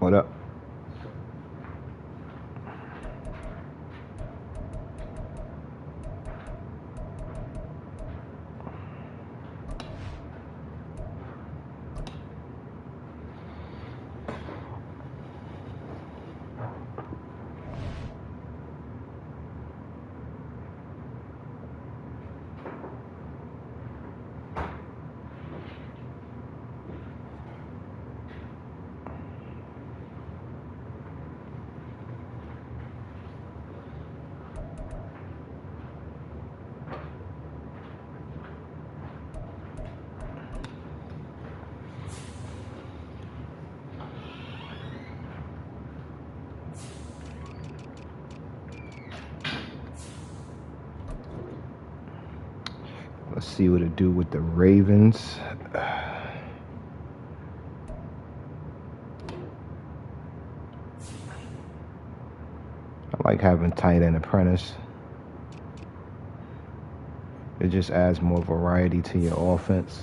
What up? Let's see what it do with the Ravens. I like having tight end apprentice. It just adds more variety to your offense.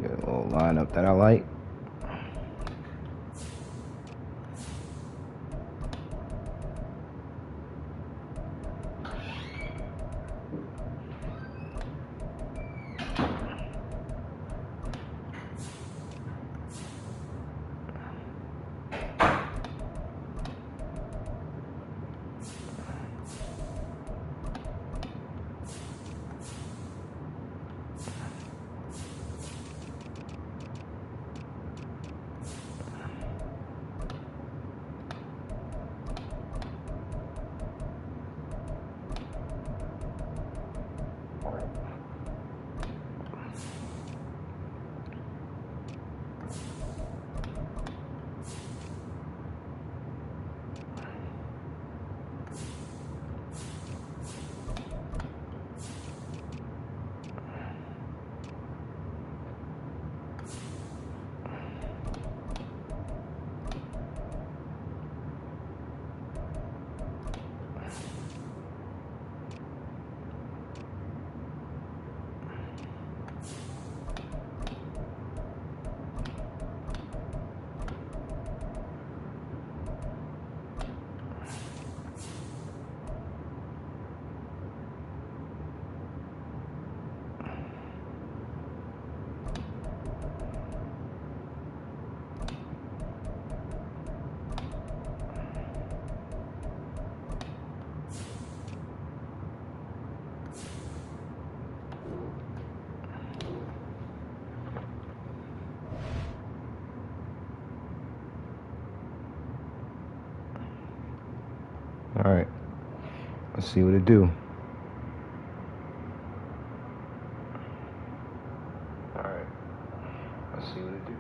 Get a little lineup that I like. All right, let's see what it do. All right, let's see what it do.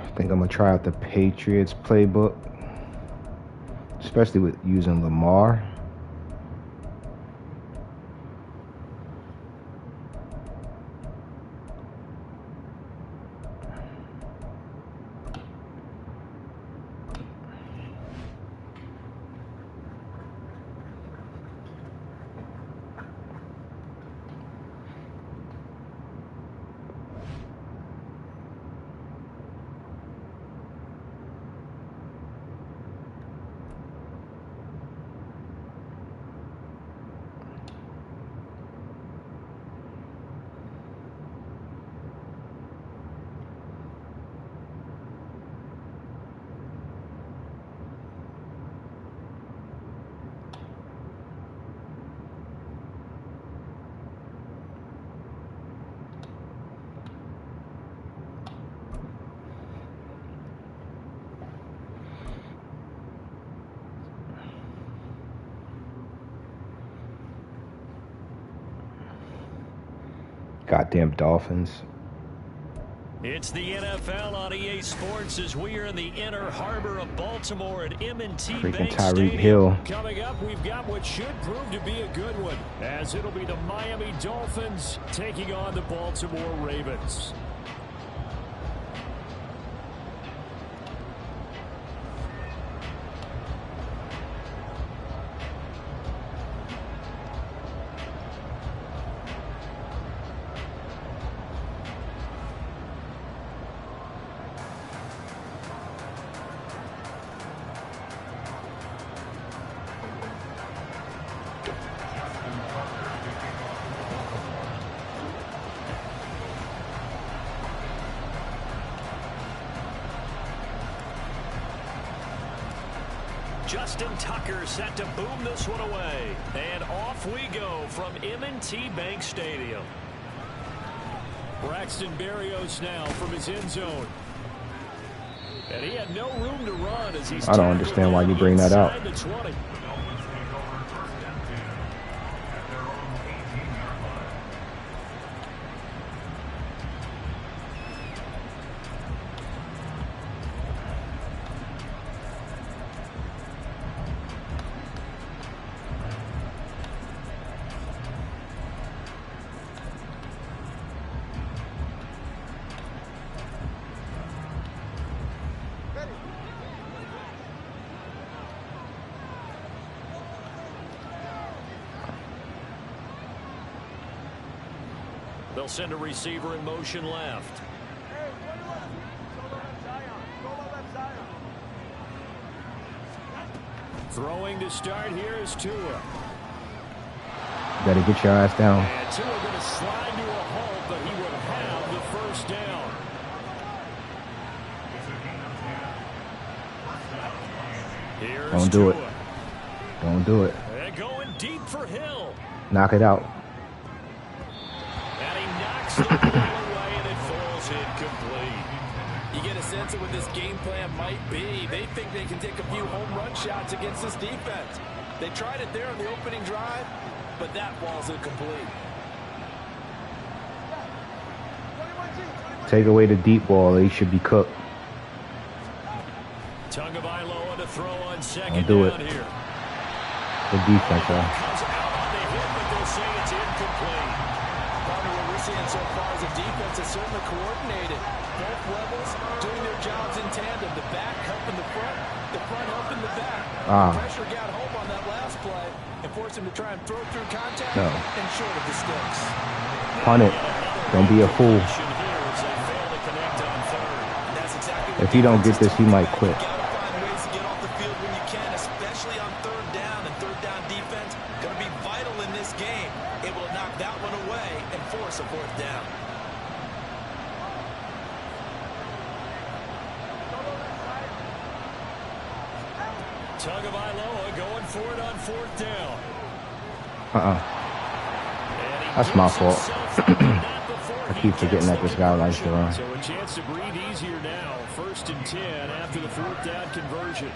I think I'm gonna try out the Patriots playbook, especially with using Lamar. Goddamn Dolphins. It's the NFL on EA Sports as we are in the inner harbor of Baltimore at M&T Bank Stadium. Hill. Coming up, we've got what should prove to be a good one, as it'll be the Miami Dolphins taking on the Baltimore Ravens. Justin Tucker set to boom this one away. And off we go from M&T Bank Stadium. Braxton Berrios now from his end zone. And he had no room to run as he's I don't understand why you bring that out. They'll send a receiver in motion left. Throwing to start here is Tua. Better get your ass down. And Tua going to slide to a halt, but he would have the first down. Here's Don't do Tua. it. Don't do it. And going deep for Hill. Knock it out. And he knocks the ball away, and it falls incomplete. You get a sense of what this game plan might be. They think they can take a few home run shots against this defense. They tried it there on the opening drive, but that ball's incomplete. Take away the deep ball. They should be cooked. Tagovailoa to throw on second do it. down here. The defense, huh? Comes out on the hit, but they'll say it's incomplete. Partner, what we're seeing so far is a defense that's certainly coordinated. Both levels doing their jobs in tandem. The back helping the front helping the back. The pressure got home on that last play and forced him to try and throw through contact and short of the sticks. Punt it. Don't be a fool. If he don't get this, he might quit. You gotta find ways to get off the field when you can, especially on third down. And third down defense going to be vital in this game. Able to knock that one away and force a fourth down. Tagovailoa going for it on fourth down. That's my fault. I keep forgetting that this guy likes to run. So a chance to breathe easier now. 1st and 10 after the fourth down conversion.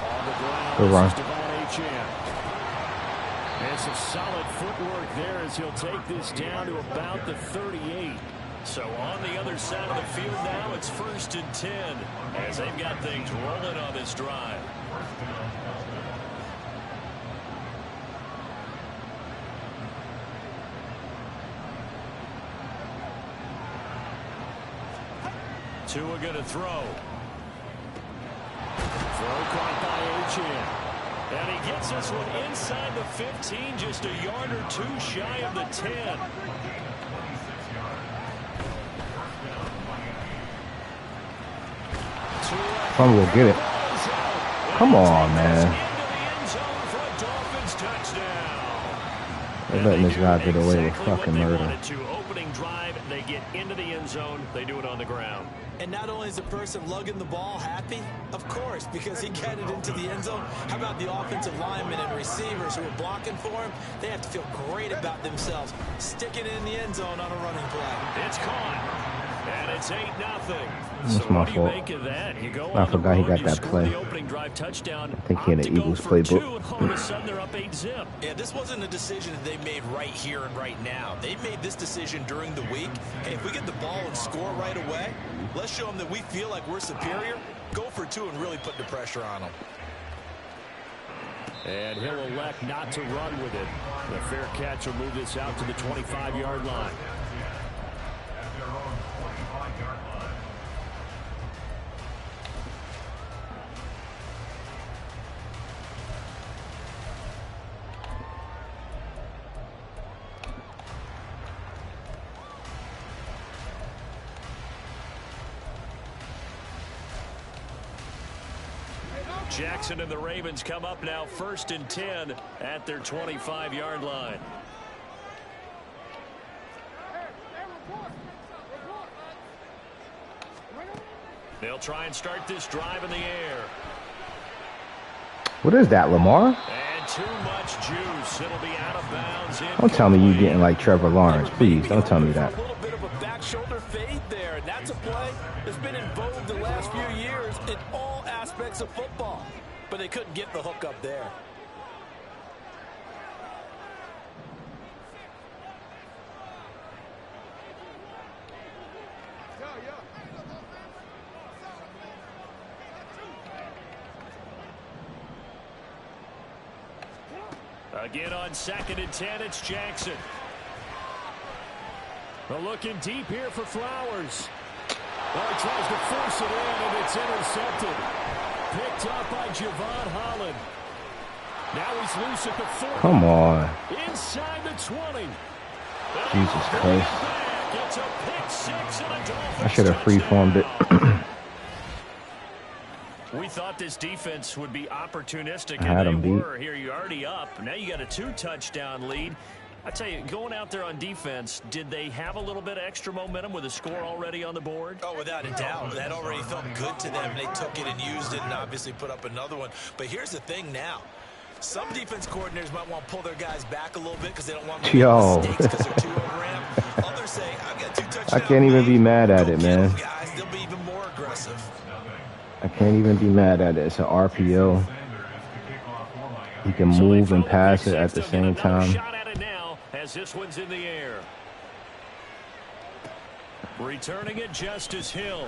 On the ground, good run. And some solid footwork there as he'll take this down to about the 38. So on the other side of the field now, it's 1st and 10 as they've got things rolling on this drive. Tua going to throw. Throw caught by H2H. And he gets this one inside the 15, just a yard or two shy of the 10. Fumble will get it. Come on, man. They're letting this guy get away with fucking murder. Opening drive, they get into the end zone. They do it on the ground. And not only is the person lugging the ball happy, of course, because he got it into the end zone. How about the offensive linemen and receivers who are blocking for him? They have to feel great about themselves, sticking it in the end zone on a running play. It's caught. And it's 8-0. That's my fault. I forgot he got that play. I think he had an Eagles playbook. All of a sudden they're up 8-0. Yeah, this wasn't a decision that they made right here and right now. They made this decision during the week. Hey, if we get the ball and score right away, let's show them that we feel like we're superior. Go for two and really put the pressure on them. And he'll elect not to run with it. The fair catch will move this out to the 25-yard line. Jackson and the Ravens come up now 1st and 10 at their 25-yard line. They'll try and start this drive in the air. What is that, Lamar? And too much juice. It'll be out of bounds. Don't tell me you're getting like Trevor Lawrence. Please, don't tell me that. A little bit of a back shoulder fade there, and that's a play that's been in vogue the last few years in all aspects of football. But they couldn't get the hook up there. Again on 2nd and 10, it's Jackson. But looking deep here for Flowers. Well, he tries to force it in, and it's intercepted. Picked up by Javon Holland. Now he's loose at the 40. Come on. Inside the 20. Jesus Christ. It's a pick six and a Dolphins I should have free-formed it. We thought this defense would be opportunistic, I had and they them beat. were. Here you're already up. Now you got a 2-touchdown lead. I tell you, going out there on defense, did they have a little bit of extra momentum with a score already on the board? Oh, without a doubt. That already felt good to them. They took it and used it and obviously put up another one. But here's the thing now. Some defense coordinators might want to pull their guys back a little bit because they don't want to make mistakes because they're too overramped. Others say, I've got 2 touchdowns. I can't even be mad at it, man. Guys, they'll be even more aggressive. I can't even be mad at it. It's an RPO. He can move and pass it at the same time. Shot at it now as this one's in the air. Returning it, Justice Hill.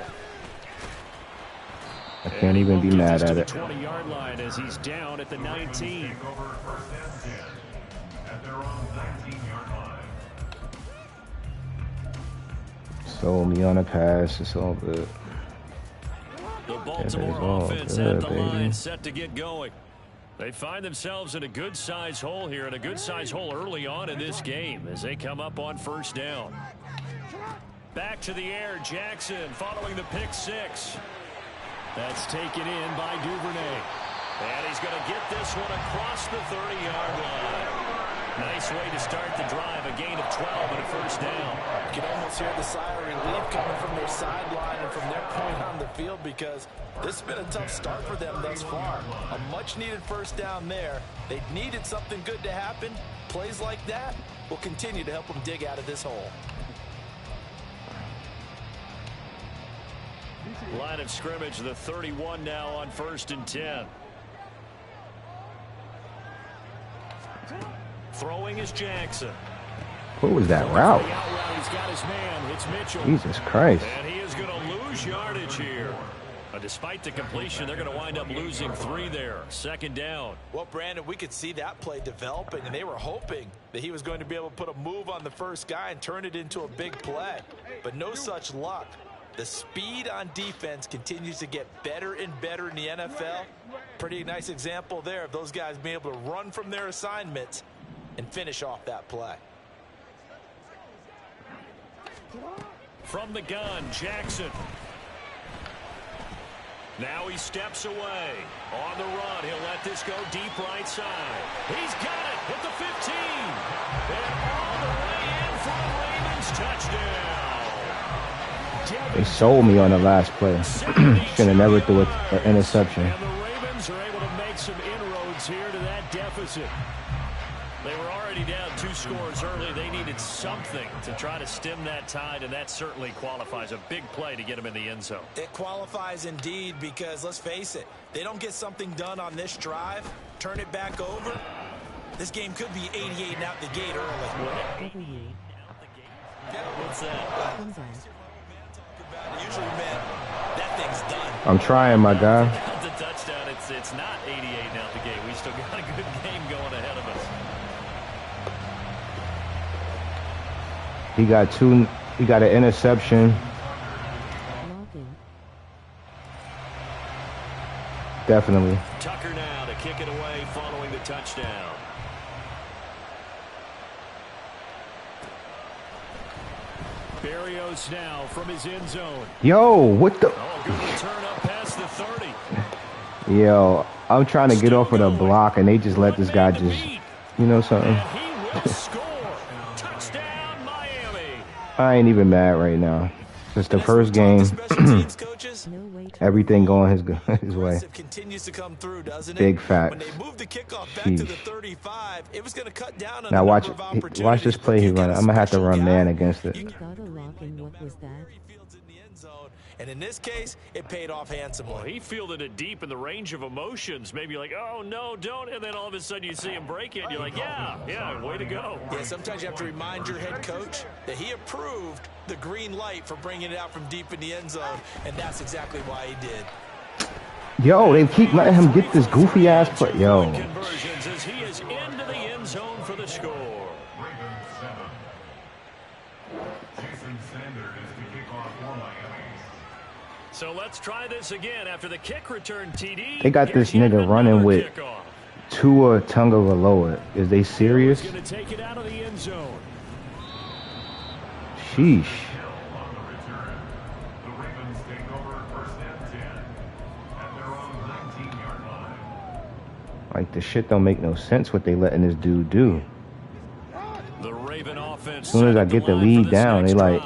I can't even be mad at it. 20-yard line as he's down at the 19. Sold me on a pass. It's all good. The Baltimore offense at the line set to get going. They find themselves in a good-sized hole here, and a good-sized hole early on in this game as they come up on 1st down. Back to the air, Jackson following the pick six. That's taken in by Duvernay. And he's going to get this one across the 30-yard line. Nice way to start the drive, a gain of 12 and a 1st down. You can almost hear the sigh of relief coming from their sideline and from their point on the field because this has been a tough start for them thus far. A much-needed 1st down there. They needed something good to happen. Plays like that will continue to help them dig out of this hole. Line of scrimmage, the 31 now on 1st and 10. Throwing is Jackson. What was that route? He's got his man. It's Mitchell. Jesus Christ. And he is going to lose yardage here. Despite the completion, they're going to wind up losing 3 there. 2nd down. Well, Brandon, we could see that play developing, and they were hoping that he was going to be able to put a move on the first guy and turn it into a big play. But no such luck. The speed on defense continues to get better and better in the NFL. Pretty nice example there of those guys being able to run from their assignments and finish off that play. From the gun, Jackson. Now he steps away. On the run, he'll let this go deep right side. He's got it at the 15. And all the way in for a Ravens touchdown. They sold me on the last play. Should have never threw an interception. And the Ravens are able to make some inroads here to that deficit. They were already down 2 scores early. They needed something to try to stem that tide, and that certainly qualifies. A big play to get them in the end zone. It qualifies indeed because, let's face it, they don't get something done on this drive, turn it back over. This game could be 88 and out the gate early. What's that? Usually, man, that thing's done. I'm trying, my guy. The touchdown, it's not 88 and out the gate. We still got a good game going ahead of us. He got 2. He got an interception. Definitely. Tucker now to kick it away following the touchdown. Barrios now from his end zone. Yo, what the? Oh, good return up past the 30. Yo, I'm trying to get off of the block, and they just let this guy just, you know something? And he will score. Touchdown, Miami. I ain't even mad right now. It's the first game. Everything going his way. Continues to come through, doesn't it? Big facts. When they moved the kickoff back to the 35, it was going to cut down on now the watch number of opportunities. watch this play he run. I'm gonna have to run man against it. What was that? And in this case, it paid off handsomely. Well, he fielded it deep in the range of emotions. Maybe like, oh, no, don't. And then all of a sudden you see him break it. You're like, yeah, way to go. Yeah, sometimes you have to remind your head coach that he approved the green light for bringing it out from deep in the end zone, and that's exactly why he did. Yo, they keep letting him get this goofy ass play. Yo. Conversions as he is into the end zone for the score. So let's try this again after the kick return, TD. They got this nigga running with Tua Tagovailoa. Is they serious? Going to take it out of the end zone. Sheesh. Like, the shit don't make no sense what they letting this dude do. The Raven offense. As soon as I get the lead down, they like...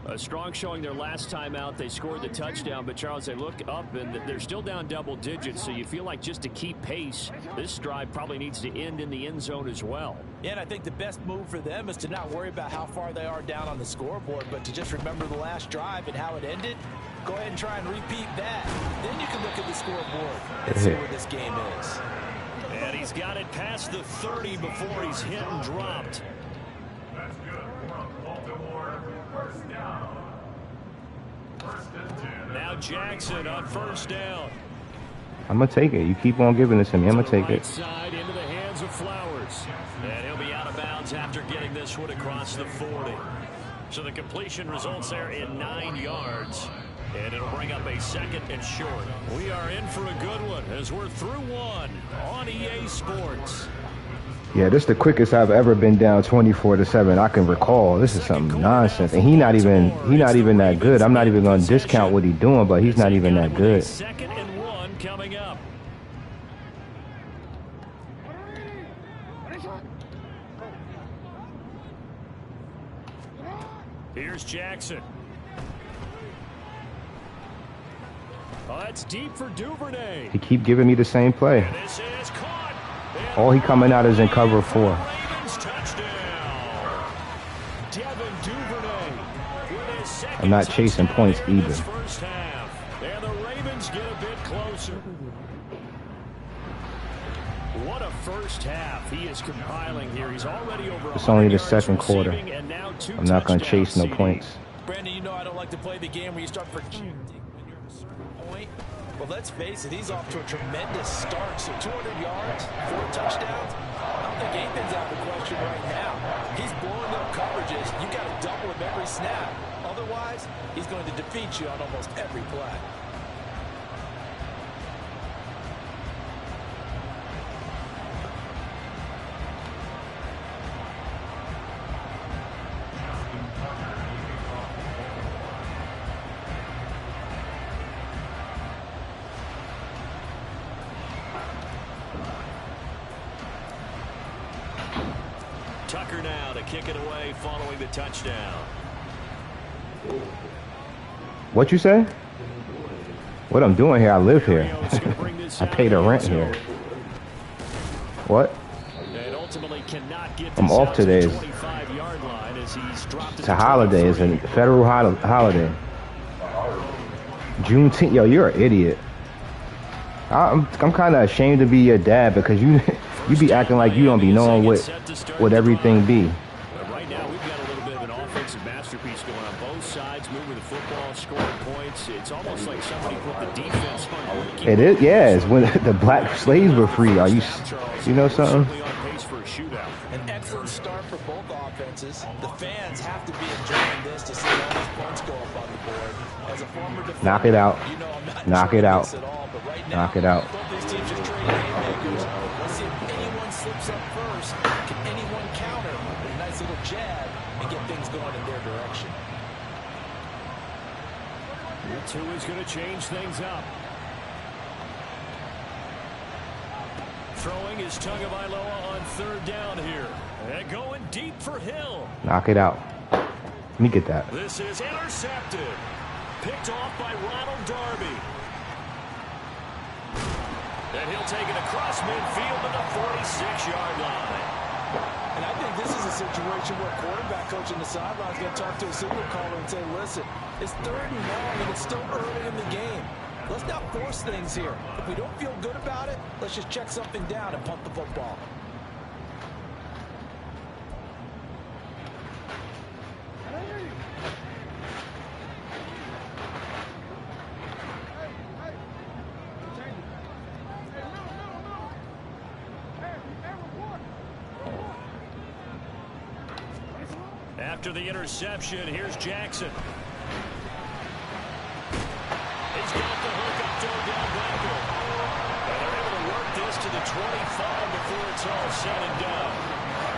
A strong showing their last time out. They scored the touchdown, but Charles, they look up and they're still down double digits, so you feel like just to keep pace, this drive probably needs to end in the end zone as well. Yeah, and I think the best move for them is to not worry about how far they are down on the scoreboard, but to just remember the last drive and how it ended. Go ahead and try and repeat that. Then you can look at the scoreboard and see where this game is. And he's got it past the 30 before he's hit and dropped. That's good from Baltimore. First down. First and 10. Now Jackson on first down. I'm going to take it. You keep on giving this to me. I'm going to take it. Side into the hands of Flowers. And he'll be out of bounds after getting this one across the 40. So the completion results there in 9 yards. And it'll bring up a second and short. We are in for a good one as we're through one on EA Sports. Yeah, this is the quickest I've ever been down 24-7 I can recall. This is some nonsense. And he not even that good. I'm not even going to discount what he's doing, but he's not even that good. Second and 1 coming up. Here's Jackson. Oh, that's deep for Duvernay. He keep giving me the same play. This is caught. All he coming out is in cover 4. Ravens touchdown. Devin Duvernay with his second I'm not chasing touchdown points in this either. first half. And the Ravens get a bit closer. What a first half he is compiling here. He's already over. It's only the second yards quarter. receiving, and now 2 I'm not going to chase no touchdowns, points. Brandon, you know I don't like to play the game where you start projecting when you're at a certain point. But let's face it, he's off to a tremendous start. So 200 yards, 4 touchdowns. I don't think anything's out of the question right now. He's blowing up coverages. You got to double him every snap. Otherwise, he's going to defeat you on almost every play. Tucker now to kick it away following the touchdown. What you say? What I'm doing here, I live here. I pay the rent here. What? And he'll ultimately cannot get I'm off today. the 25-yard line as he's dropped It's a holiday. It's a federal holiday. Juneteenth. Yo, you're an idiot. I'm kind of ashamed to be your dad because you be acting like you don't be knowing what everything be. But right now we've got a little bit of an offensive masterpiece going on both sides, moving the football, scoring points. It's almost like somebody put the defense on. It is, yeah. It's when the black slaves were free. Are you know something? An excellent start for both offenses. The fans have to be enjoying this to see all these points go up on the board. As a former defender, knock it out. You know I'm not Knock it out. at all, but right now, Knock it out. both these teams just trading haymakers. Let's see if anyone slips up first. Can anyone counter with a nice little jab and get things going in their direction? That's who is going to change things up. Throwing is Tagovailoa on third down here. And going deep for Hill. Knock it out. Let me get that. This is intercepted. Picked off by Ronald Darby. And he'll take it across midfield to the 46-yard line. And I think this is a situation where quarterback coach on the sideline is going to talk to a signal caller and say, listen, it's 3rd and long and it's still early in the game. Let's not force things here. If we don't feel good about it, let's just check something down and punt the football. After the interception, here's Jackson. He's got the hook up to Odell Beckham. And they're able to work this to the 25 before it's all said and done.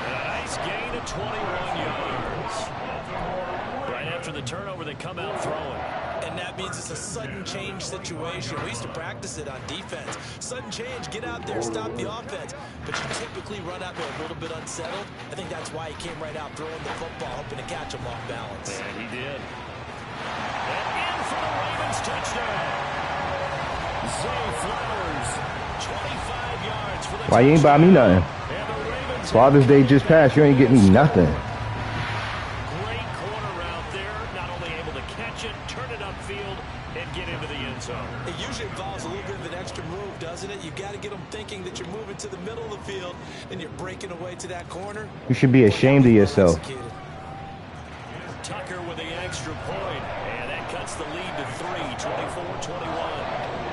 And a nice gain of 21 yards. Right after the turnover, they come out throwing. And that means it's a sudden change situation. We used to practice it on defense. Sudden change, get out there, stop the offense. But you typically run out there a little bit unsettled. I think that's why he came right out throwing the football, hoping to catch him off balance. And he did. And in for the Ravens touchdown. Zay Flowers, 25 yards for the Why you ain't buy me nothing? And the Ravens Father's Day just passed. You ain't get me nothing. great corner out there, not only able to catch it, turn it upfield, and get into the end zone. It usually involves a little bit of an extra move, doesn't it? You've got to get them thinking that you're moving to the middle of the field and you're breaking away to that corner. You should be ashamed of yourself. Tucker with the extra point, and that cuts the lead to 3, 24-21.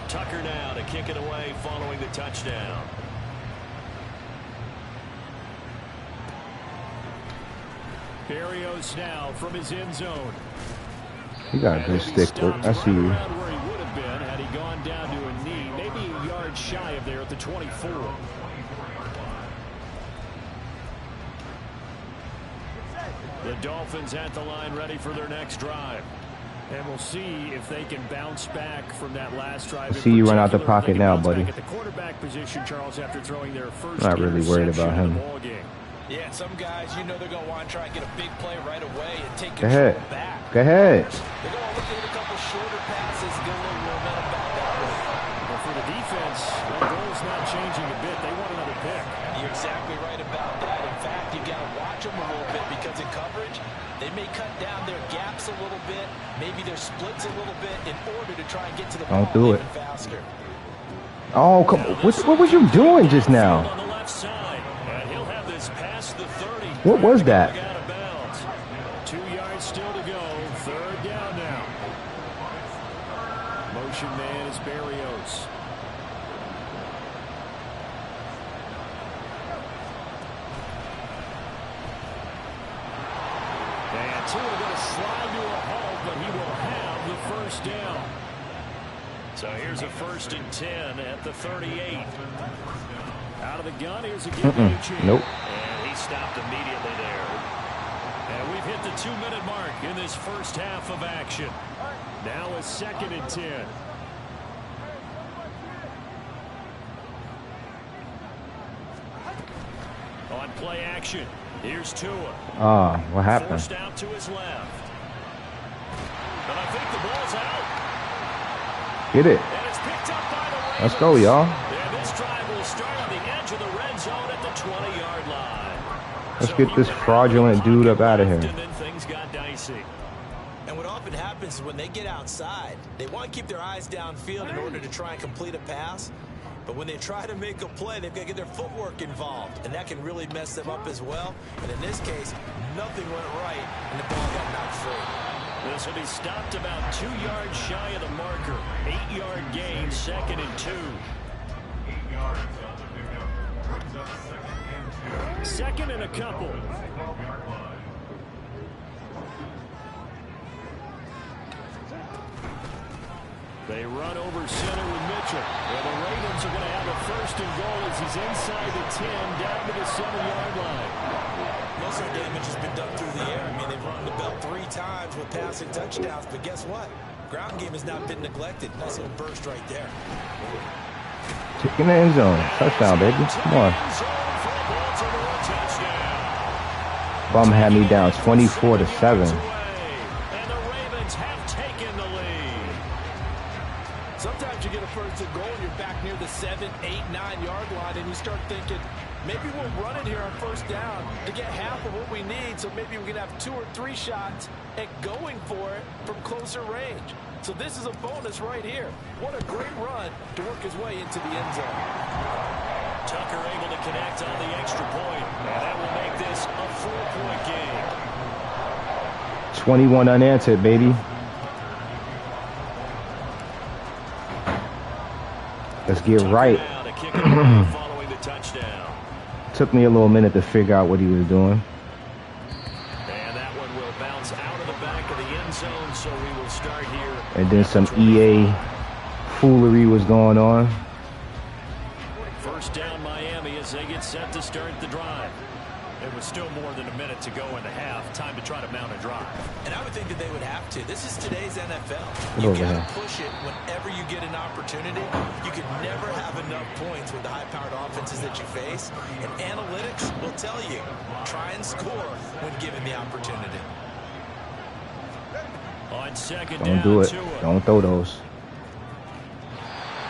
Tucker now to kick it away following the touchdown. Berrios now from his end zone. You got a good stick, bro. I see you. Right where he would have been had he gone down to a knee, maybe a yard shy of there at the 24. The Dolphins at the line ready for their next drive. And we'll see if they can bounce back from that last drive. See you run out the pocket now, buddy. At the quarterback position, Charles, after throwing their first Not really worried about him. Yeah, some guys, you know they're going to want to try and get a big play right away and take Go control ahead. back. Go ahead. They're going to look at a couple shorter passes and get a little momentum back that way. But for the defense, their goal's not changing a bit. They want another pick. You're exactly right about that. In fact, you've got to watch them a little bit because in coverage, they may cut down their gaps a little bit, maybe their splits a little bit in order to try and get to the ball even faster. Oh, come on. What was you doing just now? On the left side, and he'll have this past the 30. What was that? Out of bounds. 2 yards still to go. 3rd down now. Motion man is Berrios. And Tua going to slide to a halt, but he will have the first down. So here's a 1st and 10 at the 38. Out of the gun, here's a give change. Nope. And he stopped immediately there. And we've hit the 2-minute mark in this first half of action. Now a 2nd and 10. On play action, here's Tua. What happened? Forced out to his left. But I think Get it. And it's picked up by the Ravens. Let's go, y'all. And this drive will start on the edge of the red zone at the 20-yard line. Let's get this fraudulent dude up out of here. And then things got dicey. And what often happens is when they get outside, they want to keep their eyes downfield in order to try and complete a pass. But when they try to make a play, they've got to get their footwork involved, and that can really mess them up as well. And in this case, nothing went right, and the ball got knocked free. This will be stopped about 2 yards shy of the marker. 8-yard gain, 2nd and 2. 8 yards on the pickup. Brings up 2nd and 2. 2nd and a couple. 12-yard line. They run over center with Mitchell. Well, the Ravens are going to have a 1st and goal as he's inside the 10, down to the 7-yard line. Most of the damage has been done through the air. I mean, they've run the bell 3 times with passing touchdowns, but guess what? Ground game has not been neglected. Nice little burst right there. Taking the end zone. Touchdown, baby. Come on. Bum had me down 24-7. Sometimes you get a 1st and goal and you're back near the 7, 8, 9-yard line and you start thinking, maybe we'll run it here on 1st down to get half of what we need, so maybe we can have 2 or 3 shots at going for it from closer range. So this is a bonus right here. What a great run to work his way into the end zone. Tucker able to connect on the extra point, and that will make this a 4-point game. 21 unanswered, baby. Let's get right. Following the touchdown. Took me a little minute to figure out what he was doing. And that one will bounce out of the back of the end zone, so we will start here. And then some EA foolery was going on. 1st down Miami as they get set to start the drive. It was still more than a minute to go in the half. Time to try to mount a drive. And I would think that they would have to. This is today's NFL. Get You over got here. to push it whenever you get an opportunity. You can never have enough points with the high-powered offenses that you face. And analytics will tell you, try and score when given the opportunity. On 2nd Don't down, do it. Tua. Don't throw those.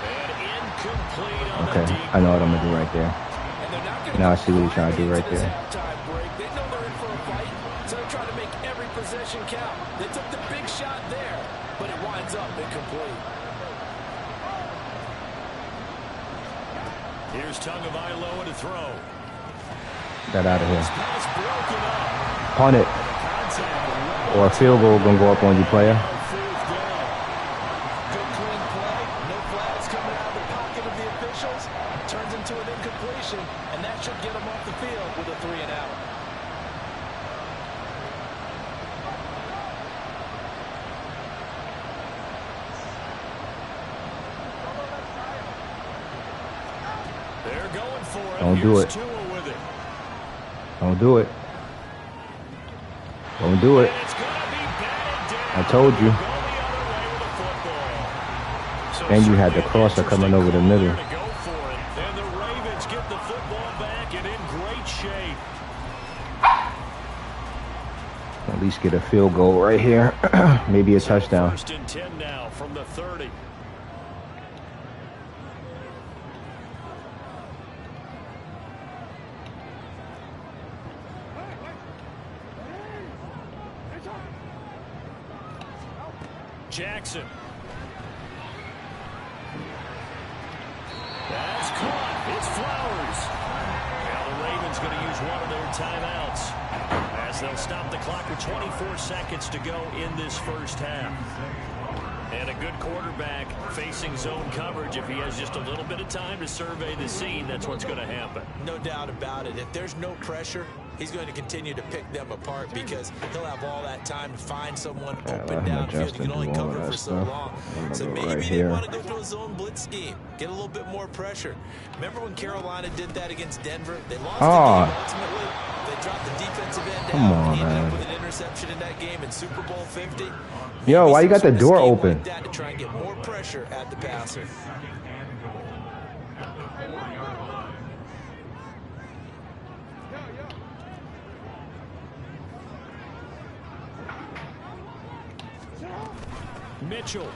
And incomplete on Okay, the deep. I know what I'm gonna do right there. And they're not gonna Now I go see what he's trying to do right into this there. halftime break. They know they're in for a fight, so they're trying to make every possession count. They took the big shot there, but it winds up incomplete. Here's Tagovailoa to throw. Got out of here. Pass broken up. Punt it. Contact. Or a field goal gonna go up on you, player. 4th down. Good clean play. No flags coming out of the pocket of the officials. Turns into an incompletion, and that should get them off the field with a 3 and out. They're going for it. Don't do Here's it. Tua with it. Don't do it. Don't do it. And it's gonna be batted down. I told you. Go the other way with the football. So And you had the certainly an crosser coming over the interesting middle. call there to go for it. And the Ravens get the football back and in great shape. At least get a field goal right here. Maybe a touchdown. 1st and 10 now from the 30. Jackson. That's caught. It's Flowers. Now the Ravens going to use one of their timeouts as they'll stop the clock with 24 seconds to go in this 1st half. And a good quarterback facing zone coverage. If he has just a little bit of time to survey the scene, that's what's going to happen. No doubt about it. If there's no pressure, he's going to continue to pick them apart because he'll have all that time to find someone open downfield. You can only cover for so long. So maybe they want to go to a zone blitz scheme, get a little bit more pressure. Remember when Carolina did that against Denver? They lost the game ultimately. They dropped the defensive end down and ended up with an interception in that game in Super Bowl 50. Yo, why you got the door open? Like that to try and get more pressure at the passer. Mitchell.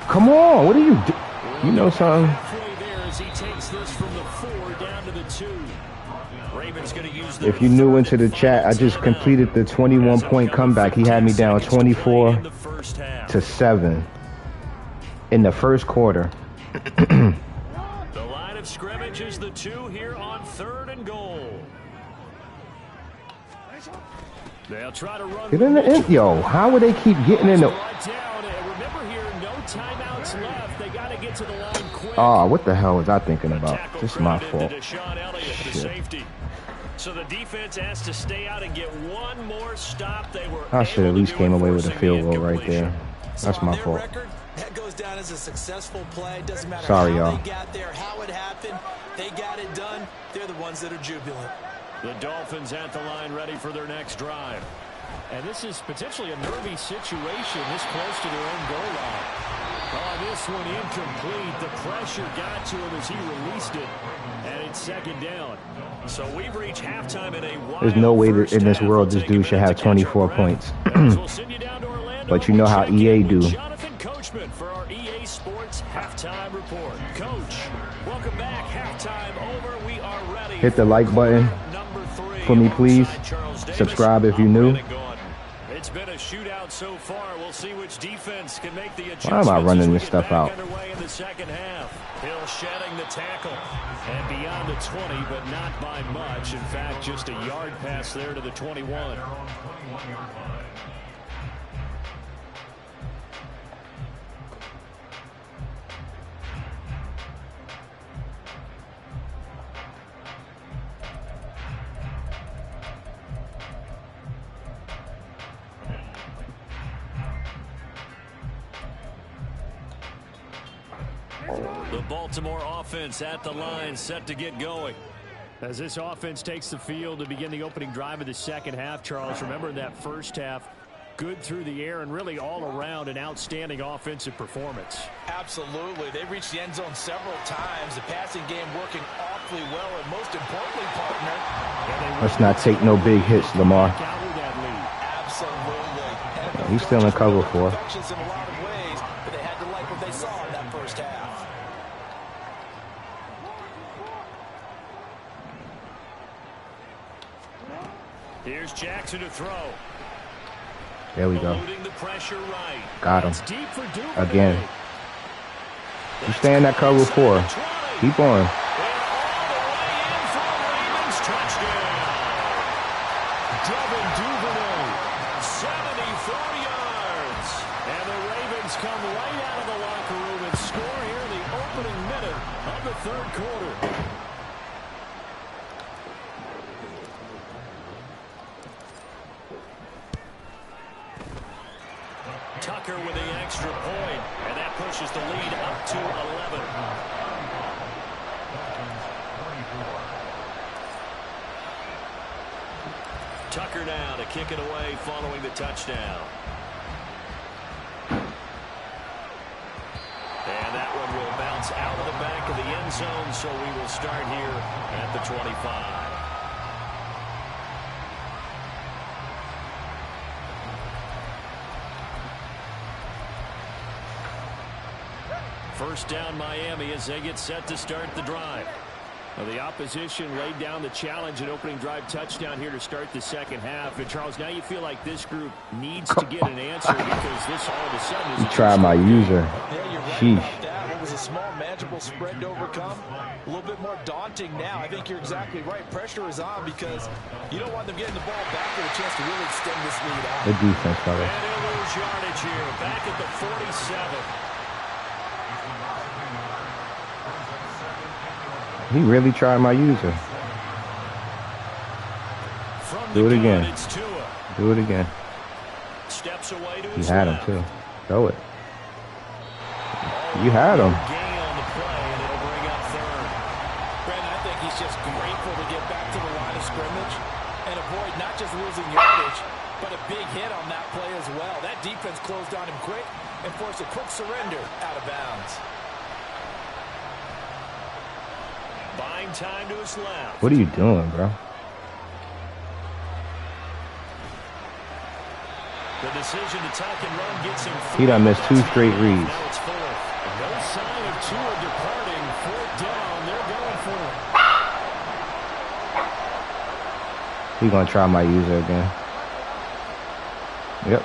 Come on, what are you doing? You know something? Halfway there as he takes this from the 4 down to the 2. Ravens going to use the If you new into the chat, I just completed the 21-point comeback. He had me down 24-7 in the first quarter. The line of scrimmage is the 2 here on 3rd and goal. They'll try to run. Get in the end. Yo, how would they keep getting in the... Remember here, no timeouts left. They got to get to the line quick. Oh, what the hell was I thinking about? This is my fault. Shit. So the defense has to stay out and get one more stop. They were I should at least came away with a field goal right there. That's my fault. That goes down as a successful play. Doesn't matter Sorry, how y'all. they got there, how it happened. They got it done. They're the ones that are jubilant. The Dolphins at the line ready for their next drive. And this is potentially a nervy situation this close to their own goal line. Oh, this one incomplete. The pressure got to him as he released it. And it's 2nd down. So we've reached halftime in a wild. There's no way that in this world this dude should have 24 points. But you know how EA do. Jonathan Coachman for our EA Sports halftime report. Coach, welcome back. Halftime over. We are ready. Hit the like button for me, please. Subscribe if you're new. It's been a shootout so far. We'll see which defense can make the adjustments. Why am I running this stuff out? Underway in the second half. Hill shedding the tackle and beyond the 20, but not by much. In fact, just a yard pass there to the 21. The Baltimore offense at the line, set to get going. As this offense takes the field to begin the opening drive of the second half, Charles, remember in that first half, good through the air and really all around an outstanding offensive performance. Absolutely. They reached the end zone several times. The passing game working awfully well, and most importantly, partner. Let's not take no big hits, Lamar. Absolutely. He's still in cover 4. In a lot of ways, but they had to like what they saw in that first half. Here's Jackson to throw. There we go. The pressure right. Got him. Again. You stay in that cover 4. Keep on. Come right out of the locker room and score here in the opening minute of the 3rd quarter. Tucker with the extra point, and that pushes the lead up to 11. Tucker now to kick it away following the touchdown. And that one will bounce out of the back of the end zone, so we will start here at the 25. First down Miami as they get set to start the drive. Well, the opposition laid down the challenge and opening drive touchdown here to start the second half. And Charles, now you feel like this group needs to get an answer because this all of a sudden is. You try my user. Yeah, you're right Sheesh. about that. It was a small, manageable spread to overcome. A little bit more daunting now. I think you're exactly right. Pressure is on because you don't want them getting the ball back with a chance to really extend this lead out. Good defense, fella. And they'll lose yardage here. Back at the 47. He really tried my user. Do it again. Do it again. Steps away to He had him too. Throw it. You had him. Gain on the play, and it'll bring up 3rd. Brandon, I think he's just grateful to get back to the line of scrimmage and avoid not just losing yardage, but a big hit on that play as well. That defense closed on him quick and forced a quick surrender out of bounds. Buying time to his left. What are you doing, bro? The decision to tuck and run gets him 3. He done missed 2 straight reads. Now it's 4th. No sign of Tua departing. 4th down. They're going for it. He gonna try my user again. Yep.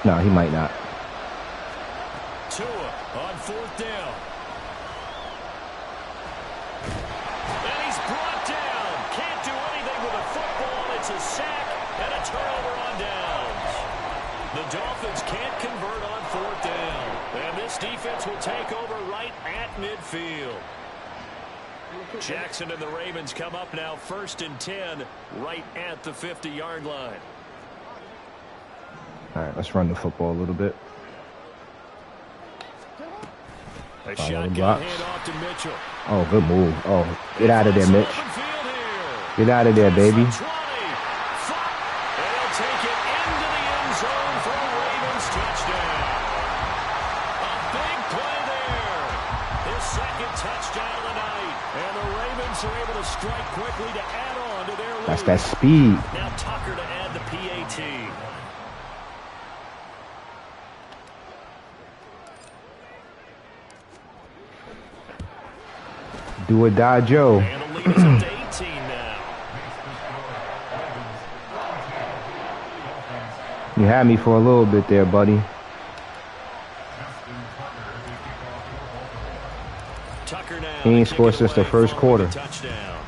No, he might not. Tua on 4th down. And he's brought down. Can't do anything with a football. It's a sack and a turnover on downs. The Dolphins can't convert on 4th down. And this defense will take over right at midfield. Jackson and the Ravens come up now 1st and 10 right at the 50-yard line. All right, let's run the football a little bit. A shotgun handoff to Mitchell. Oh, good move. Oh, get out of there, Mitch. Get out of there, baby. And he'll take it into the end zone for a Ravens touchdown. A big play there. His 2nd touchdown of the night. And the Ravens are able to strike quickly to add on to their lead. That's that speed. Now Tucker to add the PAT. Do or die, Joe. And the lead is up to 18 now. You had me for a little bit there, buddy. Tucker now. He ain't scored since the first quarter. Touchdown.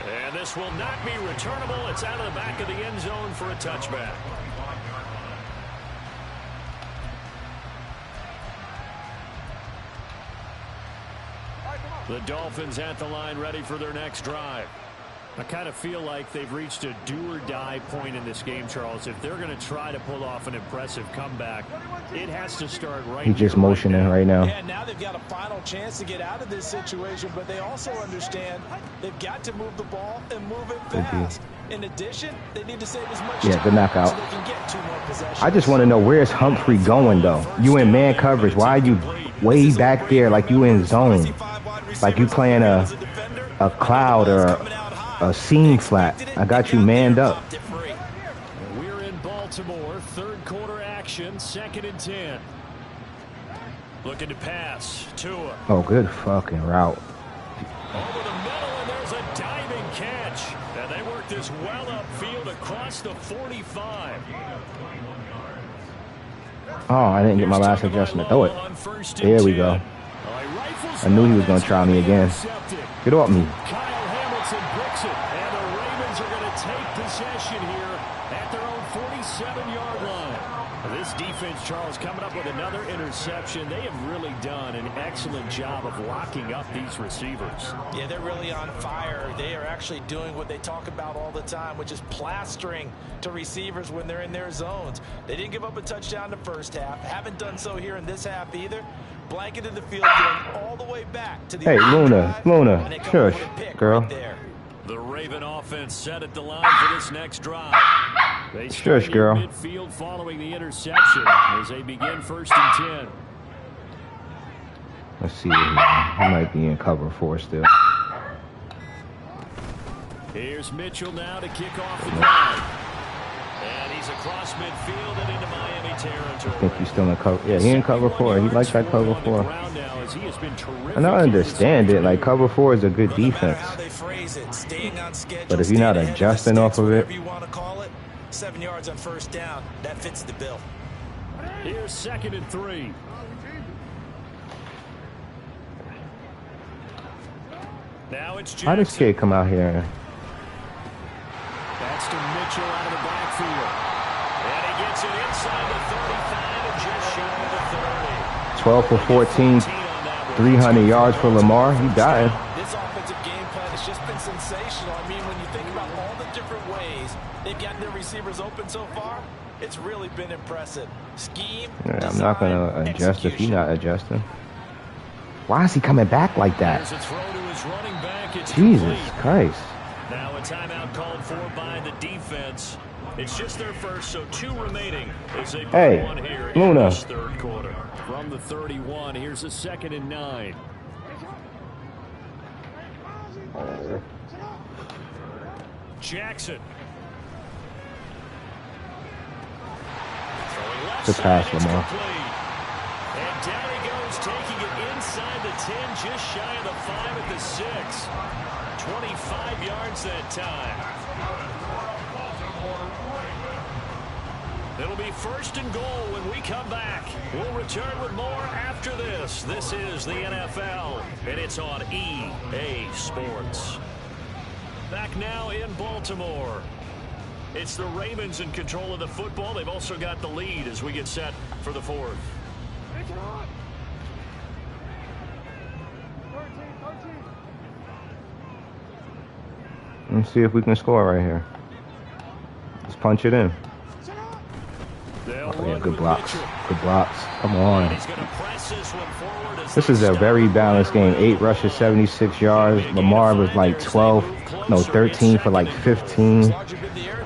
And this will not be returnable. It's out of the back of the end zone for a touchback. The Dolphins at the line ready for their next drive. I kind of feel like they've reached a do-or-die point in this game, Charles. If they're going to try to pull off an impressive comeback, it has to start right He's just motioning right now. Yeah, now they've got a final chance to get out of this situation, but they also understand they've got to move the ball and move it fast. In addition, they need to save as much time good knockout. so they can get 2 more possessions. I just want to know, where's Humphrey going, though? You in man coverage. Why are you way back there like you in zone? Like you playing a cloud or a seam flat. I got you manned up. We're in Baltimore. 3rd quarter action. 2nd and 10. Looking to pass. Tua. Oh, good fucking route. Over the middle, and there's a diving catch. And they work this well upfield across the 45. Oh, I didn't get my last adjustment. Throw it. There we go. I knew he was going to try me again. Get off me. Kyle Hamilton bricks it, and the Ravens are going to take possession here at their own 47-yard line. This defense, Charles, coming up with another interception. They have really done an excellent job of locking up these receivers. Yeah, they're really on fire. They are actually doing what they talk about all the time, which is plastering to receivers when they're in their zones. They didn't give up a touchdown the first half. Haven't done so here in this half either. Blanketed the field, going all the way back to the Hey, Luna, shush, girl. Right there. The Raven offense set at the line for this next drive. They Shush, girl. Midfield following the interception as they begin 1st and 10. Let's see. He might be in cover 4 still. Here's Mitchell now to kick off the drive. And he's across midfield and into Miami territory. I think he's still in cover. Yeah, he in cover 4. He likes that cover 4. And I understand it. Like, cover 4 is a good defense. But if you're not adjusting off of it. 7 yards on 1st down. That fits the bill. Here's 2nd and 3. Now it's Jackson. How does this kid come out here? That's to Mitchell out of the backfield. And he gets it inside the 35 and just shy of the 30. 12 for 14, 300 yards for Lamar. He died. This offensive game plan has just been sensational. I mean, when you think about all the different ways they've gotten their receivers open so far, it's really been impressive. Scheme, Yeah, I'm not going to adjust if he's not adjusting. Why is he coming back like that? There's a throw to his running back. It's Jesus complete. Christ. Now a timeout called for by the defense. It's just their first, so 2 remaining as they Hey, one here Luna. in this 3rd quarter. From the 31, here's a 2nd and 9. Jackson. Good pass, Lamar. And down he goes, taking it inside the 10, just shy of the 5 at the 6. 25 yards that time. It'll be 1st and goal when we come back. We'll return with more after this. This is the NFL, and it's on EA Sports. Back now in Baltimore. It's the Ravens in control of the football. They've also got the lead as we get set for the 4th. Let's see if we can score right here. Let's punch it in. Oh, yeah, good blocks. Good blocks. Come on. This is a very balanced game. 8 rushes, 76 yards. Lamar was like 13 for like 15.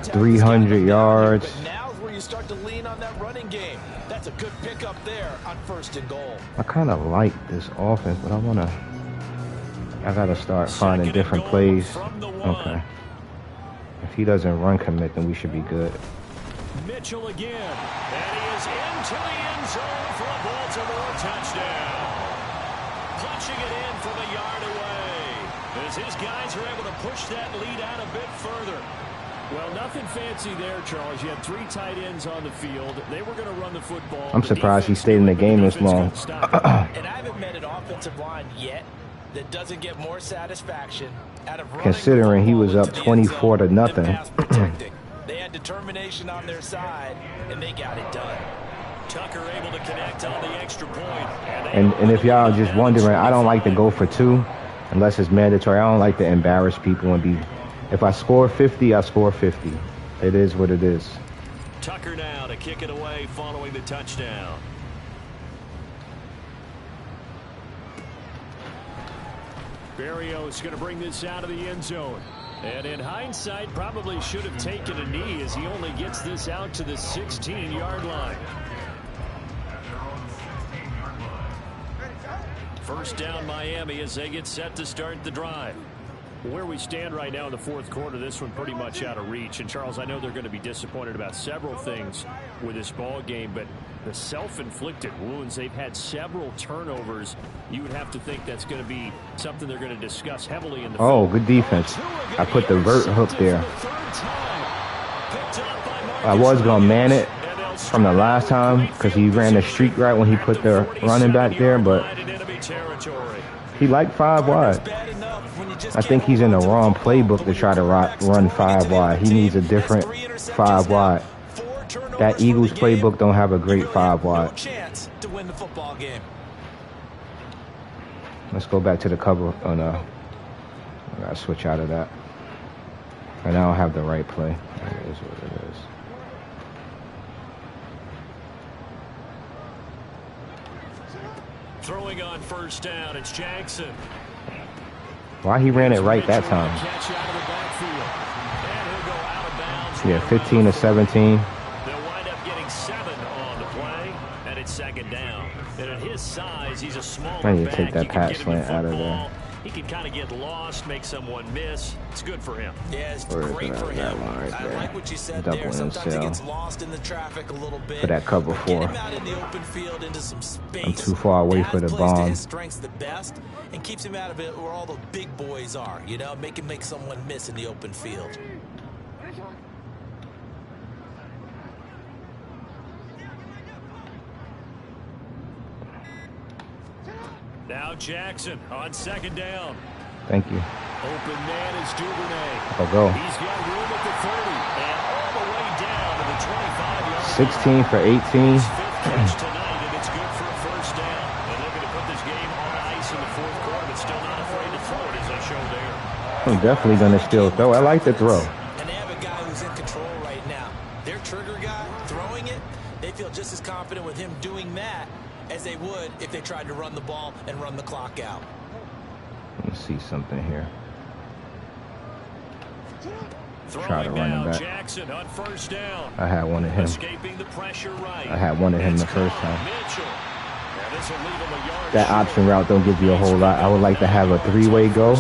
300 yards. Now's where you start to lean on that running game. That's a good pickup there on 1st and goal. I kind of like this offense, but I gotta start finding different plays. Okay. If he doesn't run commit, then we should be good. Mitchell again, and he is into the end zone for a Baltimore touchdown. Punching it in from a yard away as his guys are able to push that lead out a bit further. Well, nothing fancy there, Charles. You had 3 tight ends on the field. They were going to run the football. I'm surprised he stayed in the game this long. And I haven't met an offensive line yet that doesn't get more satisfaction out of running. Considering he was up 24-0. They had determination on their side, and they got it done. Tucker able to connect on the extra point. And if y'all just wondering, I don't like to go for 2 unless it's mandatory. I don't like to embarrass people and be. If I score 50, I score 50. It is what it is. Tucker now to kick it away following the touchdown. Berrios going to bring this out of the end zone. And in hindsight, probably should have taken a knee as he only gets this out to the 16-yard line. 1st down Miami as they get set to start the drive. Where we stand right now in the 4th quarter, this one pretty much out of reach. And, Charles, I know they're going to be disappointed about several things with this ball game, but the self-inflicted wounds, they've had several turnovers. You would have to think that's going to be something they're going to discuss heavily in the field. Good defense. I put the vert hook there. I was going to man it from the last time because he ran the streak right when he put the running back there, but he liked 5 wide. I think he's in the wrong playbook to try to run 5 wide. He needs a different 5 wide. That Eagles playbook don't have a great 5 wide. Let's go back to the cover. Oh no, I gotta switch out of that. And I don't have the right play. It is what it is. Throwing on 1st down, it's Jackson. Why he ran it right that time? Yeah, 15 to 17. They'll wind up getting 7 on the play, and it's 2nd down. And at his size, he's a smaller I need to back. take that pass slant out of there. He can kind of get lost, make someone miss. It's good for him. Yeah, it's great for him. Right I like what you said double there. Sometimes he cell. gets lost in the traffic a little bit. For that cover 4. Get him out in the open field into some space. I'm too far away for the bomb. His strengths the best and keeps him out of it where all the big boys are. You know, make him make someone miss in the open field. Now Jackson on 2nd down. Thank you. Open man is Duvernay. I'll go. He's got room at the 30 and all the way down to the 25-yard 16 for 18. 5th catch tonight, and it's good for a 1st down. They're looking to put this game on ice in the 4th quarter, but still not afraid to throw it as they show there. I'm definitely going to still throw. I like the throw. And they have a guy who's in control right now. Their trigger guy throwing it, they feel just as confident with him doing that as they would if they tried to run the ball and run the clock out. Let me see something here. Throwing Try to run him back. Jackson on 1st down. I had one of him. Escaping the pressure right. I had one of him the first time. Mitchell. Now this will leave him a yard That short. option route don't give you a whole lot. I would like to have a 3-way go.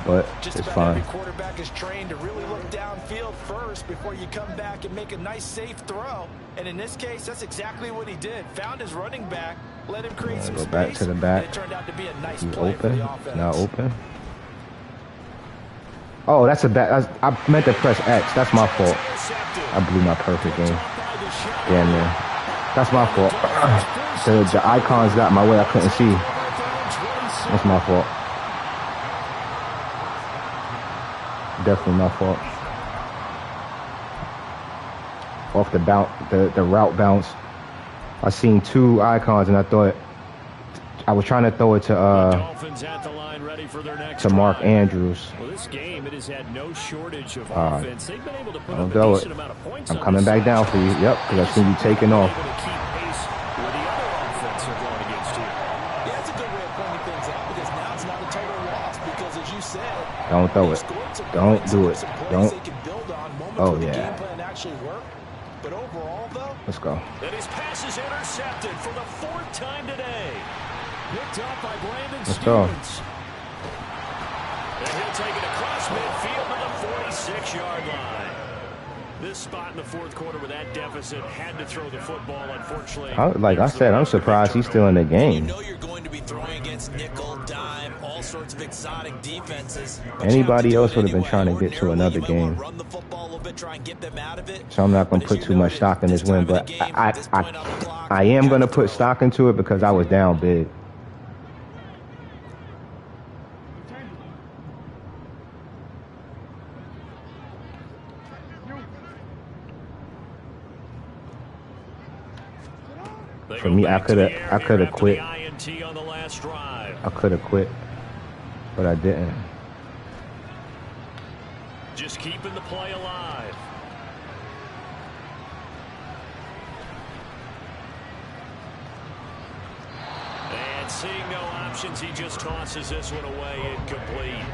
but Just it's about fine. every quarterback is trained to really look downfield first before you come back and make a nice, safe throw. And in this case, that's exactly what he did. Found his running back, let him create some Go space, back to the back. and it turned out to be a nice He's play for open. the It's offense. not open. Oh, that's a bad. I meant to press X. That's my fault. I blew my perfect game. Damn man. That's my fault. The icons got in my way. I couldn't see. That's my fault. Definitely my fault. Off the bounce, the route bounce. I seen 2 icons and I thought I was trying to throw it to Dolphins at the line, ready for their next Mark drive. Andrews. Well, this game, it has had no shortage of offense. They've been able to put Don't up do a it. decent amount of points. I'm on coming this back side. down for you. Yep, because I seen you taking off. Able to keep pace with the other offense are going against you. Yeah, that's a good way of pointing things out because now it's not a total loss because, as you said, Don't throw they it. scored some Don't points, do and it. some plays Don't. they can build on moments Oh, where the yeah. game plan actually worked. But overall, though, Let's go. And his pass is intercepted for the 4th time today. Picked up by Brandon Let's go. Stevens. And he'll take it across midfield to the 46-yard line. This spot in the 4th quarter with that deficit had to throw the football, unfortunately. Like I said, I'm surprised he's still in the you game. know you're going to be throwing against nickel, dime, all sorts of exotic defenses. Anybody else would have been trying to get to another game. Run the football a little bit, try and get them out of it. So I'm not going to put too much stock in this win, but I am going to put stock into it because I was down big. For me, I could have quit. I could have quit, but I didn't. Just keeping the play alive. And seeing no options, he just tosses this one away incomplete.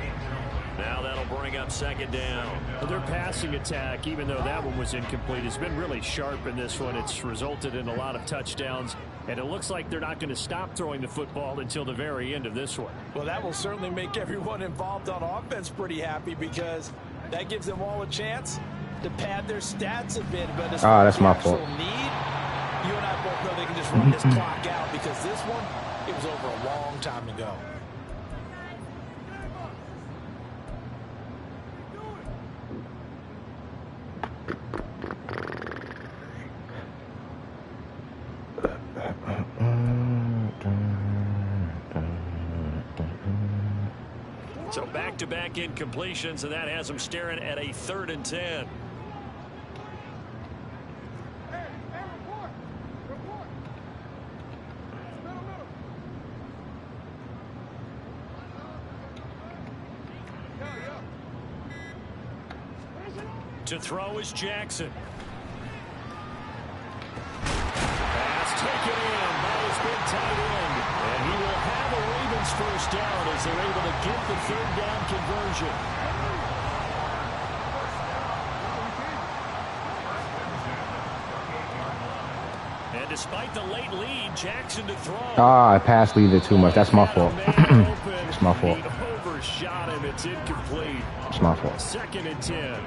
Now that'll bring up 2nd down. Well, their passing attack, even though that one was incomplete, has been really sharp in this one. It's resulted in a lot of touchdowns, and it looks like they're not going to stop throwing the football until the very end of this one. Well, that will certainly make everyone involved on offense pretty happy because that gives them all a chance to pad their stats a bit. But as far as that's my fault. actual need, you and I both know they can just run this clock out because this one, it was over a long time ago. So back-to-back incompletions, and that has them staring at a 3rd and 10. To throw is Jackson. Pass taken in by his big tight end. And he will have a Ravens 1st down as they're able to get the 3rd down conversion. And despite the late lead, Jackson to throw. I passed lead it too much. That's my fault. It's my fault. He overshot him. It's incomplete. It's my fault. 2nd and 10.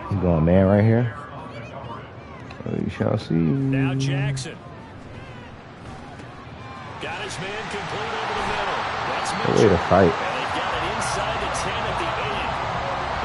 He's going man right here. We shall see. Now Jackson. Got his man complete over the middle. That's Mitchell. Way to fight. And they've got it inside the 10 at the 8.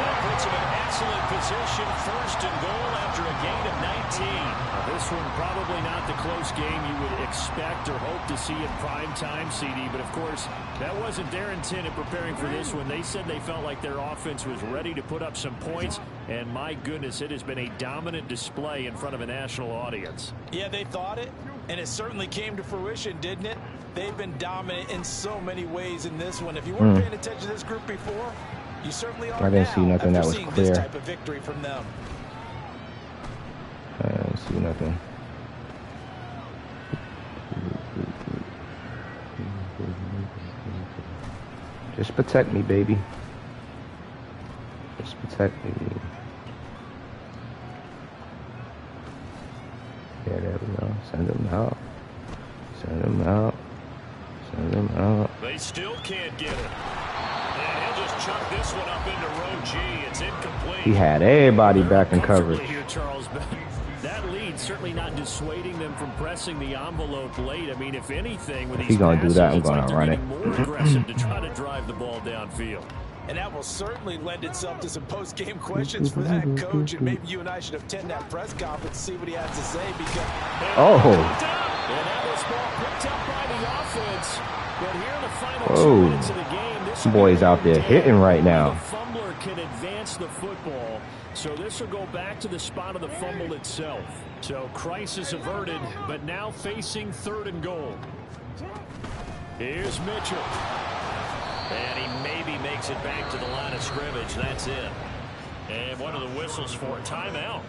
That puts him in excellent position. 1st and goal after a gain of 19. Now this one probably not the close game you would expect or hope to see in prime time, CD. But of course, that wasn't their intent in preparing for this one. They said they felt like their offense was ready to put up some points. And my goodness, it has been a dominant display in front of a national audience. Yeah, they thought it, and it certainly came to fruition, didn't it? They've been dominant in so many ways in this one. If you weren't paying attention to this group before, you certainly are. I didn't see nothing that was seeing clear. this type of victory from them. I didn't see nothing. Just protect me, baby. Just protect me. Yeah, there we go. Send them out. Send them out. Send them out. They still can't get it. And he'll just chuck this one up into row G. It's incomplete. He had everybody back in coverage. Here, Charles, but that lead certainly not dissuading them from pressing the envelope late. I mean, if anything, with these He's gonna do that, I'm passes, it's gonna like run they're it. getting more aggressive to try to drive the ball downfield. And that will certainly lend itself to some post-game questions for that coach. And maybe you and I should attend that press conference to see what he has to say. Because Oh. And that was ball picked up by the offense. But here in the final 2 minutes of the game, this Boy's out there hitting right now. The fumbler can advance the football. So this will go back to the spot of the fumble itself. So crisis averted, but now facing 3rd and goal. Here's Mitchell. And he maybe makes it back to the line of scrimmage. That's it. And one of the whistles for a timeout.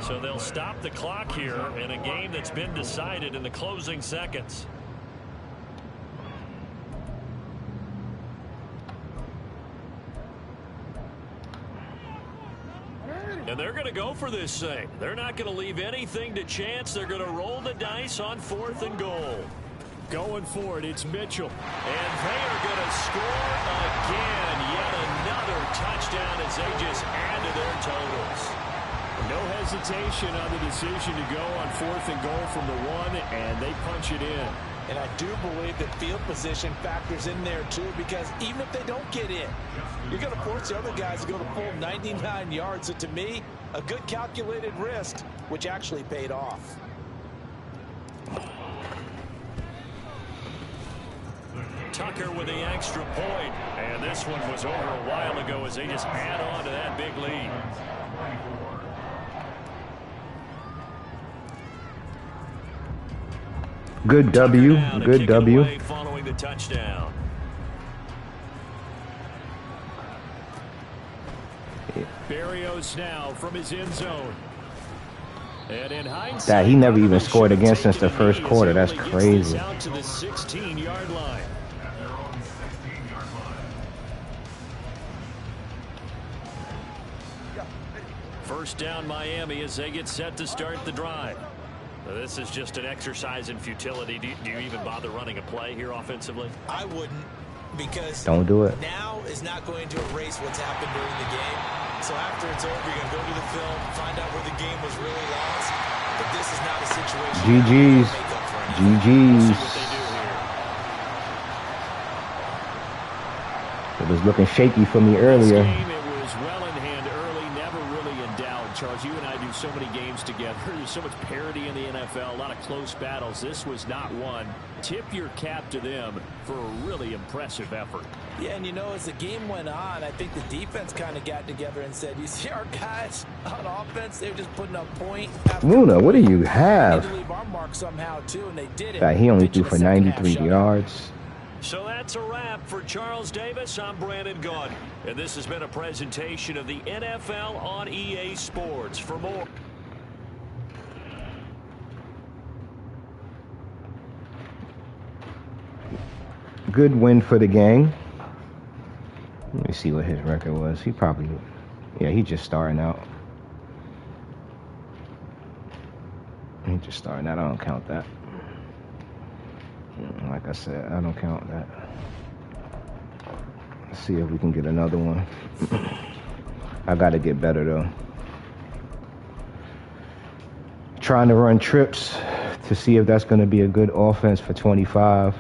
So they'll stop the clock here in a game that's been decided in the closing seconds. And they're going to go for this thing. They're not going to leave anything to chance. They're going to roll the dice on 4th and goal. Going for it, it's Mitchell. And they are going to score again. Yet another touchdown as they just add to their totals. No hesitation on the decision to go on 4th and goal from the 1, and they punch it in. And I do believe that field position factors in there, too, because even if they don't get in, you're going to force the other guys to go the full 99 yards. So to me, a good calculated risk, which actually paid off. Tucker with the extra point. And this one was over a while ago as they just add on to that big lead. Good W. Good W. Following the touchdown. Barrios now from his end zone. And in hindsight, That he never even scored again since the first quarter. That's crazy. Out to the 16-yard line. First down Miami as they get set to start the drive. Now, this is just an exercise in futility. Do you even bother running a play here offensively? I wouldn't, because Don't do it. now is not going to erase what's happened during the game. So after it's over, you're going to go to the film, find out where the game was really lost. But this is not a situation. GG's. GG's. It was looking shaky for me earlier. It was well in hand early, never really in doubt. Charles, you and I do so many games together. There's so much parity in the NFL, a lot of close battles. This was not one. Tip your cap to them for a really impressive effort. Yeah, and you know, as the game went on, I think the defense kind of got together and said, you see our guys on offense, they were just putting up point after Luna, what do you have? They had to leave our mark somehow, too, and they did it. That he only threw Pitching for the second half 93 shutout. yards. So that's a wrap for Charles Davis. I'm Brandon Gaudin, and this has been a presentation of the NFL on EA Sports. For more. Good win for the gang. Let me see what his record was. He probably, yeah, he just starting out. He just starting out. I don't count that. Like I said, I don't count that. Let's see if we can get another one. I got to get better, though. Trying to run trips to see if that's going to be a good offense for 25.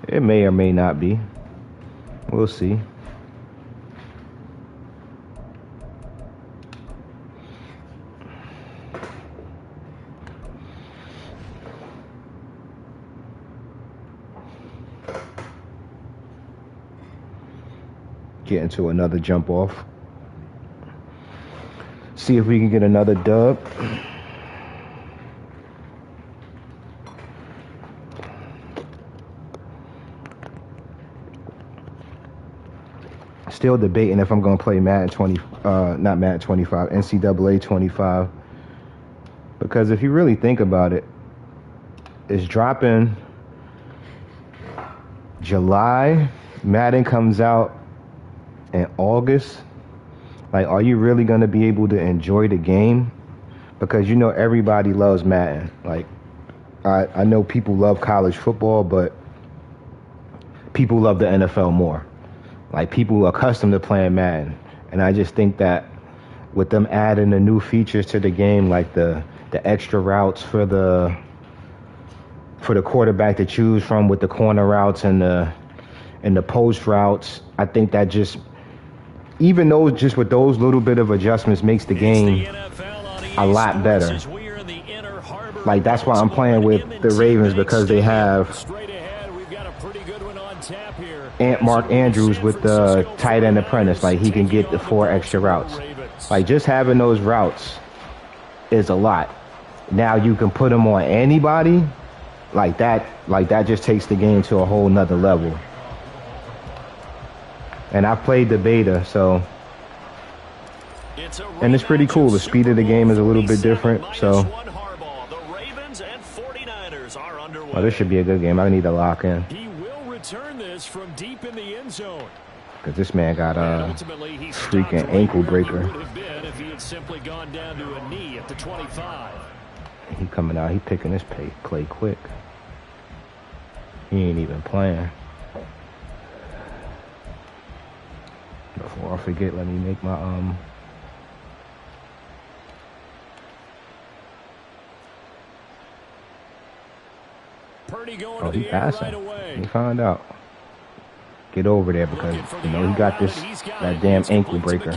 It may or may not be. We'll see. Get into another jump off. See if we can get another dub. Still debating if I'm going to play Madden 20, not Madden 25, NCAA 25. Because if you really think about it, it's dropping July. Madden comes out in August. Like, are you really going to be able to enjoy the game? Because, you know, everybody loves Madden. Like, I know people love college football, but people love the NFL more. Like, people are accustomed to playing Madden. And I just think that with them adding the new features to the game, like the extra routes for the quarterback to choose from with the corner routes and the post routes, I think that just, even though just with those little bit of adjustments, makes the game a lot better. Like, that's why I'm playing with the Ravens, because they have Mark Andrews with the tight end apprentice. Like, he can get the 4 extra routes. Like, just having those routes is a lot. Now you can put them on anybody. Like that just takes the game to a whole nother level. And I've played the beta, so, and it's pretty cool. The speed of the game is a little bit different, so. Oh, this should be a good game. I need to lock in. He will return this from deep in the end zone. Because this man got a freaking ankle breaker. If he had simply gone down to a knee at the 25. He coming out. He picking his play quick. He ain't even playing. Before I forget, let me make my Oh, he passing. Let me find out. Get over there, because you know he got that damn ankle breaker.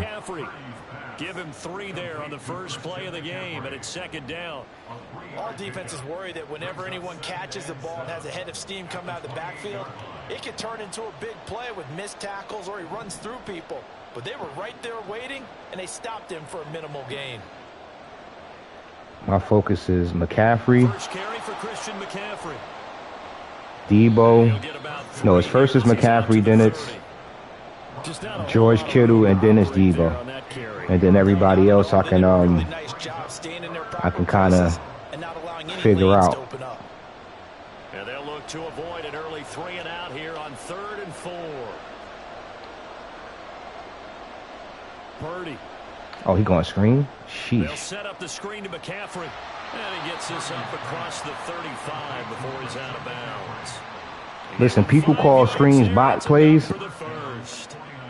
Give him 3 there on the first play of the game, and it's 2nd down. All defenses worry that whenever anyone catches the ball and has a head of steam coming out of the backfield, it can turn into a big play with missed tackles or he runs through people. But they were right there waiting, and they stopped him for a minimal gain. My focus is McCaffrey. First carry for Christian McCaffrey. Debo. No, it's first is McCaffrey, then it's George Kittle, and then it's Debo. And then everybody else I can kind of figure out. And they'll look to avoid an early 3 and out here on 3rd and 4. Purdy. Oh, he going screen? They'll Sheesh. set up the screen to McCaffrey. And he gets this up across the 35 before he's out of bounds. Listen, people call screens bot plays,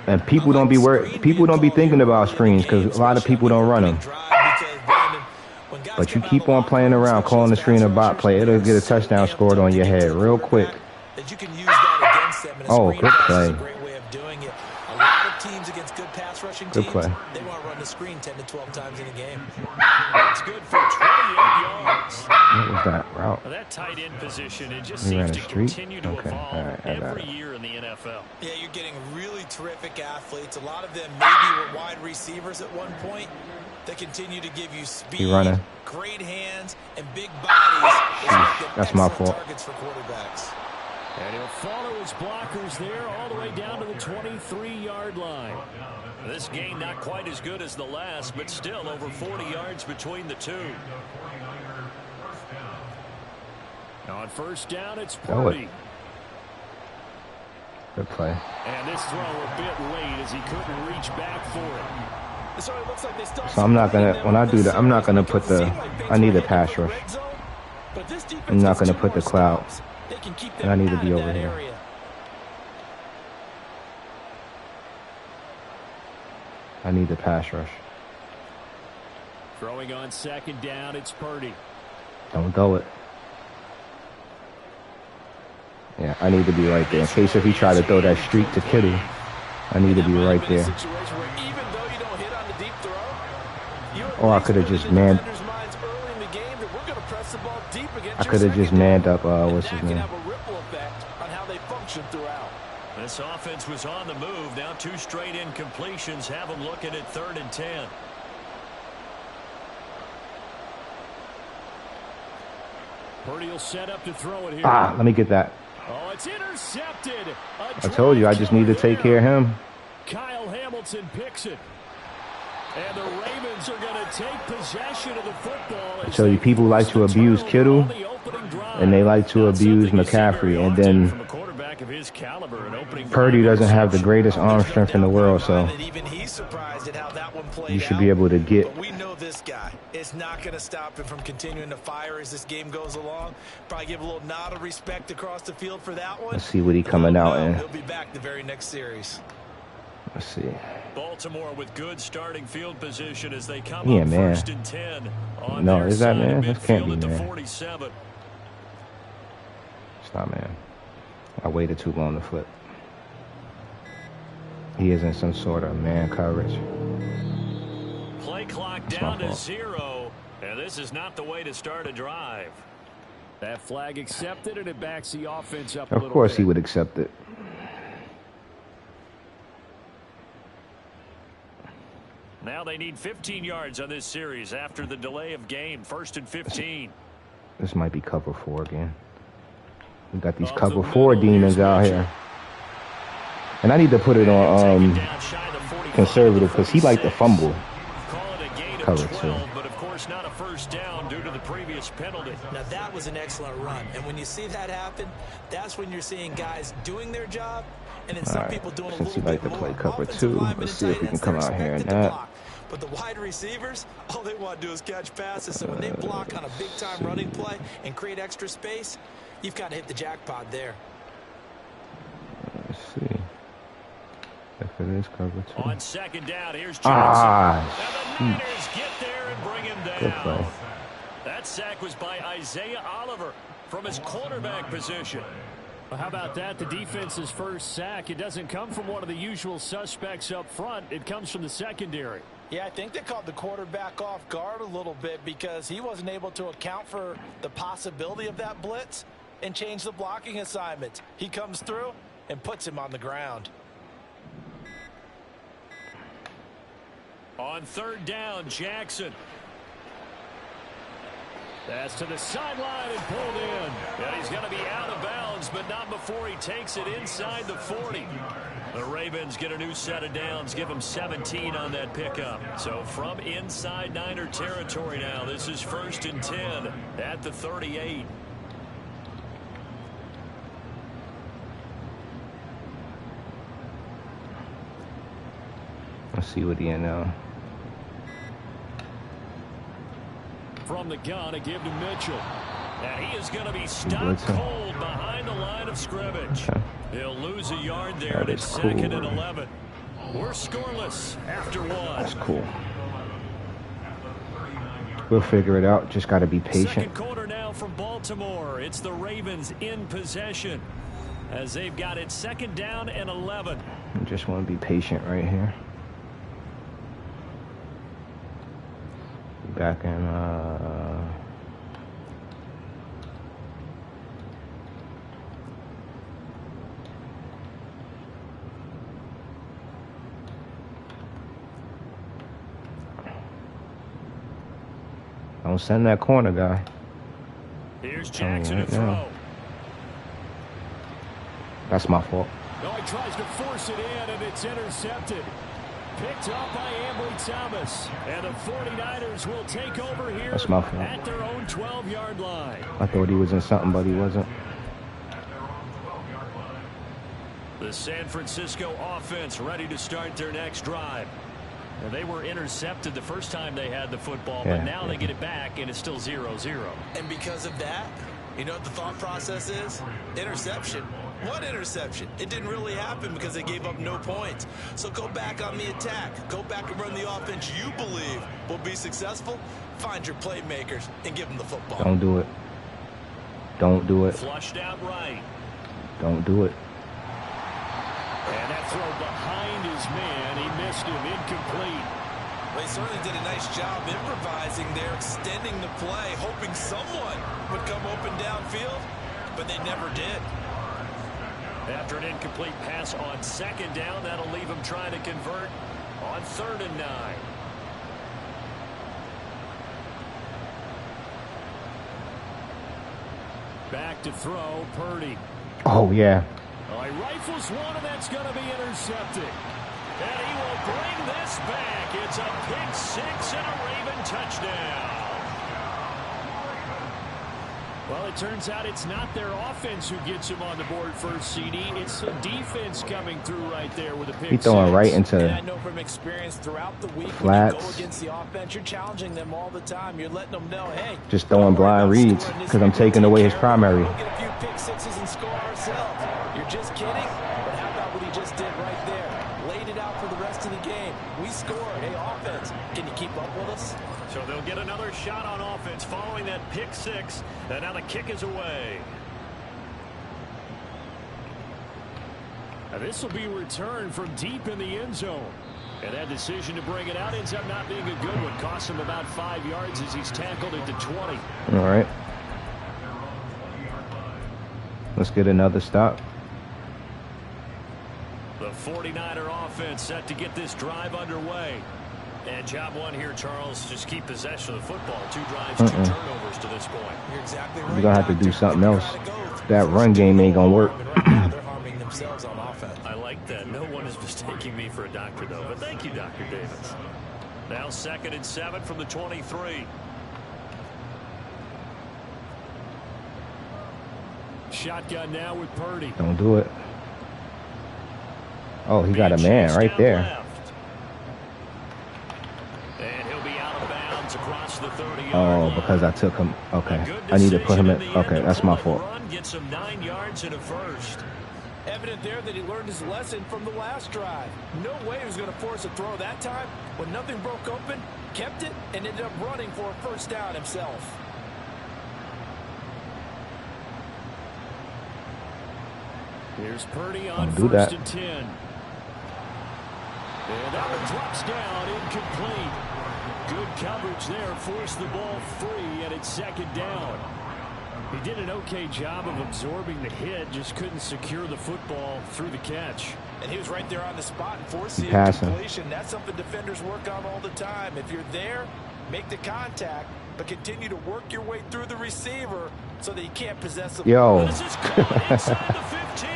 and people don't be worried. People don't be thinking about screens because a lot of people don't run them. But you keep on playing around, calling the screen a bot play, it'll get a touchdown scored on your head real quick. Oh, good play. Teams against good pass rushing good teams, play. They want to run the screen 10 to 12 times in a game. That's good for 28 yards. What was that route? Well, that tight end position, it just He seems ran to a streak? continue to Okay. evolve All right, I got every it. year in the NFL. Yeah, you're getting really terrific athletes. A lot of them maybe were wide receivers at one point. They continue to give you speed, great hands, and big bodies. That's my fault. Targets for quarterbacks. And he'll follow his blockers there all the way down to the 23-yard line. This game not quite as good as the last, but still over 40 yards between the two. On first down, it's Purdy. Good play. And this throw a bit late as he couldn't reach back for it. So it looks like they still So I'm not gonna, when I do that, I'm not gonna put I need a pass rush. I'm not gonna put the cloud. And I need to be over here. I need the pass rush. Throwing on second down, it's Purdy. Don't throw it. Yeah, I need to be right there. In case if he try to throw that streak to Kittle, I need to be right there. Or I could have just manned. I could have just manned up. What's his name? This offense was on the move. Now 2 straight incompletions have them looking at 3rd and 10. Purdy will set up to throw it here. Let me get that. Oh, it's intercepted. I told you, I just need to take care of him. Kyle Hamilton picks it. And the Ravens are going to take possession of the football. I tell you, people like to abuse Kittle, and they like to abuse McCaffrey, and then quarterback of his caliber and opening. Purdy doesn't have the greatest arm strength in the world, so even he's surprised at how that one played you should be able to get. But we know this guy. It's not going to stop him from continuing to fire as this game goes along. Probably give a little nod of respect across the field for that one. Let's see what he coming out in. He'll be back the very next series. Let's see. Baltimore with good starting field position as they come Yeah, up man. 1st and 10 on No, their is that side man? of This can't be midfield at the man. 47. Stop, man. I waited too long to flip. He is in some sort of man coverage. Play clock That's down my to fault. 0, and this is not the way to start a drive. That flag accepted, and it backs the offense up a Of little course bit. he would accept it. Now they need 15 yards on this series after the delay of game. 1st and 15. This might be cover 4 again. We got these Off the cover middle, 4 demons here's out Mitchell. here. And I need to put it on Taken down shy of the 45, conservative because he liked to 46. fumble. Call it a gain of Cover 12, two. but of course not a first down due to the previous penalty. Now, that was an excellent run. And when you see that happen, that's when you're seeing guys doing their job and then some Alright, people doing a since little he like bit to play more. cover Offensive 2, linemen let's and see if tight we can ends, come they're out here and expected to that. block. But the wide receivers, all they want to do is catch passes. So when they block on a big-time running play and create extra space, you've got to hit the jackpot there. Let's see. If it is cover 2. On 2nd down, here's Johnson. Ah, And the Niners get there and bring him Good play. down. That sack was by Isaiah Oliver from his quarterback position. Well, how about that? The defense's first sack. It doesn't come from one of the usual suspects up front. It comes from the secondary. Yeah, I think they caught the quarterback off guard a little bit because he wasn't able to account for the possibility of that blitz and change the blocking assignments. He comes through and puts him on the ground. On 3rd down, Jackson. That's to the sideline and pulled in. And he's going to be out of bounds, but not before he takes it inside the 40. The Ravens get a new set of downs, give them 17 on that pickup. So from inside Niner territory now, this is 1st and 10 at the 38. let's see what he in now. From the gun, a give to Mitchell. And he is going to be stopped Blitzing. cold behind the line of scrimmage. Okay. He'll lose a yard there, That and it's is cool. 2nd and 11. We're scoreless after 1. That's cool. We'll figure it out. Just got to be patient. Second quarter now from Baltimore. It's the Ravens in possession as they've got it 2nd down and 11. Just want to be patient right here. Back in, don't send that corner guy. Here's telling you Jackson right to throw. now. That's my fault. No, he tries to force it in, and it's intercepted. Picked up by Ambry Thomas. And the 49ers will take over here That's my fault. at their own 12-yard line. I thought he was in something, but he wasn't. The San Francisco offense ready to start their next drive. Now, they were intercepted the first time they had the football, Yeah, but now they yeah. get it back, and it's still 0-0. And because of that, you know what the thought process is? Interception. What interception? It didn't really happen because they gave up no points. So go back on the attack. Go back and run the offense you believe will be successful. Find your playmakers and give them the football. Don't do it. Don't do it. Flushed out right. Don't do it. And that throw behind his man. He missed him. Incomplete. They certainly did a nice job improvising there, extending the play, hoping someone would come open downfield, but they never did. After an incomplete pass on 2nd down, that'll leave him trying to convert on 3rd and 9. Back to throw, Purdy. Oh, yeah. Oh, he rifles one, and that's going to be intercepted. And he will bring this back. It's a pick 6 and a Raven touchdown. Well, it turns out it's not their offense who gets him on the board first, CD. It's the defense coming through right there with a pick. He's throwing right into and I know from experience throughout the week, flats. when you go against the offense, you're challenging them all the time. You're letting them know, hey, Just throwing blind reads because I'm taking away his primary. We'll get a few pick sixes and score ourselves. You're just kidding? But how about what he just did right there? Laid it out for the rest of the game. We scored. Hey, offense, can you keep up with us? So they'll get another shot on offense following that pick six. And now the kick is away. Now this will be returned from deep in the end zone. And that decision to bring it out ends up not being a good one. Costs him about 5 yards as he's tackled at the 20. All right. Let's get another stop. The 49er offense set to get this drive underway. And job one here, Charles, just keep possession of the football. 2 drives, 2 turnovers to this point. You're exactly right. You're going to have to do something else. That run game ain't going to work. They're harming themselves on offense. I like that. No one is mistaking me for a doctor, though. But thank you, Dr. Davis. Now 2nd and 7 from the 23. Shotgun now with Purdy. Don't do it. Oh, he got a man right there. And he'll be out of bounds across the 30-yard Oh, because I took him. Okay. I need to put him in. Okay, that's my fault. Gets him 9 yards and a first. Evident there that he learned his lesson from the last drive. No way he was going to force a throw that time. When nothing broke open, kept it, and ended up running for a first down himself. Here's Purdy on do 1st that. and 10. And that one drops down, incomplete. Good coverage there, forced the ball free, and it's 2nd down. He did an okay job of absorbing the hit, just couldn't secure the football through the catch. And he was right there on the spot and forced the Passing. incompletion. That's something defenders work on all the time. If you're there, make the contact, but continue to work your way through the receiver so that you can't possess the Yo. This is caught inside the 15.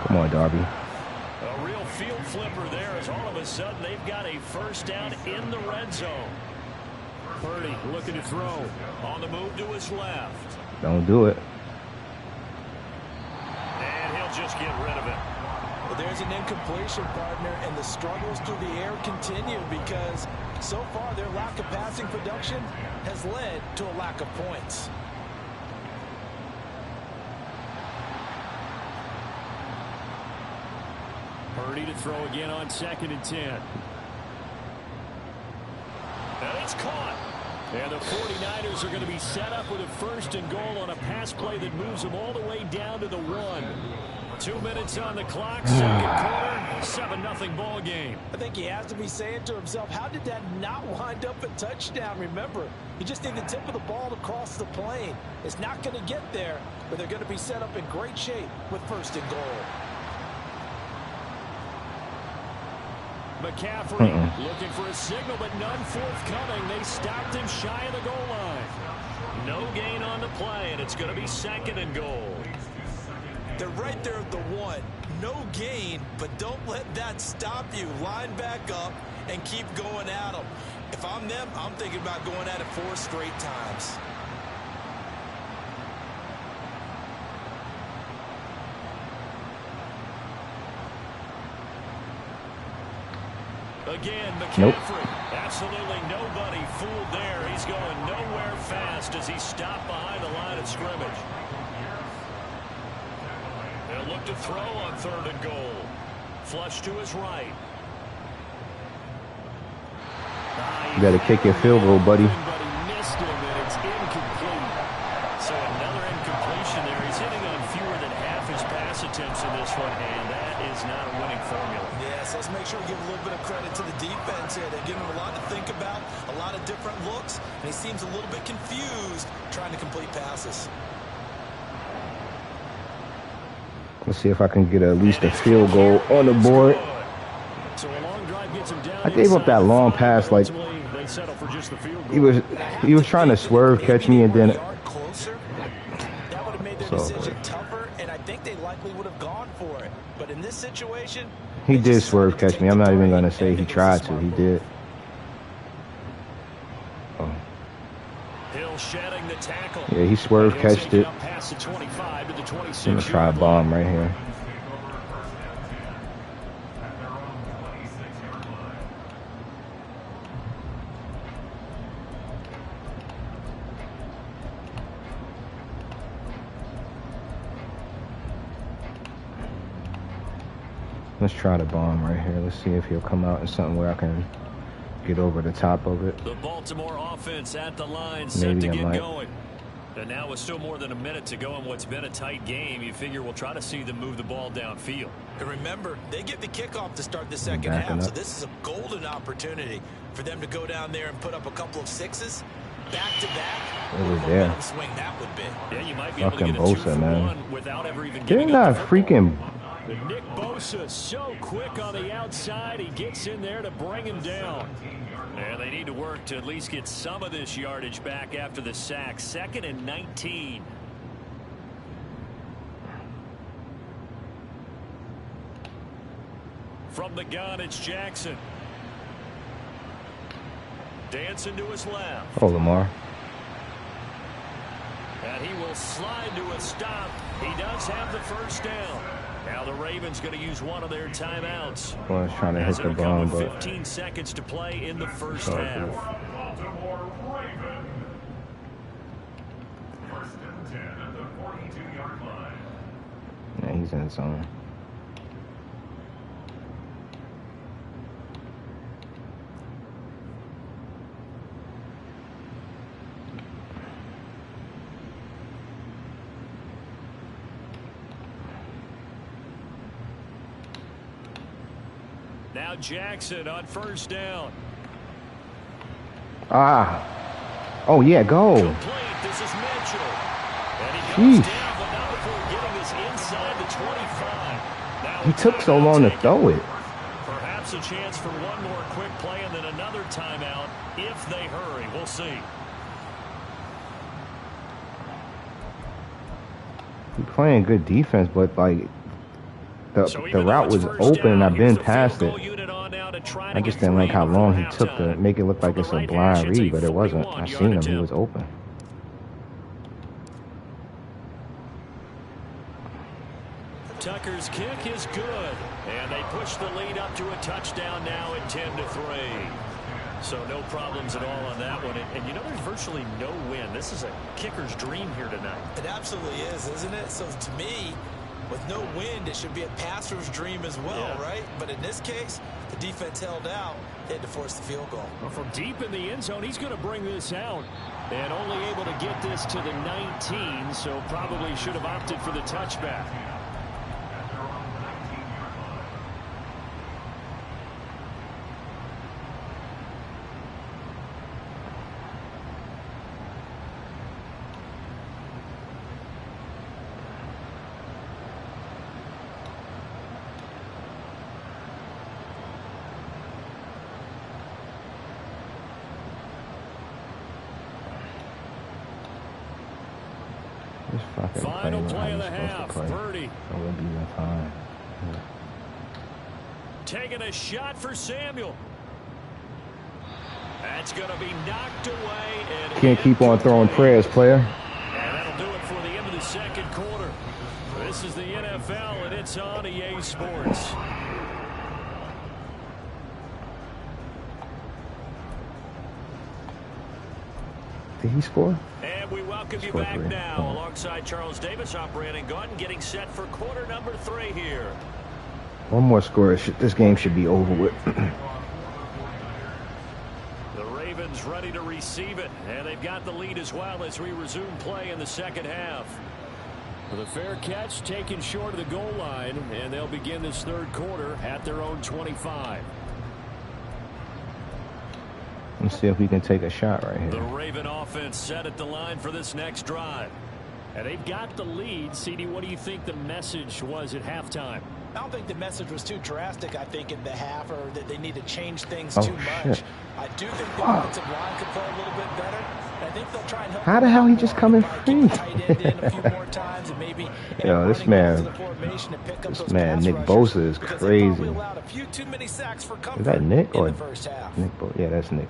Come on, Darby. A real field flipper there as all of a sudden they've got a first down in the red zone. Purdy looking to throw. On the move to his left. Don't do it. And he'll just get rid of it. Well, there's an incompletion, partner, and the struggles through the air continue because so far their lack of passing production has led to a lack of points. Purdy to throw again on 2nd and 10. And it's caught. And the 49ers are going to be set up with a 1st and goal on a pass play that moves them all the way down to the 1. 2 minutes on the clock, 2nd quarter, 7-0 ball game. I think he has to be saying to himself, how did that not wind up a touchdown? Remember, you just need the tip of the ball to cross the plane. It's not going to get there, but they're going to be set up in great shape with 1st and goal. McCaffrey looking for a signal, but none forthcoming. They stopped him shy of the goal line. No gain on the play, and it's going to be 2nd and goal. They're right there at the 1. No gain, but don't let that stop you. Line back up and keep going at them. If I'm them, I'm thinking about going at it 4 straight times. Again, McCaffrey. Nope. Absolutely nobody fooled there. He's going nowhere fast as he's stopped behind the line of scrimmage. They'll look to throw on 3rd and goal. Flush to his right. You got to kick your field goal, buddy. But he missed him, and it's incomplete. So another incompletion there. He's hitting on fewer than half his pass attempts in this one, and that is not a winning formula. Yes, let's make sure we give a little bit of credit to the defense here. They're giving him a lot to think about, a lot of different looks, and he seems a little bit confused trying to complete passes. Let's see if I can get at least a field goal on the board. So a long drive gets him down. I gave up that long pass like They settle for just the field goal. he was trying to swerve, catch me, and then Closer, that would have made their decision tougher, and I think they likely would have gone for it. But in this situation, he did swerve, catch me. I'm not even going to say he tried to. He did. Oh. He'll shedding the tackle. Yeah, he swerved, catched it. Past the 25 to the 26. I'm gonna try a bomb right here. Let's try the bomb right here. Let's see if he'll come out in something where I can get over the top of it. The Baltimore offense at the line, set to get going. And now with still more than a minute to go in what's been a tight game, you figure we'll try to see them move the ball downfield. And remember, they get the kickoff to start the second half, so this is a golden opportunity for them to go down there and put up a couple of sixes. Back-to-back. It was there. Swing that would be. Yeah, you might be able to Fucking get a 2 Bosa, for man. 1 without ever even They're getting not up freaking. Nick Bosa so quick on the outside. He gets in there to bring him down. And they need to work to at least get some of this yardage back after the sack. 2nd and 19. From the gun, it's Jackson. Dancing to his left. Oh, Lamar. And he will slide to a stop. He does have the first down. Now the Ravens going to use one of their timeouts. I was trying to hit the bomb, but 15 seconds to play in the first half. Baltimore Ravens. 1st and 10 at the 42-yard line. yeah, he's in his zone. Now Jackson on first down. Ah. Oh, yeah, go. Complete. This is Mitchell. And he goes down, but not before getting this inside the 25. Now He took so long to throw it. Perhaps a chance for one more quick play and then another timeout if they hurry. We'll see. He's playing good defense, but like the route was open and I've been past it. I just didn't like how long he took to make it look like it's a blind read, but it wasn't. I seen him. He was open. Tucker's kick is good. And they push the lead up to a touchdown now at 10-3. So no problems at all on that one. And you know, there's virtually no win. This is a kicker's dream here tonight. It absolutely is, isn't it? So to me, with no wind, it should be a passer's dream as well, right? But in this case, the defense held out. They had to force the field goal. Well, from deep in the end zone, he's going to bring this out. And only able to get this to the 19, so probably should have opted for the touchback. Final play of the half, Purdy. I won't be enough time. Taking a shot for Samuel. That's going to be knocked away. And can't keep on throwing prayers, player. And that'll do it for the end of the second quarter. This is the NFL, and it's on EA Sports. Did he score? And we welcome you back now alongside Charles Davis, operating gun, getting set for quarter number 3 here. One more score. This game should be over with. The Ravens ready to receive it, and they've got the lead as well as we resume play in the second half. The fair catch taken short of the goal line, and they'll begin this third quarter at their own 25. Let's see if we can take a shot right here. The Raven offense set at the line for this next drive. And they've got the lead. CD, what do you think the message was at halftime? I don't think the message was too drastic, I think, in the half, or that they need to change things too much. Shit. I do think the offensive line could play a little bit better. And I think they'll try and help. How the hell he just coming free? Yo, this man, Nick Bosa is crazy. Is that Nick or Nick? Yeah, that's Nick.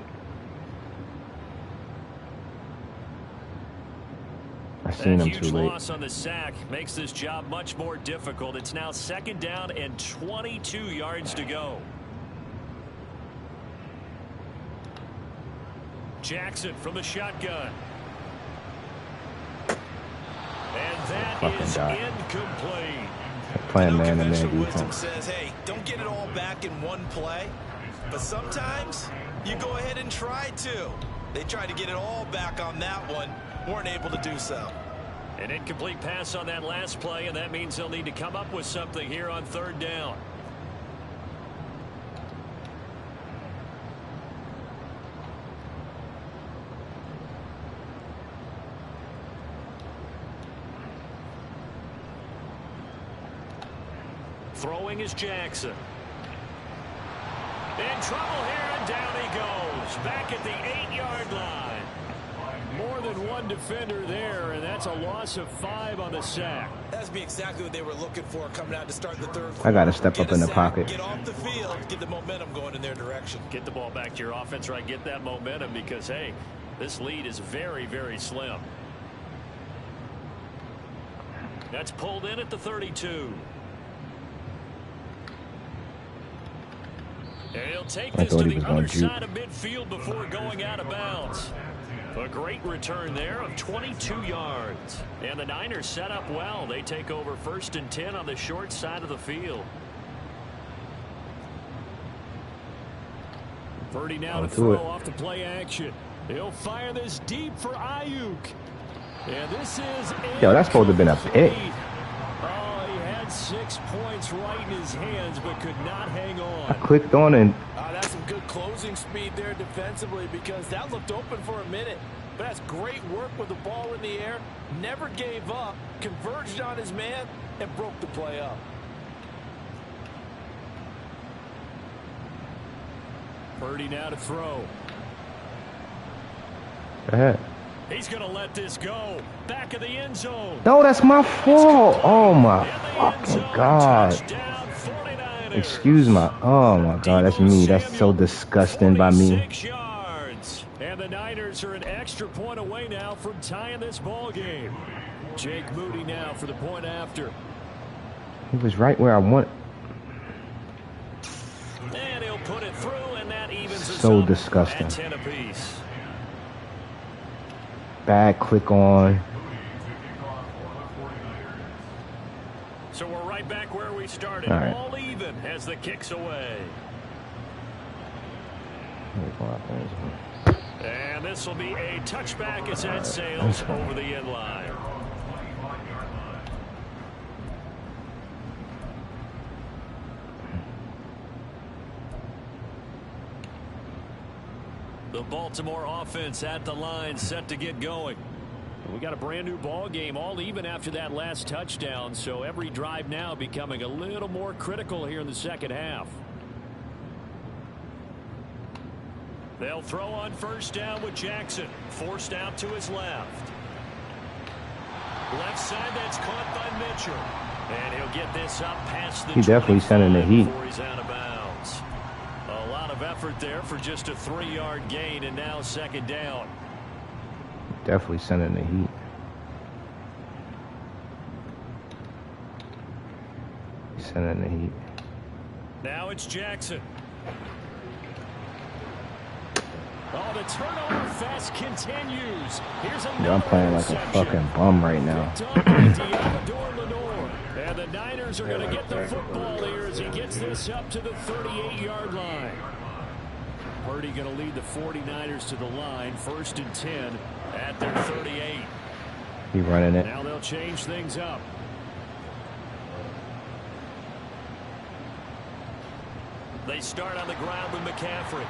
I seen him too Huge late. loss on the sack makes this job much more difficult. It's now 2nd down and 22 yards to go. Jackson from the shotgun. And that is incomplete. Playing man-to-man Conventional defense. wisdom says, hey, don't get it all back in one play. But sometimes you go ahead and try to. They tried to get it all back on that one. Weren't able to do so. An incomplete pass on that last play, and that means they'll need to come up with something here on 3rd down. Throwing is Jackson. In trouble here, and down he goes. Back at the 8-yard line. More than one defender there, and that's a loss of 5 on the sack. That's be exactly what they were looking for coming out to start the 3rd quarter. I got to step up in the pocket. Get off the field, get the momentum going in their direction. Get the ball back to your offense, right? Get that momentum because, hey, this lead is very, very slim. That's pulled in at the 32. And he'll take this to the other side of midfield before going out of bounds. A great return there of 22 yards. And the Niners set up well. They take over 1st and 10 on the short side of the field. Purdy now to throw off the play action. He'll fire this deep for Ayuk. And this is Yo, that's supposed to have been a pick. Oh, he had 6 points right in his hands, but could not hang on. I clicked on and That's some good closing speed there defensively because that looked open for a minute. But that's great work with the ball in the air. Never gave up, converged on his man, and broke the play up. Purdy now to throw. go ahead. He's going to let this go. Back of the end zone. No, that's my fault. Oh my In the end fucking zone, god. touchdown, 49ers. Excuse my. Oh my god, that's me. That's so disgusting by me. 46 yards. And the Niners are an extra point away now from tying this ball game. Jake Moody now for the point after. He was right where I want. And he'll put it through, and that evens us So up disgusting. at 10 apiece. Bad click on. So we're right back where we started. All right. All even as the kick's away. And this will be a touchback as that sails over the end line. The Baltimore offense at the line, set to get going. We got a brand new ball game, all even after that last touchdown, so every drive now becoming a little more critical here in the second half. They'll throw on 1st down with Jackson, forced out to his left. Left side, that's caught by Mitchell. And he'll get this up past the He definitely sending the heat. before he's out of bounds. A lot of effort there for just a 3-yard gain, and now 2nd down. Definitely sending the heat. Sending the heat. Now it's Jackson. Oh, the turnover fest continues. Here's another Yo, I'm playing like a interception. fucking bum right now. And the Niners are going to get the football here as he gets this up to the 38-yard line. Purdy going to lead the 49ers to the line, 1st and 10 at their 38. He running it. Now they'll change things up. They start on the ground with McCaffrey.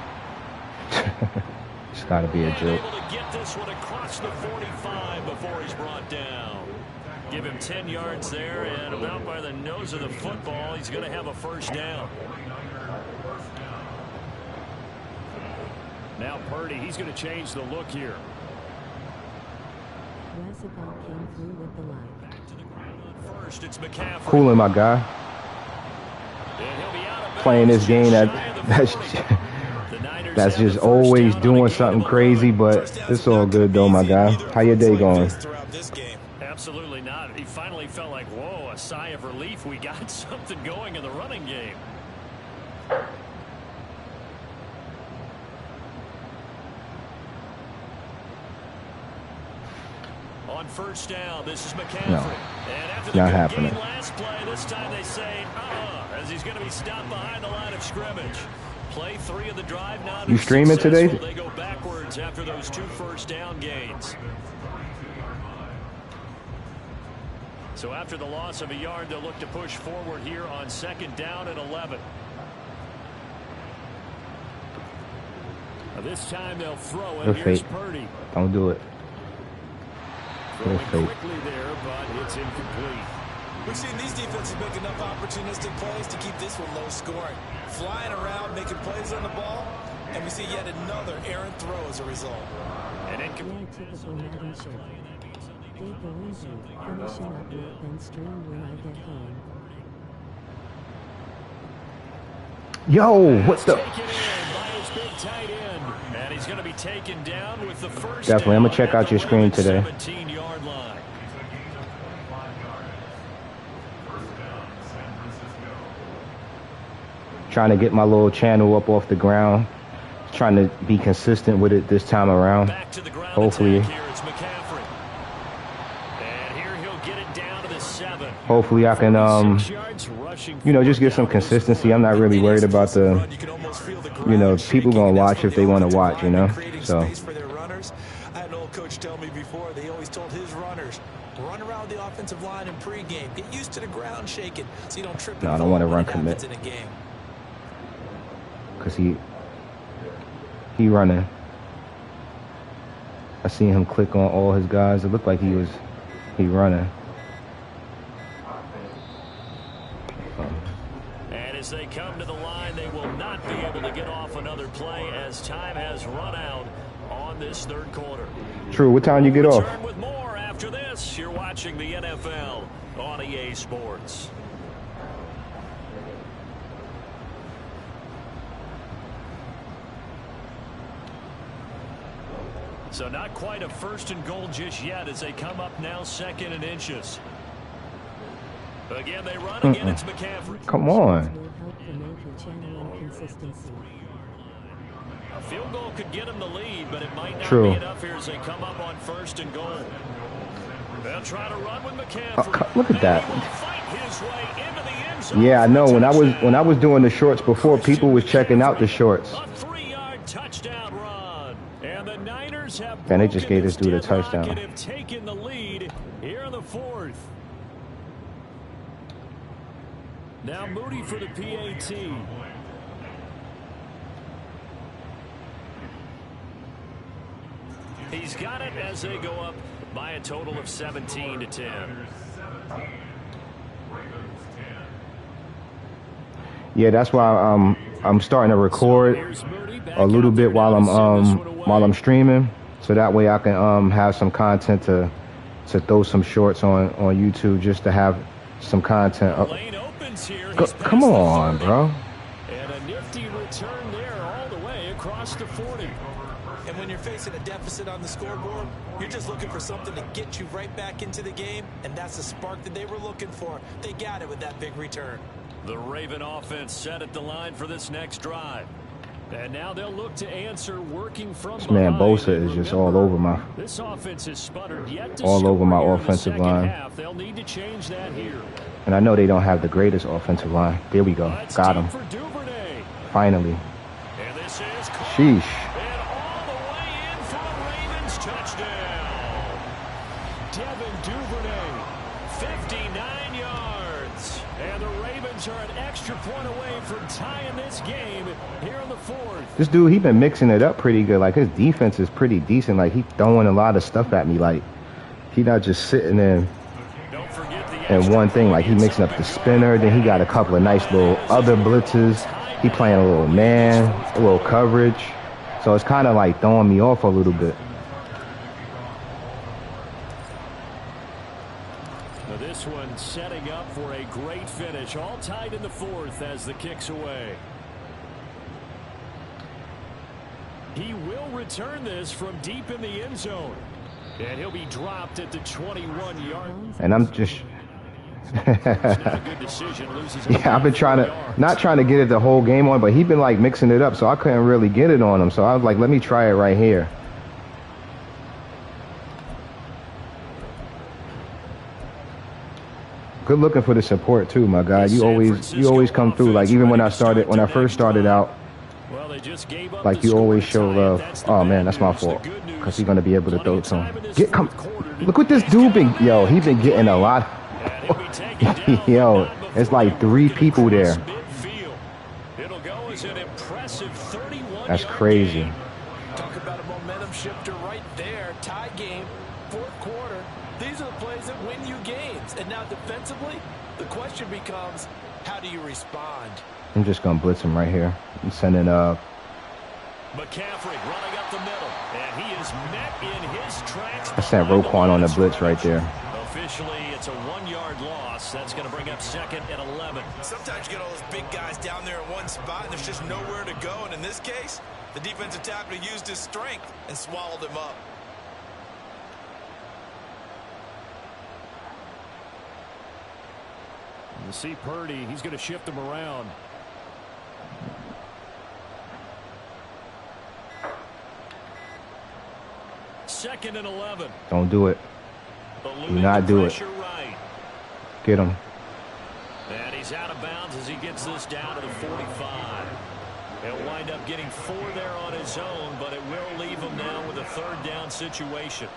It's got to be a joke. Able to get this one across the 45 before he's brought down. Give him 10 yards there, and about by the nose of the football, he's going to have a 1st down. Now Purdy, he's going to change the look here. Roosevelt came through with the line. Back to the ground on 1st, it's McCaffrey. Cooling my guy. And he'll be out of Playing bounds this game just that shy of the that's 40. The Niners that's have just the 1st always down on a doing gain of something 11. crazy, but it's all good though, my guy. How your day going? got something going in the running game. On first down, this is McCaffrey. No, and after it's the not good happening. game last play, this time they say, as he's going to be stopped behind the line of scrimmage. Play 3 of the drive. Not You streaming today? They go backwards after those 2 first down gains. So after the loss of a yard, they'll look to push forward here on 2nd down and 11. This time they'll throw it. Good Here's fake. Purdy. Don't do it. Throwing Good fake. quickly there, but it's incomplete. We've seen these defenses make enough opportunistic plays to keep this one low scoring. Flying around, making plays on the ball, and we see yet another errant throw as a result. And incomplete. Yeah, typical Madden shit. They go into finishing up work and stream when I get home. Yo, what the? Taken in by his big tight end. And he's going to be taken down with the first Definitely, I'm gonna check down out your at the screen today. 17-yard line. Trying to get my little channel up off the ground. Trying to be consistent with it this time around. Back to the ground Hopefully. attack here. It's McCaffrey. And here he'll get it down to the 7. Hopefully I can, 6 yards rushing you know, just get some consistency. I'm not really worried about the, you know, people gonna watch if they want to watch, you know. So. I had an old coach tell me before, they always told his runners, run around the offensive line in pregame. Get used to the ground shaking so you don't trip. No, I don't want to run commit commit. in a game. Cause he running. I seen him click on all his guys. It looked like he running. And as they come to the line, they will not be able to get off another play as time has run out on this 3rd quarter. True. What time you get off? Return with more after this. You're watching the NFL on EA Sports. So not quite a 1st and goal just yet as they come up now 2nd and inches. Again, they run. Again, it's McCaffrey. Come on. Will help the Nike channel and consistency. A field goal could get them the lead, but it might not True. be enough here as they come up on 1st and goal. They'll try to run with McCaffrey. Look at that. And he will fight his way into the end zone. Yeah, I know. When I was doing the shorts before, people was checking out the shorts. A 3-yard touchdown run. And the Niners have And they just gave this dude a deadlock touchdown. and have taken the lead here in the 4th. Now Moody for the PAT. He's got it as they go up by a total of 17-10. Yeah, that's why I'm starting to record a little bit while I'm streaming, so that way I can have some content to throw some shorts on YouTube just to have some content up. Lane opens here. Come on, bro. And a nifty return there all the way across the 40. And when you're facing a deficit on the scoreboard, you're just looking for something to get you right back into the game, and that's the spark that they were looking for. They got it with that big return. The Raven offense set at the line for this next drive. And now they'll look to answer working from This man behind. Bosa is just all over my This offense has sputtered yet to all over my score here in the offensive second line. half. They'll need to change that here. And I know they don't have the greatest offensive line. There we go. That's Got deep him. for Duvernay. Finally. And this is caught. Sheesh. And all the way in for a Ravens touchdown. Devin Duvernay, 59 yards. And the Ravens are an extra point away from tying this game here in the 4th. This dude, he been mixing it up pretty good. Like, his defense is pretty decent. Like, he throwing a lot of stuff at me. Like, he not just sitting in Don't forget the and one thing. Like, he mixing up the spinner. Then he got a couple of nice little other blitzes. He playing a little man, a little coverage. So it's kind of like throwing me off a little bit. Now this one setting up for a great finish. All tied in the 4th as the kick's away. He will return this from deep in the end zone. And he'll be dropped at the 21-yard. And I'm just Yeah, I've been not trying to get it the whole game on, but he's been like mixing it up, so I couldn't really get it on him. So I was like, let me try it right here. Good looking for the support too, my guy. You always come through. Like even when I first started out, like you always show love. Oh man, that's my fault. Cause he's gonna be able to throw it to him. Look what this dude been. Yo, he been getting a lot. Yo, it's like 3 people there. That's crazy. Talk about a momentum shifter right there. Tie game, 4th quarter. These are the plays that win you games. And now defensively, the question becomes, how do you respond? I'm just gonna blitz him right here. I'm sending McCaffrey running up the middle, and he is met in his tracks. I sent Roquan on the blitz right there. Officially, it's a 1-yard loss. That's going to bring up 2nd and 11. Sometimes you get all those big guys down there in one spot, and there's just nowhere to go. And in this case, the defensive tackle used his strength and swallowed him up. You see Purdy, he's going to shift him around. Second and 11. Don't do it. Do not do it. Right. Get him. And he's out of bounds as he gets this down to the 45. He'll wind up getting 4 there on his own, but it will leave him now with a 3rd down situation.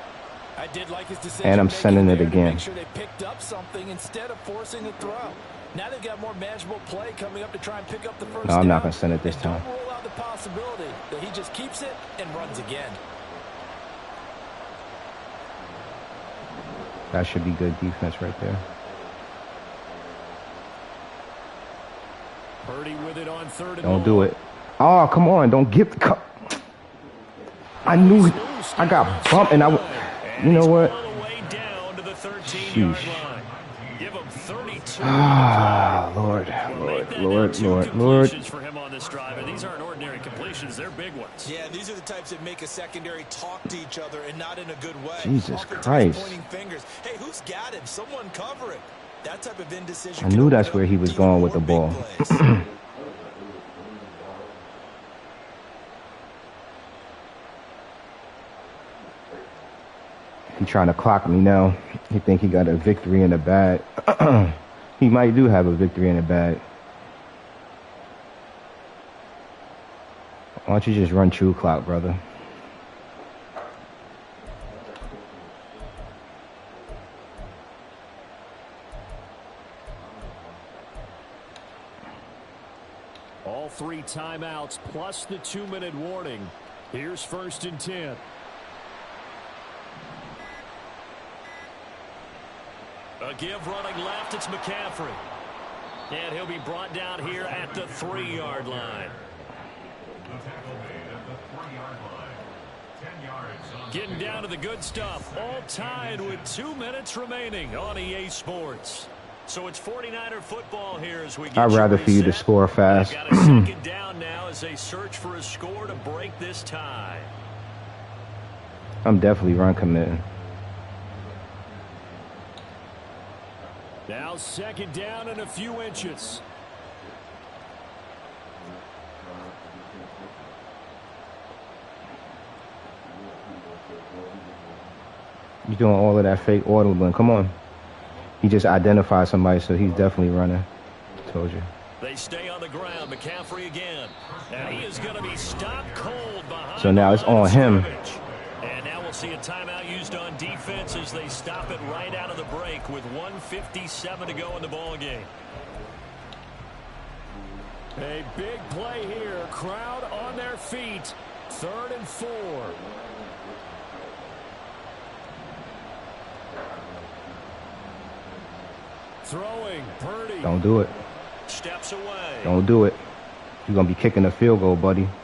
I did like his decision. And I'm sending it again. Make sure they picked up something instead of forcing the throw. Now they've got more manageable play coming up to try and pick up the first down. No, I'm not going to send it this time. Don't rule out the possibility that he just keeps it and runs again. That should be good defense right there. Purdy with it on 3rd and Don't do it. Oh, come on. Don't give the cup. I knew it. I got bumped and you know what? Sheesh. Ah, Lord. For him on this drive, and these aren't ordinary completions, they're big ones. Yeah, these are the types that make a secondary talk to each other and not in a good way. Jesus Christ. Pointing fingers. Hey, who's got him? Someone cover it. That type of indecision. I knew that's where he was going with the ball. He trying to clock me now. He think he got a victory in the bag. He might do have a victory in the bag. Why don't you just run true clock, brother? All 3 timeouts plus the 2-minute warning. Here's 1st and 10. A give running left, it's McCaffrey. And he'll be brought down here at the 3-yard line. Getting down to the good stuff. All tied with 2 minutes remaining on EA Sports. So it's 49er football here as we get I'd rather for you to score fast. Got a 2nd down now as they search for a score to break this tie. I'm definitely run committing. Now 2nd down and a few inches. You're doing all of that fake audibling. Come on. He just identified somebody, so he's definitely running. Told you. They stay on the ground. McCaffrey again. And he is going to be stopped cold behind. So now it's on him. And now we'll see a timeout used on defense as they stop it right out of the break with 1:57 to go in the ball game. A big play here. Crowd on their feet. 3rd and 4. Throwing. Purdy. Don't do it. Steps away. Don't do it. You're going to be kicking a field goal, buddy. And he'll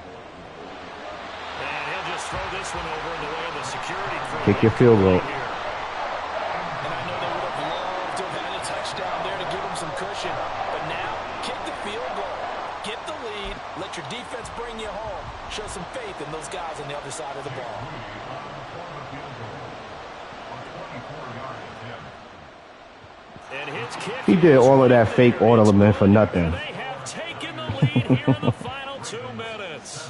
just throw this one over in the way of the security. Kick your field goal. And I know they would have loved to have had a touchdown there to give them some cushion. But now, kick the field goal. Get the lead. Let your defense bring you home. Show some faith in those guys on the other side of the ball. And his kick He did all of that fake ornament for nothing. and they have taken the lead here in the final 2 minutes.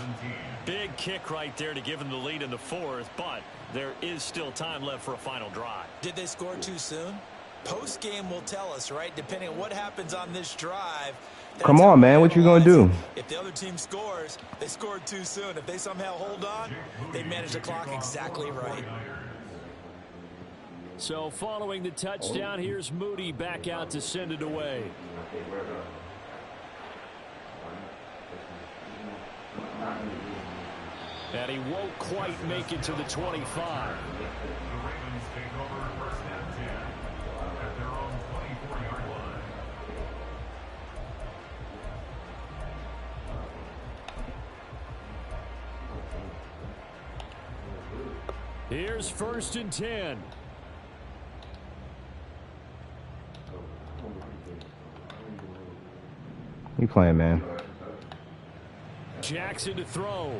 Big kick right there to give them the lead in the fourth, but there is still time left for a final drive. Did they score too soon? Post-game will tell us, right? Depending on what happens on this drive. Come on, man. What you going to do? If the other team scores, they scored too soon. If they somehow hold on, they manage the clock exactly right. So following the touchdown, here's Moody back out to send it away. And he won't quite make it to the 25. The Ravens take over first and 10 at their own 24-yard line. Here's first and 10. You playing, man? Jackson to throw.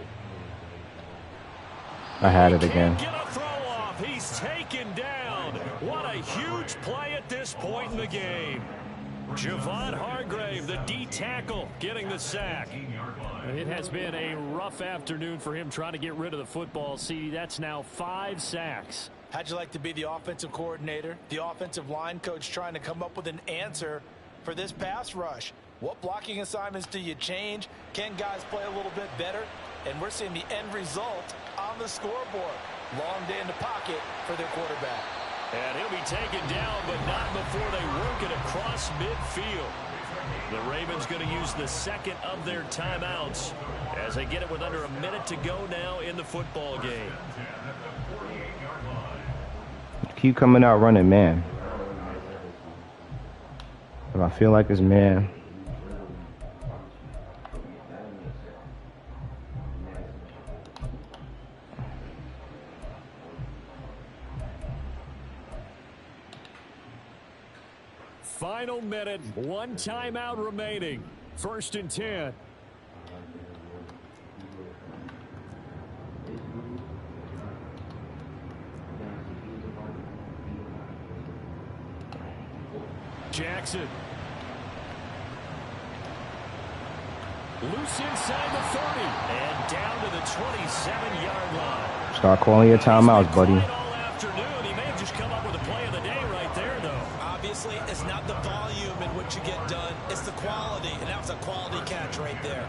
I had it again. Get a throw off. He's taken down. What a huge play at this point in the game. Javon Hargrave, the D tackle, getting the sack. It has been a rough afternoon for him trying to get rid of the football. See, that's now 5 sacks. How'd you like to be the offensive coordinator, the offensive line coach trying to come up with an answer for this pass rush? What blocking assignments do you change? Can guys play a little bit better? And we're seeing the end result on the scoreboard. Long day in the pocket for their quarterback. And he'll be taken down, but not before they work it across midfield. The Ravens going to use the second of their timeouts as they get it with under a minute to go now in the football game. Keep coming out running, man. If I feel like it's man. Final minute, 1 timeout remaining. First and 10. Jackson. Loose inside the 30. And down to the 27-yard line. Start calling your timeouts, buddy. All afternoon. He may have just come up with a play of the day right there, though. Obviously, it's not the volume in which you get done. It's the quality, and that was a quality catch right there.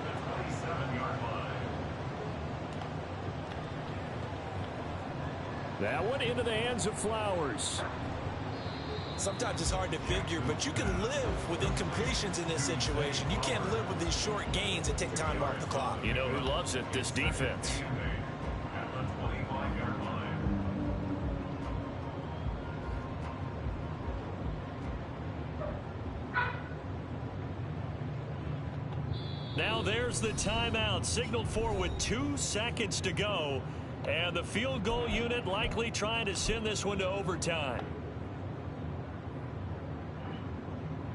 That one into the hands of Flowers. Sometimes it's hard to figure, but you can live with incompletions in this situation. You can't live with these short gains that take time off the clock. You know who loves it? This defense. Now there's the timeout signaled for with 2 seconds to go. And the field goal unit likely trying to send this one to overtime.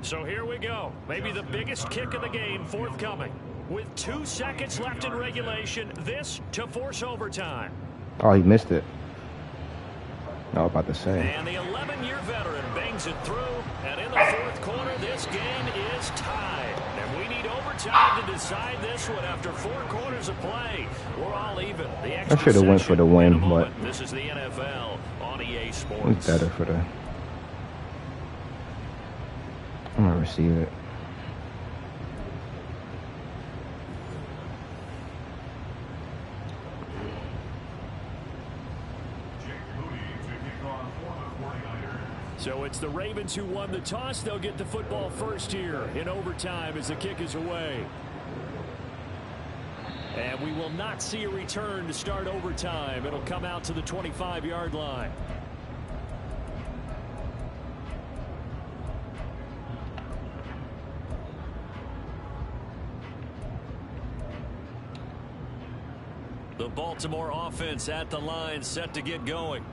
So here we go. Maybe the biggest kick of the game forthcoming. With 2 seconds left in regulation, this to force overtime. Oh, he missed it. I was about to say. And the 11-year veteran bangs it through. And in the fourth quarter, this game is tied. And we need overtime to decide this one after 4 quarters of play. We're all even. The extra I should have went for the win, but this is the NFL on EA Sports. it's better for the. I'm gonna receive it. So it's the Ravens who won the toss. They'll get the football first here in overtime as the kick is away. And we will not see a return to start overtime. It'll come out to the 25-yard line. The Baltimore offense at the line set to get going.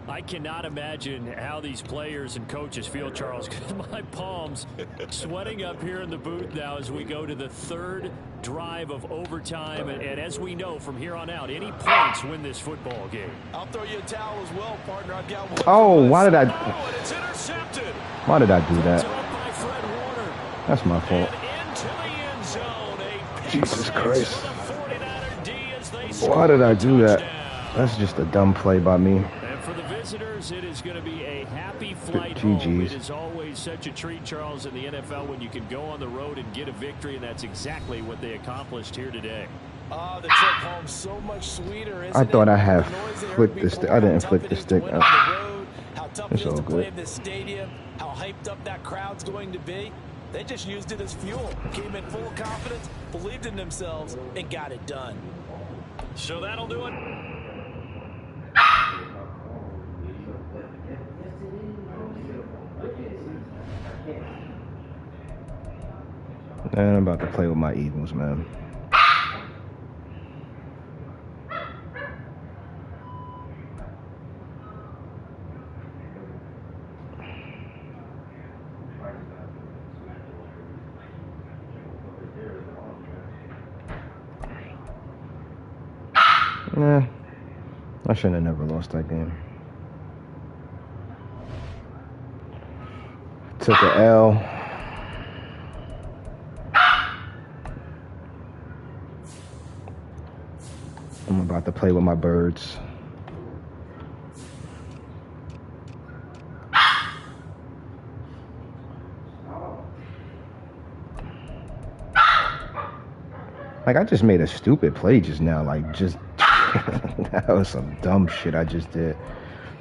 I cannot imagine how these players and coaches feel, Charles, because my palms sweating up here in the booth now as we go to the third drive of overtime. And as we know from here on out, any points win this football game. I'll throw you a towel as well, partner. I've got one. Oh, why did I? Oh, and it's intercepted. Why did I do Picked that? up by Fred Warner. That's my fault. And into the end zone. A pick Jesus six Christ. for the 49er D as they Why score did I a do that? touchdown. That's just a dumb play by me. And for the visitors, it is going to be a happy flight GGs. home. It is always such a treat, Charles, in the NFL when you can go on the road and get a victory, and that's exactly what they accomplished here today. Oh, the trip home so much sweeter, isn't I thought it? I had The noise they heard flipped the stick. before, I didn't how flip tough the it is to stick. win on the road, how tough It's it is all to play good. in this stadium, how hyped up that crowd's going to be. They just used it as fuel. Came in full confidence, believed in themselves, and got it done. So that'll do it. Man, I'm about to play with my Eagles, man. Yeah, I shouldn't have never lost that game. Took an L. I'm about to play with my birds. Like, I just made a stupid play just now. Like, just that was some dumb shit I just did.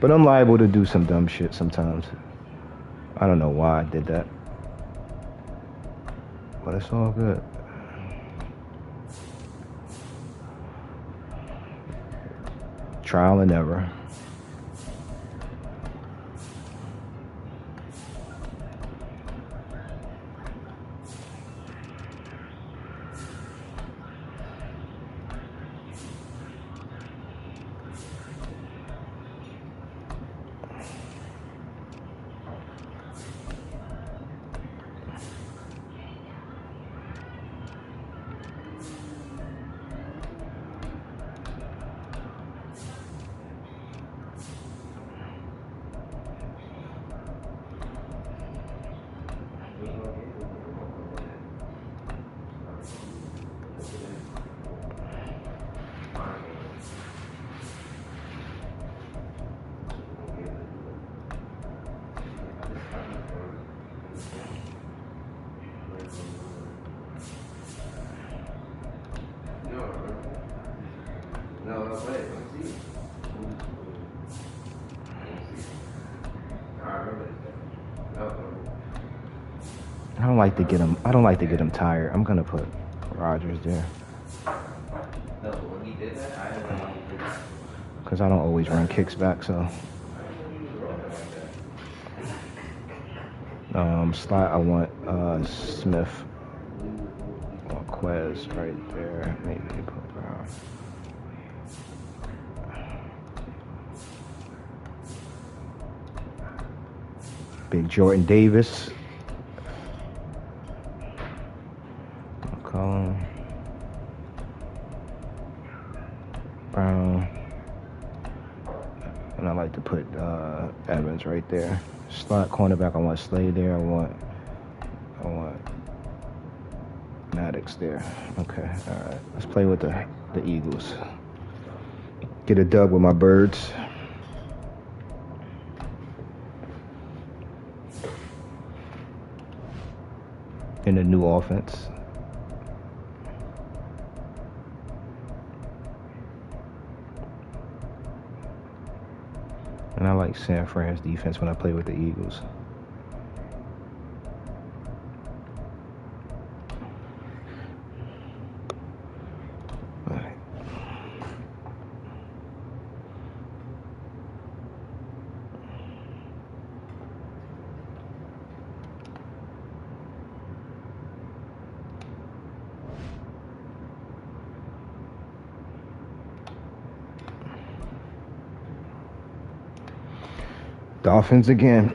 But I'm liable to do some dumb shit sometimes. I don't know why I did that. But it's all good. Trial and error. I don't like to get him. I don't like to get him tired. I'm gonna put Rodgers there. Because I don't always run kicks back, so. Slot, I want Smith or Quez right there. Maybe put Brown. Big Jordan Davis. McCollum. Brown. And I like to put Evans right there. Slot cornerback, I want Slade there. I want Maddox there. Okay, all right. Let's play with the Eagles. Get a dub with my birds. In the new offense. And I like San Fran's defense when I play with the Eagles. All right. Dolphins again.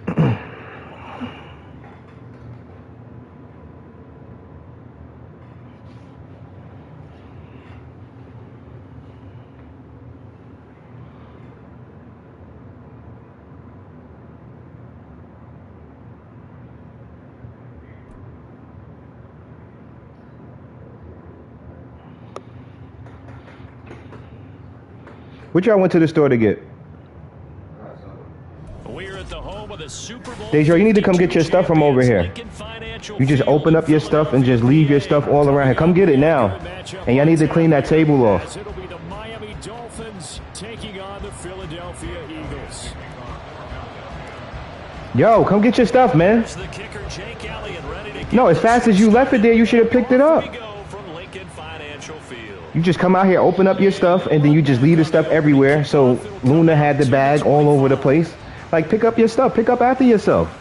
What y'all went to the store to get? We're at the home of the Super Bowl. Deja, you need to come get your stuff from over here. You just open up your stuff and just leave your stuff all around here. Come get it now. And y'all need to clean that table off. It'll be the Miami Dolphins taking on the Philadelphia Eagles. Yo, come get your stuff, man. No, as fast as you left it there, you should have picked it up. You just come out here, open up your stuff, and then you just leave the stuff everywhere. So Luna had the bag all over the place. Like, pick up your stuff. Pick up after yourself.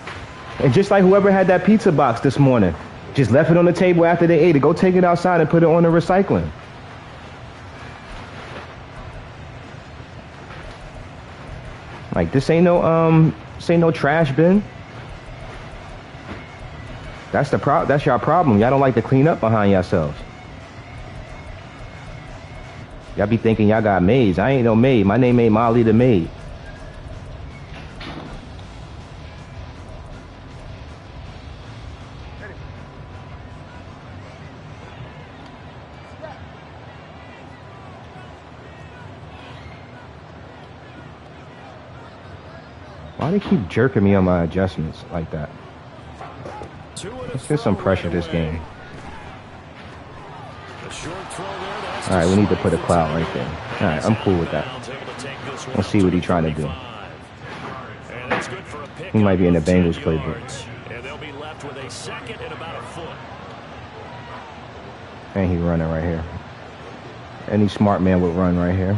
And just like whoever had that pizza box this morning, just left it on the table after they ate it. Go take it outside and put it on the recycling. Like, this ain't no trash bin. That's your problem. Y'all don't like to clean up behind yourselves. Y'all be thinking y'all got maids. I ain't no maid. My name ain't Molly the maid. Why do they keep jerking me on my adjustments like that? Let's get some pressure this game. Alright, we need to put a cloud right there. Alright, I'm cool with that. Let's see what he's trying to do. He might be in the Bengals playbook. And he's running right here. Any smart man would run right here.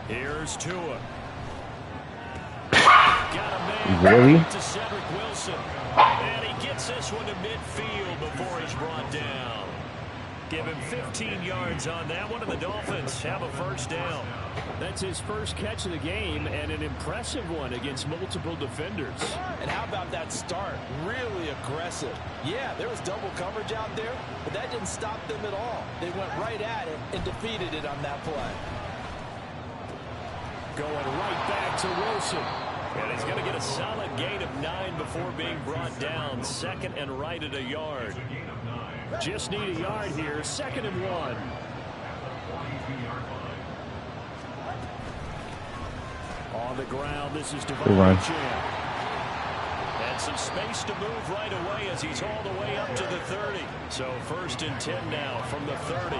Here's Tua. Really? And he gets this one to midfield before he's brought down. Give him 15 yards on that one, and the Dolphins have a first down. That's his first catch of the game, and an impressive one against multiple defenders. And how about that start? Really aggressive. Yeah, there was double coverage out there, but that didn't stop them at all. They went right at it and defeated it on that play. Going right back to Wilson. And he's going to get a solid gain of 9 before being brought down. Second and right at a yard. Just need a yard here. 2nd and 1. On the ground, this is Devon Champ. And some space to move right away as he's all the way up to the 30. So 1st and 10 now from the 30.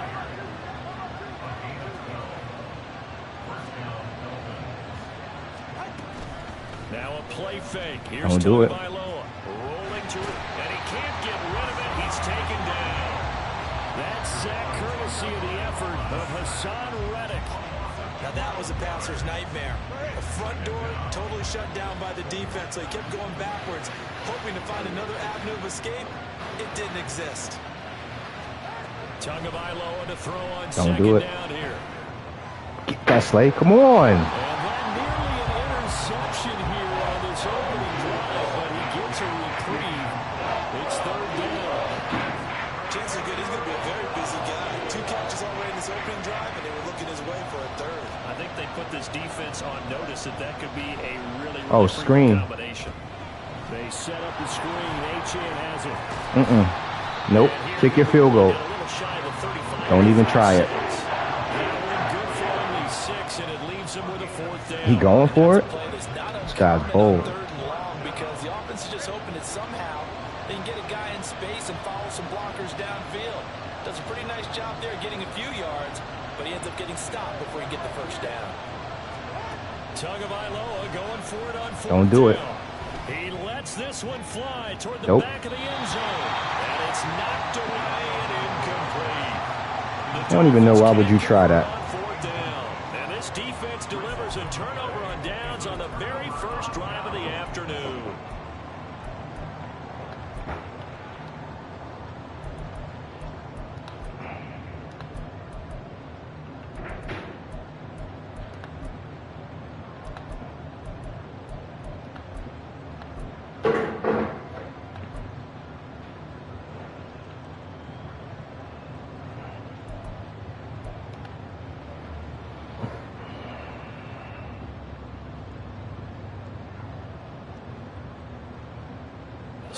Now a play fake. Here's Don't do it. Rolling to it, and he can't get rid of it. He's taken down. That's sack courtesy of the effort of Hassan Reddick. Now that was a passer's nightmare. The front door totally shut down by the defense, so he kept going backwards, hoping to find another avenue of escape. It didn't exist. Tagovailoa to throw on Don't second do it. down here. Get that Slay. Come on. And then nearly an interception here on this opening drive, but he gets a reprieve. It's 3rd down. Chances are good he's going to be a very busy guy. 2 catches already in this opening drive, and they were looking his way for a 3rd. I think they put this defense on notice that could be a really screen. combination. They set up the screen. H.2H has it. Nope. Kick your field goal. Don't even try it. He going for it? This guy's bold. Because the offense is just hoping that somehow they can get a guy in space and follow some blockers downfield. Does a pretty nice job there getting a few yards, but he ends up getting stopped before he gets the first down. Tagovailoa going for it on 4th Don't do it. down. He lets this one fly toward the Nope. back of the end zone. And it's knocked away and incomplete. I don't even know why would you try that. On 4th down. And this defense delivers a turnover on downs on the very first drive of the afternoon.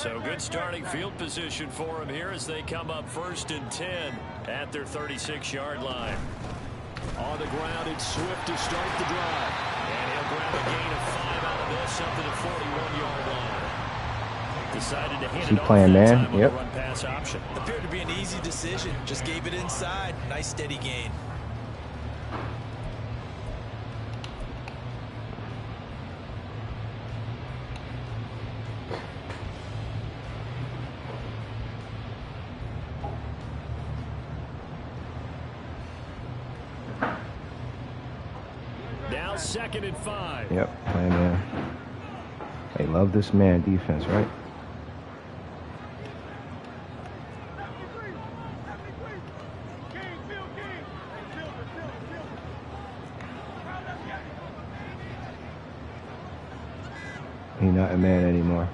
So good starting field position for him here as they come up 1st and 10 at their 36-yard line. On the ground, it's Swift to start the drive. And he'll grab a gain of 5 out of this up to the 41-yard line. Decided to hand it off playing that man? time with Yep. a run pass option. Appeared to be an easy decision. Just gave it inside. Nice steady gain. Now 2nd and 5. Yep, playing man. They love this man defense, right? He's not a man anymore.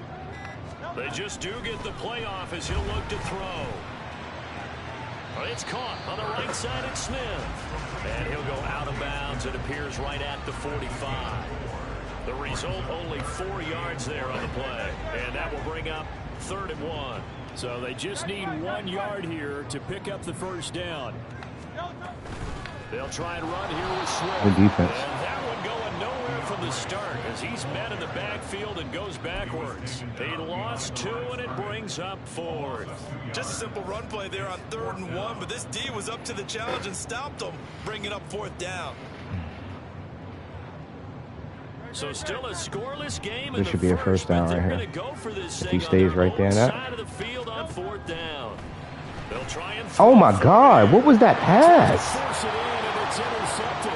They just do get the playoff as he'll look to throw. It's caught on the right side at Smith. And he'll go out of bounds. It appears right at the 45. The result, only 4 yards there on the play. And that will bring up 3rd and 1. So they just need 1 yard here to pick up the first down. They'll try and run here with Swift. Good defense. And that one going nowhere from the start as he's met in the backfield and goes backwards. He lost 2 and it brings up 4th. Just a simple run play there on 3rd and 1, but this D was up to the challenge and stopped him, bringing up 4th down. So still a scoreless game. This should be a first down right here. Go for this If he stays right there in that. side of the field on 4th down. They'll try and Oh my God, what was that pass? Force it in and it's intercepted.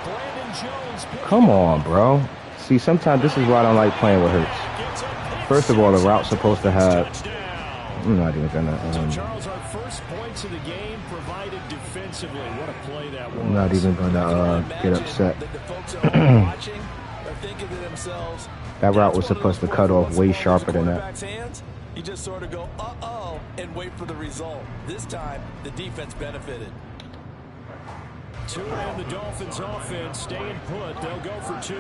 Brandon Jones picking Come up. on, bro. See, sometimes this is why I don't like playing with Hurts. Gets a pick First of all, the six. route's supposed to have. Touchdown. I'm not even gonna. So Charles, our first points of the game provided defensively. What a play that was. I'm not even gonna get upset. That the folks at home watching are thinking to themselves, That route was supposed to cut off way sharper than that. quarterback's hands, you just sort of go, uh-oh, and wait for the result. This time, the defense benefited. Tua and the Dolphins offense staying put. They'll go for 2.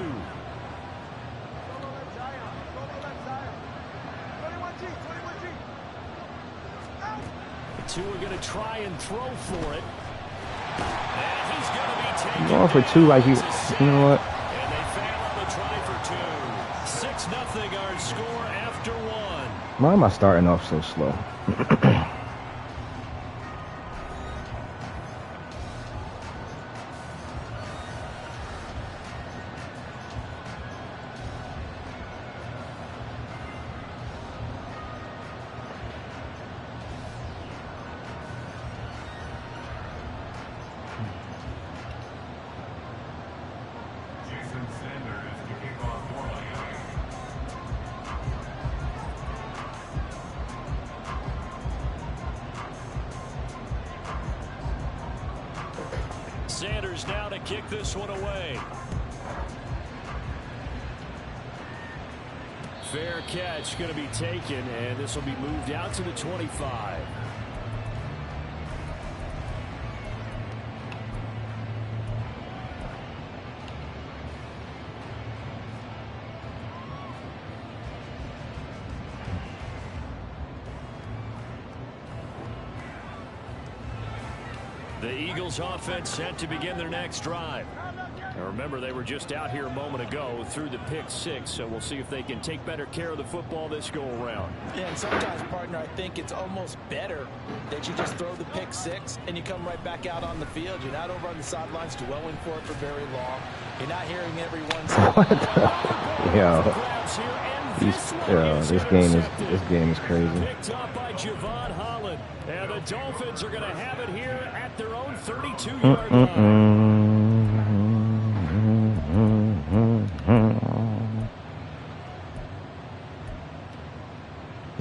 Tua going to try and throw for it. And he's going to be taken. Going for 2 like you know what? And they fail on the try for 2. 6-0 our score after 1. Why am I starting off so slow? Jason Sanders to kick off for Miami. Sanders now to kick this one away. Fair catch going to be taken, and this will be moved out to the 25. The Eagles offense set to begin their next drive. Now remember, they were just out here a moment ago through the pick 6, so we'll see if they can take better care of the football this go around. Yeah, and sometimes, partner, I think it's almost better that you just throw the pick 6 and you come right back out on the field. You're not over on the sidelines dwelling for it for very long. You're not hearing everyone say, What the? This game is crazy. Picked up by Javon Holland. And the Dolphins are going to have it here at their own 32-yard line.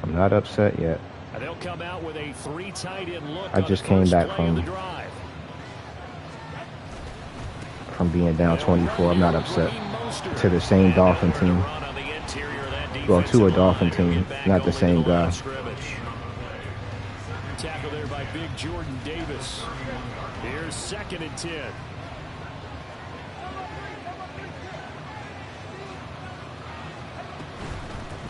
I'm not upset yet. And they'll come out with a 3 tight end look. I just came back from being down 24. I'm not upset. To the same Dolphin team. Well, to a Dolphin team, not the same guy. Tackle there by big Jordan Davis. Here's 2nd and 10.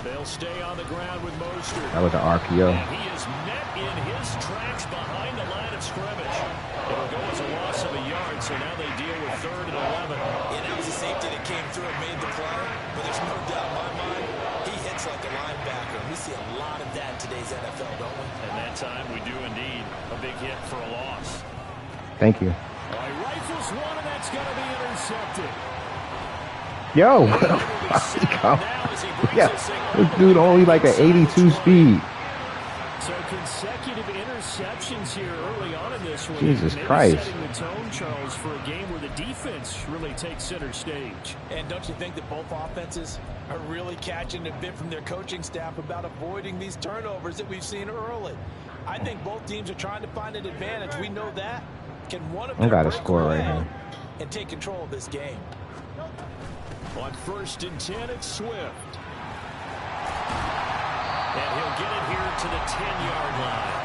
They'll stay on the ground with Mostert. That was an RPO. And he is met in his tracks behind the line of scrimmage. It'll go as a loss of a yard, so now they deal with 3rd and 11. Yeah, that was a safety that came through and made the play, but there's no doubt in my mind, he hits like a linebacker. We see a lot of that in today's NFL, don't we? And that time we do indeed a big hit for a loss. Thank you. He rifles one, and that's going to be intercepted. Yo. Yeah, this dude only like an 82 speed. So consecutive interceptions here early on in this one. Jesus Christ. Setting the tone, Charles, for a game where the defense really takes center stage. And don't you think that both offenses are really catching a bit from their coaching staff about avoiding these turnovers that we've seen early? I think both teams are trying to find an advantage. We know that. Can one of them got a break score away right here and take control of this game? On 1st and 10, it's Swift. And he'll get it here to the 10-yard line.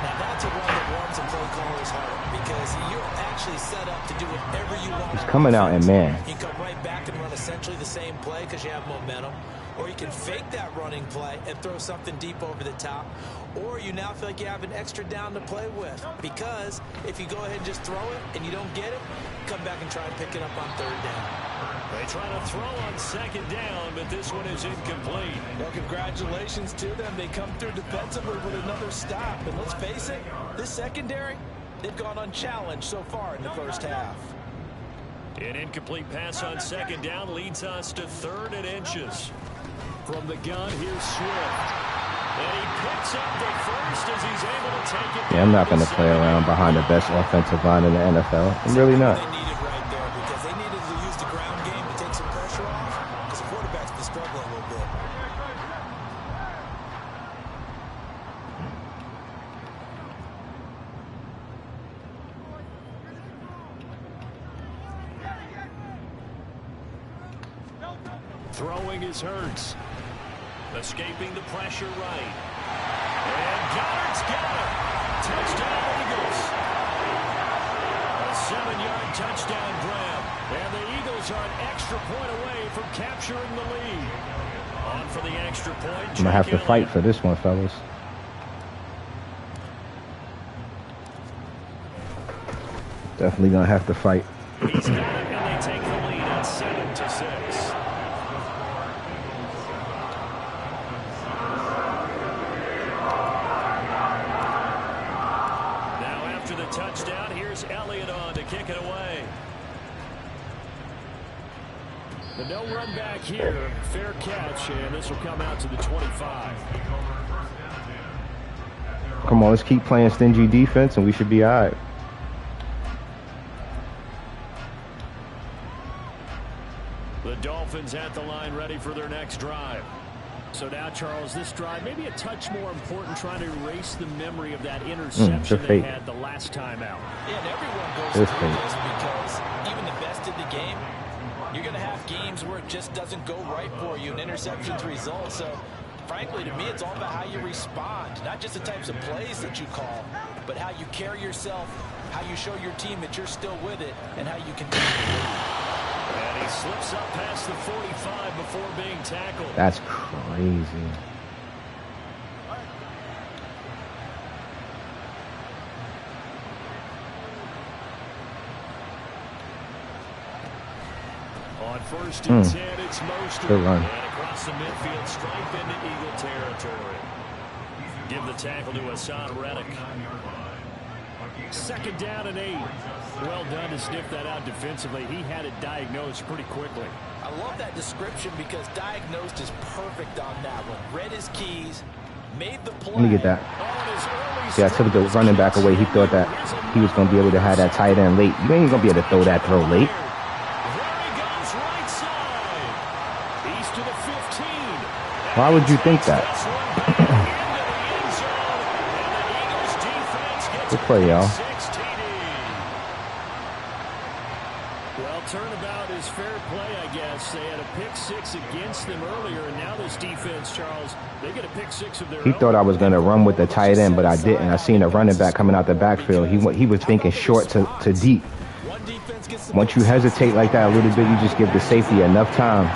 Now that's a run that warms a play caller's heart because you're actually set up to do whatever you want. He's coming out in man. You come right back and run essentially the same play because you have momentum. Or you can fake that running play and throw something deep over the top. Or you now feel like you have an extra down to play with. Because if you go ahead and just throw it and you don't get it, come back and try and pick it up on 3rd down. They try to throw on 2nd down, but this one is incomplete. Well, congratulations to them. They come through defensively with another stop. And let's face it, this secondary, they've gone unchallenged so far in the first half. An incomplete pass on 2nd down leads us to 3rd and inches. From the gun, here's Swift. And he picks up the first as he's able to take it. Yeah, I'm not going to play around behind the best offensive line in the NFL. I'm really not. They needed right there because they needed to use the ground game to take some pressure off because the quarterback's been struggling a little bit. Throwing is Hurts. Escaping the pressure right. And Goddard's got it. Touchdown, Eagles. A 7-yard touchdown grab. And the Eagles are an extra point away from capturing the lead. On for the extra point. I'm going to have to fight for this one, fellas. Definitely going to have to fight. He's got it, and they take the lead at 7-6. Touchdown. Here's Elliott on to kick it away. The no run back here. Fair catch, and this will come out to the 25. Come on, let's keep playing stingy defense, and we should be all right. The Dolphins at the line ready for their next drive. So now, Charles, this drive maybe a touch more important, trying to erase the memory of that interception they had the last time out. Yeah, and everyone goes through this because even the best in the game, you're going to have games where it just doesn't go right for you, and interceptions result. So, frankly, to me, it's all about how you respond, not just the types of plays that you call, but how you carry yourself, how you show your team that you're still with it, and how you continue to lead. And he slips up past the 45 before being tackled. That's crazy. On 1st and 10, it's Mostert. Good run. And across the midfield stripe into Eagle territory. Give the tackle to Hassan Reddick. 2nd down and 8. Well done to sniff that out defensively. He had it diagnosed pretty quickly. I love that description because diagnosed is perfect on that one. Read his keys, made the play. Let me get that. See, I took the running back away. He thought that he was going to be able to have that tight end late. You ain't going to be able to throw that throw late. Why would you think that? Good play, y'all. Well, turnabout is fair play, I guess. They had a pick 6 against them earlier, and now this defense, Charles, they get a pick 6 of their own. He thought I was going to run with the tight end, but I didn't. I seen a running back coming out the backfield. He was thinking short to deep. Once you hesitate like that a little bit, you just give the safety enough time.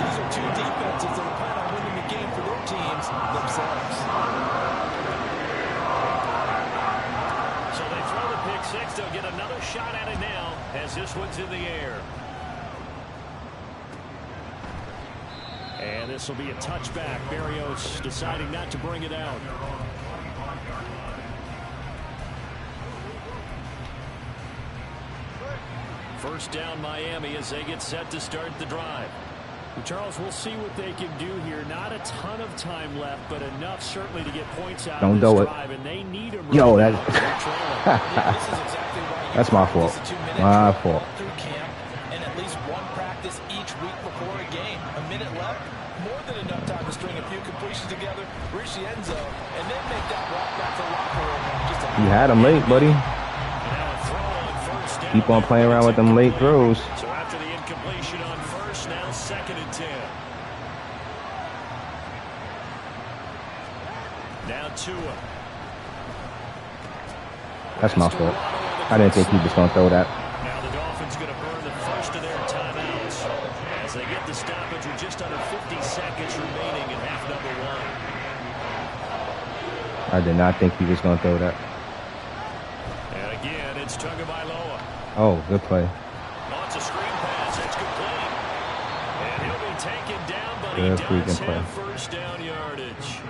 And this will be a touchback. Berrios deciding not to bring it out. First down Miami as they get set to start the drive. Charles, we'll see what they can do here. Not a ton of time left, but enough certainly to get points out of this drive, and they need them. Yo, that's that's my fault. My fault. And at least one practice each week before a game. A minute left, more than enough time to string a few completions together, reach the end zone, and then make that walk back to the locker room. You had him late, buddy. Keep on playing around with them late throws. So after the incompletion on first, now 2nd and 10. Now Tua. That's my fault. I didn't think he was going to throw that. Now the Dolphins going to burn the first of their timeouts as they get the stoppage with just under 50 seconds remaining in half number 1. I did not think he was going to throw that. And again, it's Tagovailoa. Oh, good play. Launch a screen pass. It's complete. And he'll be taken down, but Good he does freaking play. have first down yardage.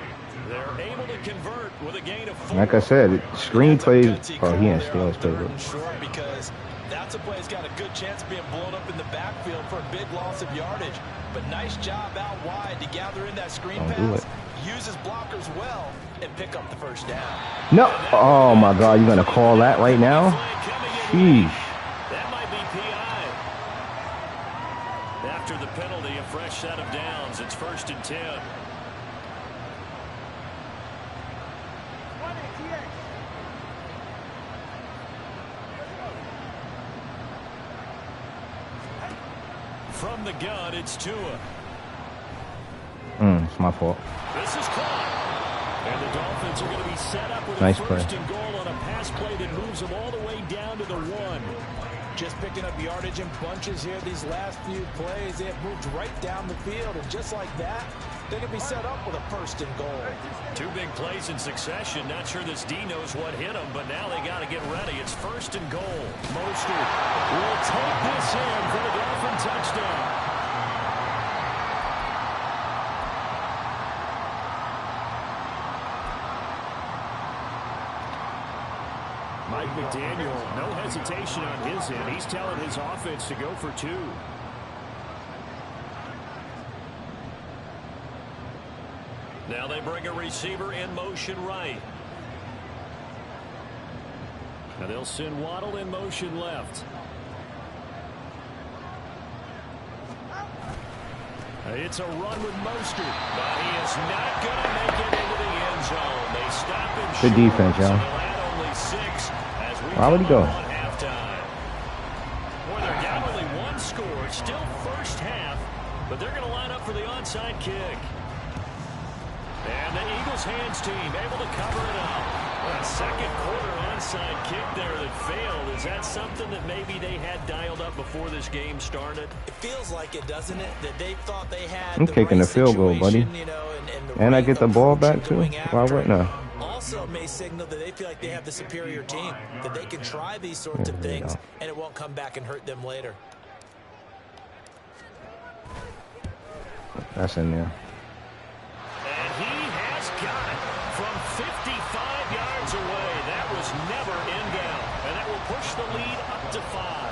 They're able to convert with a gain of 4. Like I said, screen plays. Oh, he ain't still his play. Short because that's a play that's got a good chance of being blown up in the backfield for a big loss of yardage. But nice job out wide to gather in that screen pass, use his blockers well, and pick up the first down. No. Oh, my God. You're going to call that right now? Sheesh. That might be PI. After the penalty, a fresh set of downs. It's 1st and 10. From the gun, it's Tua. It's my fault. This is caught. And the Dolphins are going to be set up with Nice a play. first and goal on a pass play that moves them all the way down to the 1. Just picking up yardage in bunches here these last few plays. They have moved right down the field, and just like that, they can be set up with a first and goal. 2 big plays in succession. Not sure this D knows what hit them, but now they got to get ready. It's 1st and goal. Mostert will take this in for the Dolphin touchdown. Mike McDaniel, no hesitation on his end. He's telling his offense to go for 2. Now they bring a receiver in motion right. Now they'll send Waddle in motion left. It's a run with Mostert. But he is not going to make it into the end zone. They stop him Good short, defense, so y'all. they'll add only 6 as we Why would he go? come on halftime. Boy, they're down only 1 score. Still first half, but they're going to line up for the onside kick. And the Eagles hands team able to cover it up. A second quarter onside kick there that failed. Is that something that maybe they had dialed up before this game started? It feels like it, doesn't it? That they thought they had I'm the kicking right the field goal, buddy. situation, you know, and the And I right get the ball approach back, too? going Why after wouldn't it. I? Also may signal that they feel like they have the superior team, that they can try these sorts of There you things, go. and it won't come back and hurt them later. That's in there. And he has got it from 55 yards away. That was never in down. And that will push the lead up to 5.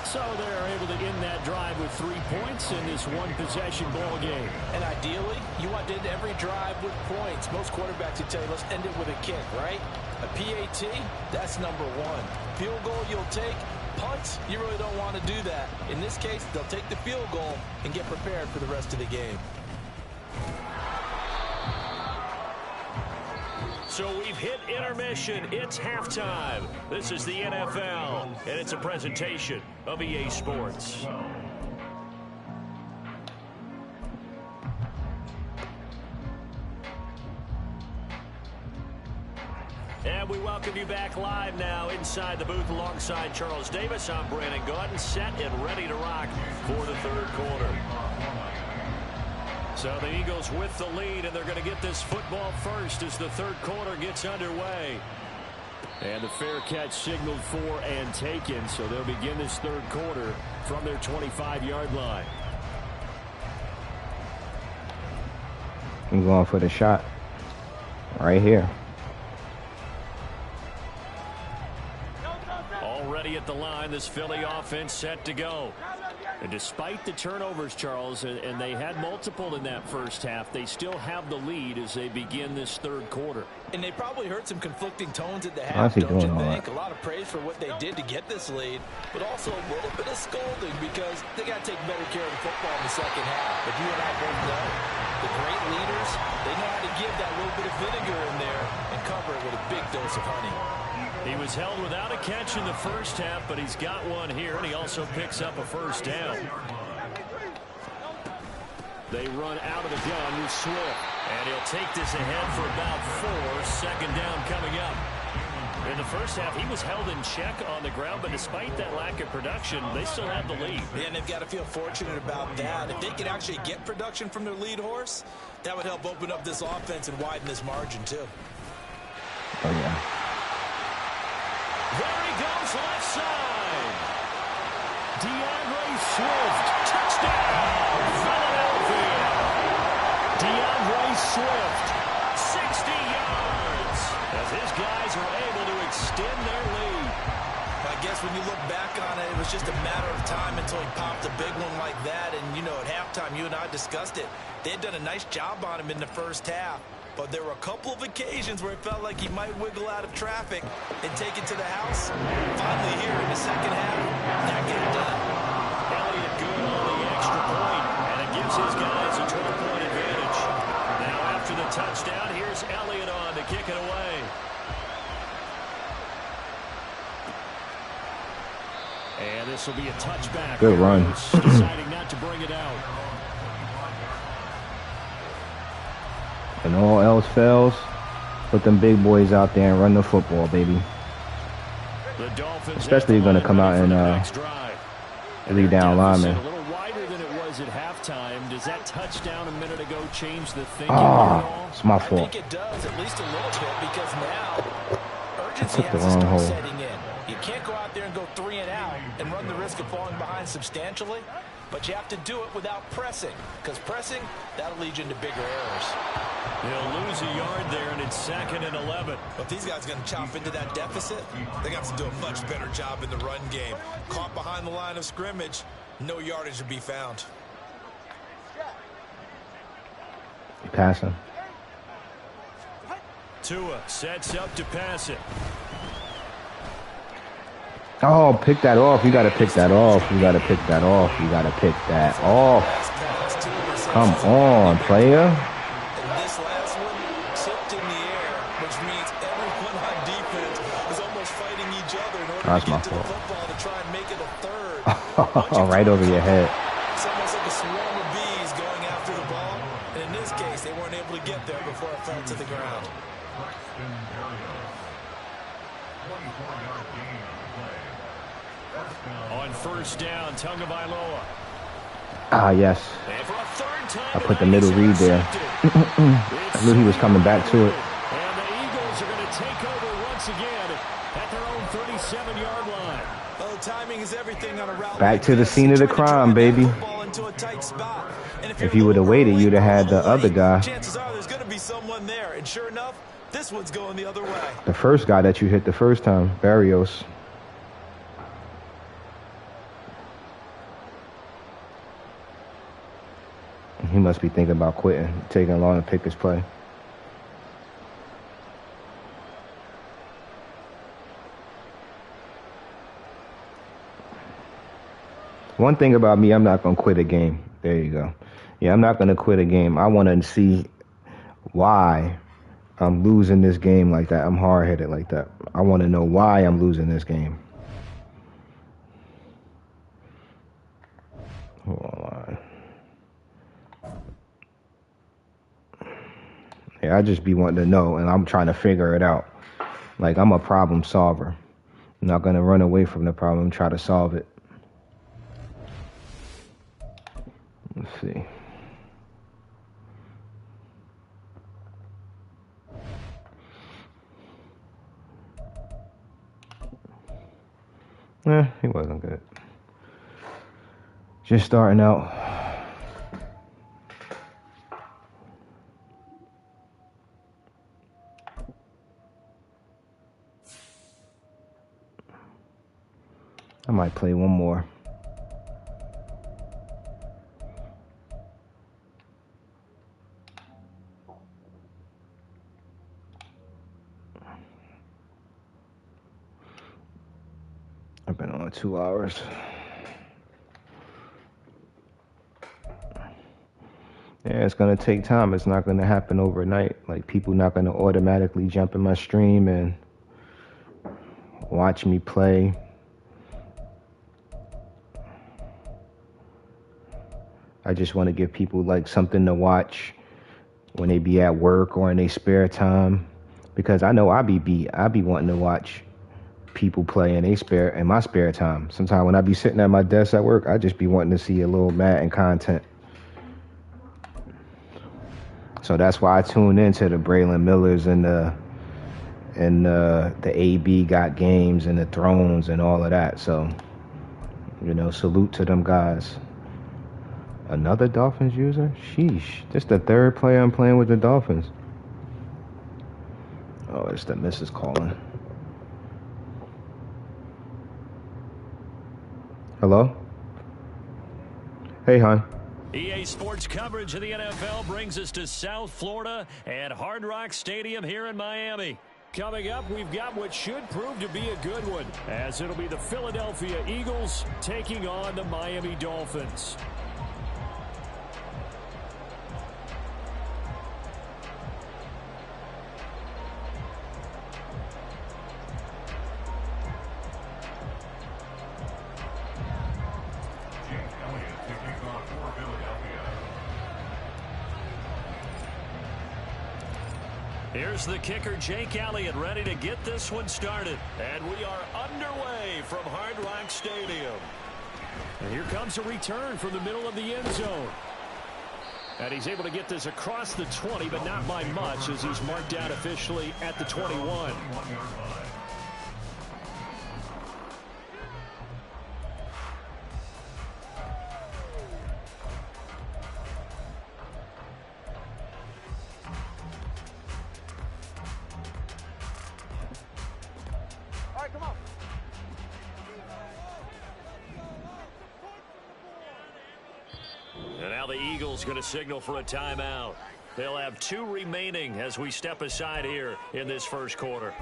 So they're able to end that drive with 3 points in this one-possession ball game. And ideally, you want to end every drive with points. Most quarterbacks would tell you, let's end it with a kick, right? A PAT, that's number 1. Field goal you'll take. Punts, you really don't want to do that. In this case, they'll take the field goal and get prepared for the rest of the game. So we've hit intermission. It's halftime. This is the NFL, and it's a presentation of EA Sports. And we welcome you back live now inside the booth alongside Charles Davis. I'm Brandon Gaudin, set and ready to rock for the third quarter. So the Eagles with the lead, and they're going to get this football first as the third quarter gets underway. And the fair catch signaled for and taken, so they'll begin this third quarter from their 25-yard line. I'm going for the shot. Right here. Already at the line, this Philly offense set to go. And despite the turnovers, Charles, and they had multiple in that first half, they still have the lead as they begin this third quarter. And they probably heard some conflicting tones at the half, don't you think? A lot of praise for what they did to get this lead, but also a little bit of scolding because they got to take better care of the football in the second half. But you and I both know the great leaders, they know how to give that little bit of vinegar in there and cover it with a big dose of honey. He was held without a catch in the first half, but he's got one here, and he also picks up a first down. They run out of the gun with Swift, and he'll take this ahead for about 4. Second down coming up. In the first half, he was held in check on the ground, but despite that lack of production, they still have the lead. Yeah, and they've got to feel fortunate about that. If they could actually get production from their lead horse, that would help open up this offense and widen this margin, too. Oh, yeah. There he goes, left side. DeAndre Swift, touchdown, Philadelphia. DeAndre Swift, 60 yards, as his guys are able to extend their lead. I guess when you look back on it, it was just a matter of time until he popped a big one like that. And, you know, at halftime, you and I discussed it. They had done a nice job on him in the first half. But there were a couple of occasions where it felt like he might wiggle out of traffic and take it to the house. Finally here in the second half, that get it done. Elliott good on the extra point, and it gives his guys a 12-point advantage. Now after the touchdown, here's Elliott on to kick it away. And this will be a touchback. Good run. Deciding not to bring it out. And all else fails, put them big boys out there and run the football, baby. Especially you're going to come out and lead down lineman. A little wider than it was at halftime. Does that touchdown a minute ago change the thinking? Oh, it's my fault. I think it does, at least a little bit, because now urgency took the has to wrong start hole. setting in. You can't go out there and go 3 and out and run the risk of falling behind substantially, but you have to do it without pressing, because pressing, that'll lead you into bigger errors. He'll lose a yard there, and it's 2nd and 11. But these guys are going to chop into that deficit. They got to do a much better job in the run game. Caught behind the line of scrimmage, no yardage to be found. Passing. Tua sets up to pass it. Oh, pick that off. You got to pick that off. You got to pick that off. You got to pick that off. Come on, player. And this last one tipped in the air, which means everyone on defense is almost fighting each other in order That's to my get to the fault. football to try and make it a third. Oh, right over your head. It's almost like a swarm of bees going after the ball. And in this case, they weren't able to get there before it fell to the ground. On first down, Tagovailoa. Ah, yes. And for a third time I put the middle read there. I knew he was coming back to it. And the Eagles are going to take over once again at their own 37-yard line. Well, timing is everything on a route. Back to the scene of the crime, baby. If you would have waited, you'd have had the other guy. Chances are there's going to be someone there, and sure enough, this one's going the other way. The first guy that you hit the first time, Barrios. He must be thinking about quitting, taking long to pick his play. One thing about me, I'm not going to quit a game. There you go. Yeah, I'm not going to quit a game. I want to see why I'm losing this game like that. I'm hard-headed like that. I want to know why I'm losing this game. Hold on. Yeah, I just be wanting to know, and I'm trying to figure it out. Like, I'm a problem solver. I'm not going to run away from the problem, try to solve it. Let's see. He wasn't good. Just starting out. I might play one more. I've been on 2 hours. Yeah, it's gonna take time. It's not gonna happen overnight. Like, people not gonna automatically jump in my stream and watch me play. I just want to give people like something to watch when they be at work or in their spare time, because I know I be wanting to watch people play in my spare time. Sometimes when I be sitting at my desk at work, I just be wanting to see a little Madden content. So that's why I tune into the Braylon Millers and the AB got games and the Thrones and all of that. So, you know, salute to them guys. Another Dolphins user? Sheesh. This the third player I'm playing with the Dolphins. Oh, it's the missus calling. Hello? Hey, hon. EA Sports coverage of the NFL brings us to South Florida at Hard Rock Stadium here in Miami. Coming up, we've got what should prove to be a good one, as it'll be the Philadelphia Eagles taking on the Miami Dolphins. Here's the kicker, Jake Elliott, ready to get this one started. And we are underway from Hard Rock Stadium. And here comes a return from the middle of the end zone. And he's able to get this across the 20, but not by much, as he's marked out officially at the 21. Going to signal for a timeout. They'll have 2 remaining as we step aside here in this first quarter.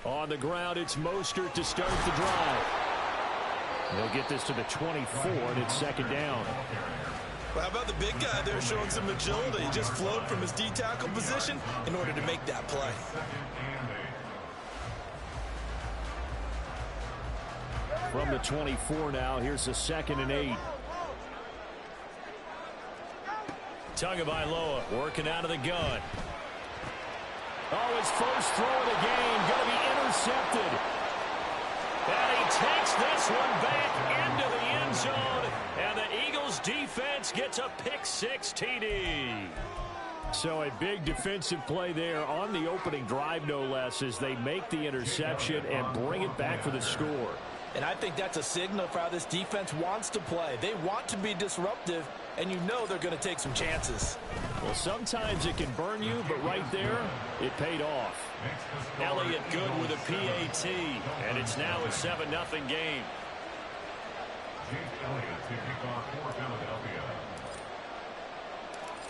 On the ground, it's Mostert to start the drive. They'll get this to the 24, and it's second down. Well, how about the big guy there showing some agility? He just flowed from his D-tackle position in order to make that play. From the 24 now, here's the 2nd and 8. Tagovailoa working out of the gun. Oh, his first throw of the game going to be intercepted. And he takes this one back into the end zone. And the Eagles defense gets a pick-6 TD. So a big defensive play there on the opening drive, no less, as they make the interception and bring it back for the score. And I think that's a signal for how this defense wants to play. They want to be disruptive, and you know they're going to take some chances. Well, sometimes it can burn you, but right there, it paid off. Elliott good with a PAT, and it's now a 7-0 game.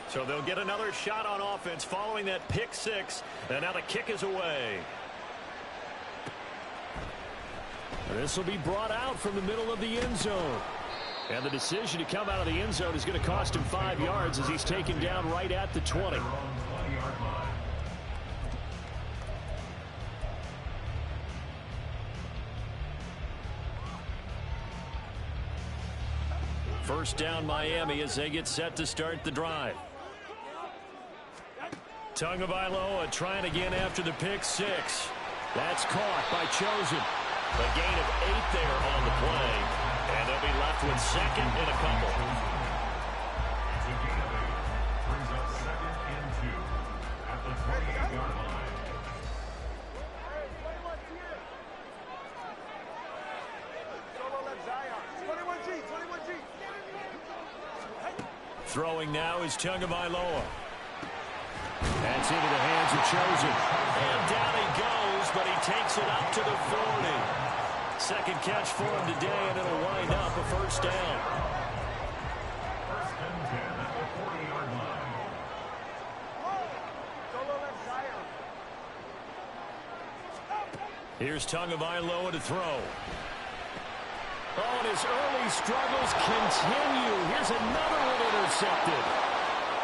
So they'll get another shot on offense following that pick-6, and now the kick is away. This will be brought out from the middle of the end zone. And the decision to come out of the end zone is going to cost him 5 yards as he's taken down right at the 20. First down Miami as they get set to start the drive. Tagovailoa trying again after the pick-6. That's caught by Chosen. A gain of 8 there on the play. And they'll be left with second and a couple. Brings up 2nd and 2 at the 28-yard line. Throwing now is Tagovailoa. That's into the hands of Chosen. And down he goes, but he takes it up to the 40. Second catch for him today, and it'll wind up a first down. First and 10 at the 40-yard line. Here's Tagovailoa to throw. Oh, and his early struggles continue. Here's another one intercepted.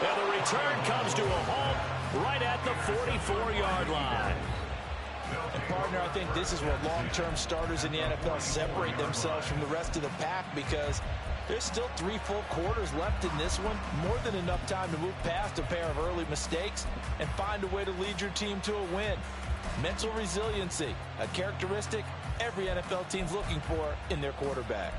And the return comes to a halt right at the 44-yard line. And partner, I think this is where long-term starters in the NFL separate themselves from the rest of the pack, because there's still 3 full quarters left in this one. More than enough time to move past a pair of early mistakes and find a way to lead your team to a win. Mental resiliency, a characteristic every NFL team's looking for in their quarterback.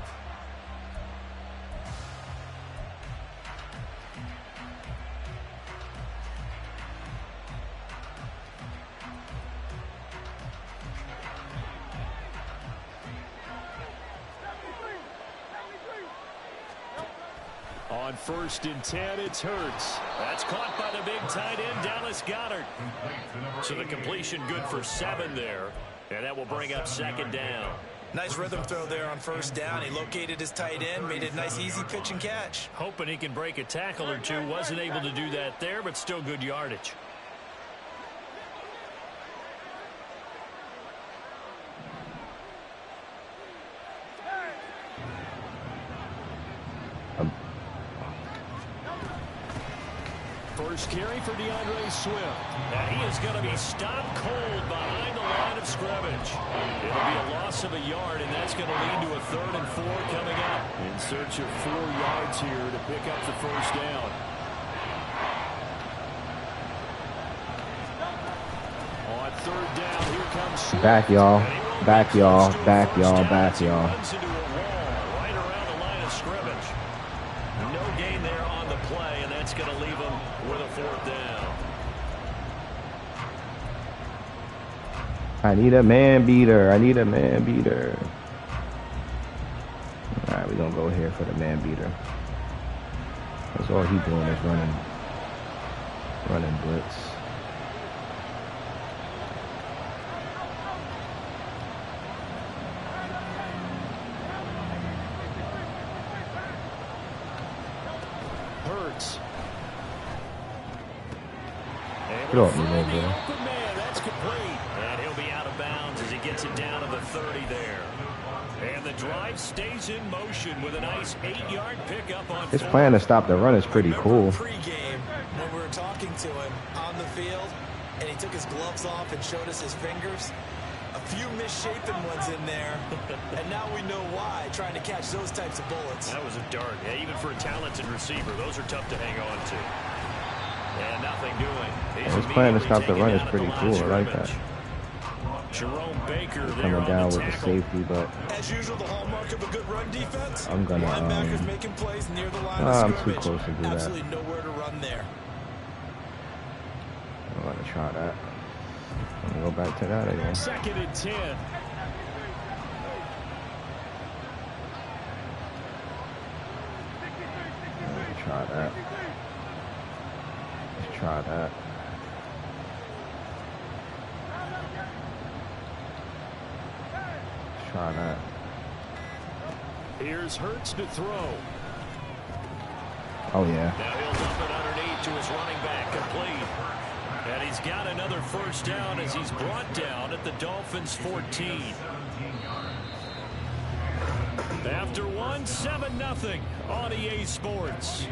On first and 10, it's Hurts. That's caught by the big tight end, Dallas Goedert. So the completion good for 7 there. And that will bring up second down. Nice rhythm throw there on first down. He located his tight end, made it a nice easy pitch and catch. Hoping he can break a tackle or two. Wasn't able to do that there, but still good yardage. First carry for DeAndre Swift. And he is going to be stopped cold behind the line of scrimmage. It'll be a loss of a yard, and that's going to lead to a 3rd and 4 coming up. In search of 4 yards here to pick up the first down. On 3rd down, here comes Swift. Back, y'all. Back, y'all. Back, y'all. Back, y'all. Runs into a wall right around the line of scrimmage. No gain there on the play, and that's going to leave him with a 4th down. I need a man beater. I need a man beater. All right, we're going to go here for the man beater. That's all he's doing is running blitz. Hurts. Get off me, man, bro. Open man, that's complete. And he'll be out of bounds as he gets it down to the 30 there. And the drive stays in motion with a nice 8-yard pickup on His plan to stop the run is pretty cool. Pre-game, when we were talking to him on the field, and he took his gloves off and showed us his fingers, a few misshapen ones in there, and now we know why, trying to catch those types of bullets. That was a dart. Yeah, even for a talented receiver, those are tough to hang on to. And nothing doing. His plan to stop the run is pretty cool. I like that. Jerome Baker there Coming down with the tackle. safety, but As usual, the hallmark of a good run defense. I'm gonna, linebackers making plays near the line of I'm scrimmage. too close to do that. Absolutely nowhere to run there. I'm gonna try that. I'm gonna go back to that again. 2nd and 10. Let's try that. Let's try that. Let's try that. Here's Hurts to throw. Oh yeah. Now he'll dump it underneath to his running back, complete. And he's got another first down as he's brought down at the Dolphins' 14. After one, 7-0 on EA Sports.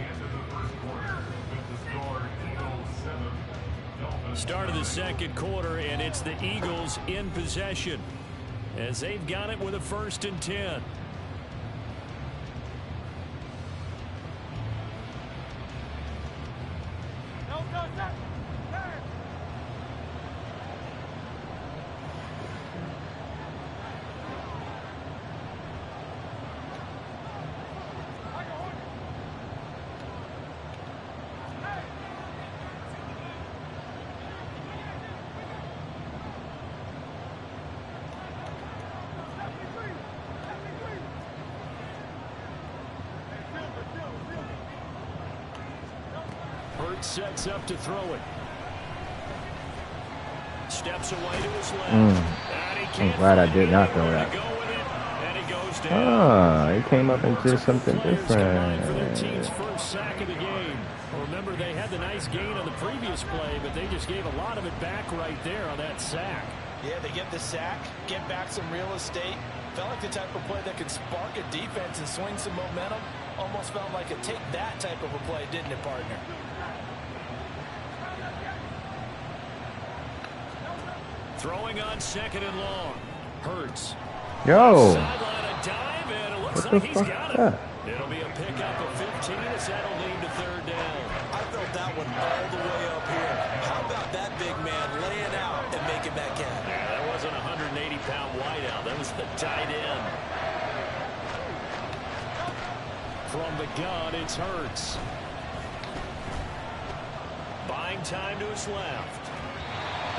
Start of the second quarter, and it's the Eagles in possession as they've got it with a 1st and 10. sets up to throw it. Steps away to his left. I'm glad I did not throw that. He came up and did something different. For their team's first sack of the game. Remember, they had the nice gain on the previous play, but they just gave a lot of it back right there on that sack. Yeah, they get the sack, get back some real estate. Felt like the type of play that could spark a defense and swing some momentum. Almost felt like a take that type of a play, didn't it, partner? Throwing on 2nd and long. Hurts. Yo. Sideline a dive, and it looks What like the he's fuck got is it. that? It'll be a pickup of 15 as that'll lead to 3rd down. I felt that one all the way up here. How about that big man laying out and making that catch? Yeah, that wasn't a 180-pound wideout. That was the tight end. From the gun, it's Hurts. Buying time to his left.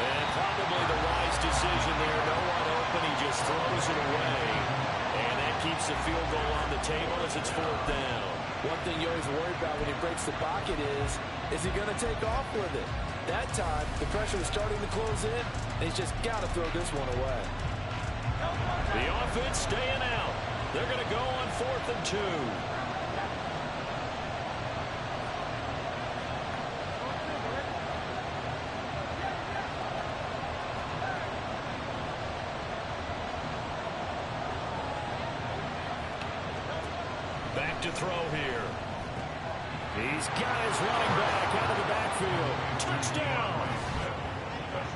And probably the wise decision there. No one open. He just throws it away. And that keeps the field goal on the table as it's 4th down. One thing you always worry about when he breaks the pocket is he going to take off with it? That time, the pressure was starting to close in, and he's just got to throw this one away. The offense staying out. They're going to go on 4th and 2. Back to throw here. He's got his running back out of the backfield. Touchdown!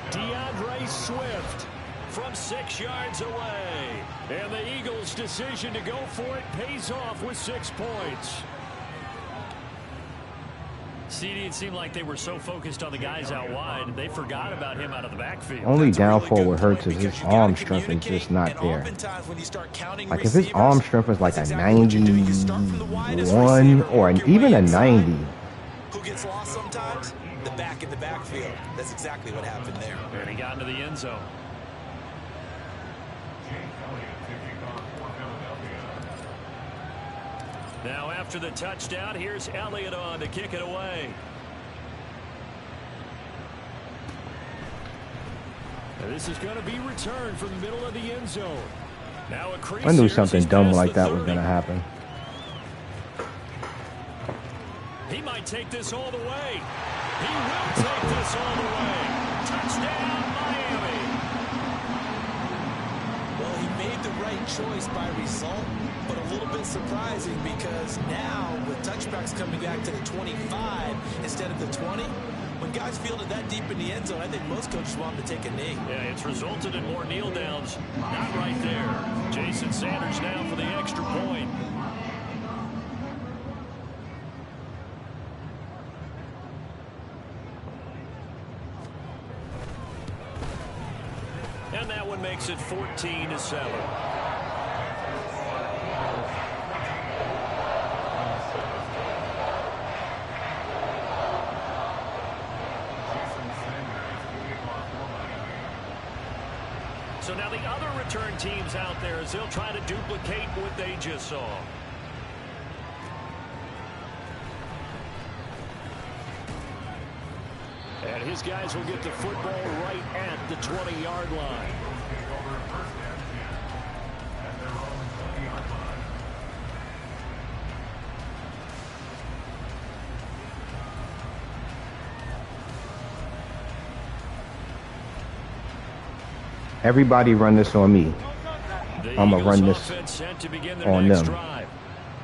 DeAndre Swift from 6 yards away. And the Eagles' decision to go for it pays off with 6 points. CD, it seemed like they were so focused on the guys out wide, they forgot about him out of the backfield. Only downfall with Hurts is his arm strength is just not there. Like if his arm strength was like a 91 or even a 90. Who gets lost sometimes? The back in the backfield. That's exactly what happened there. And he got into the end zone. Now after the touchdown, here's Elliott on to kick it away. And this is going to be returned from the middle of the end zone. Now a I knew something dumb like that was going to happen. He might take this all the way. He will take this all the way. Touchdown, Miami. Well, he made the right choice by result, but a little bit surprising because now with touchbacks coming back to the 25 instead of the 20, when guys fielded that deep in the end zone, I think most coaches want them to take a knee. Yeah, it's resulted in more kneel downs. Not right there. Jason Sanders now for the extra point. And that one makes it 14-7. So now the other return teams out there as they'll try to duplicate what they just saw. And his guys will get the football right at the 20-yard line. Everybody run this on me. I'm going to run this on them.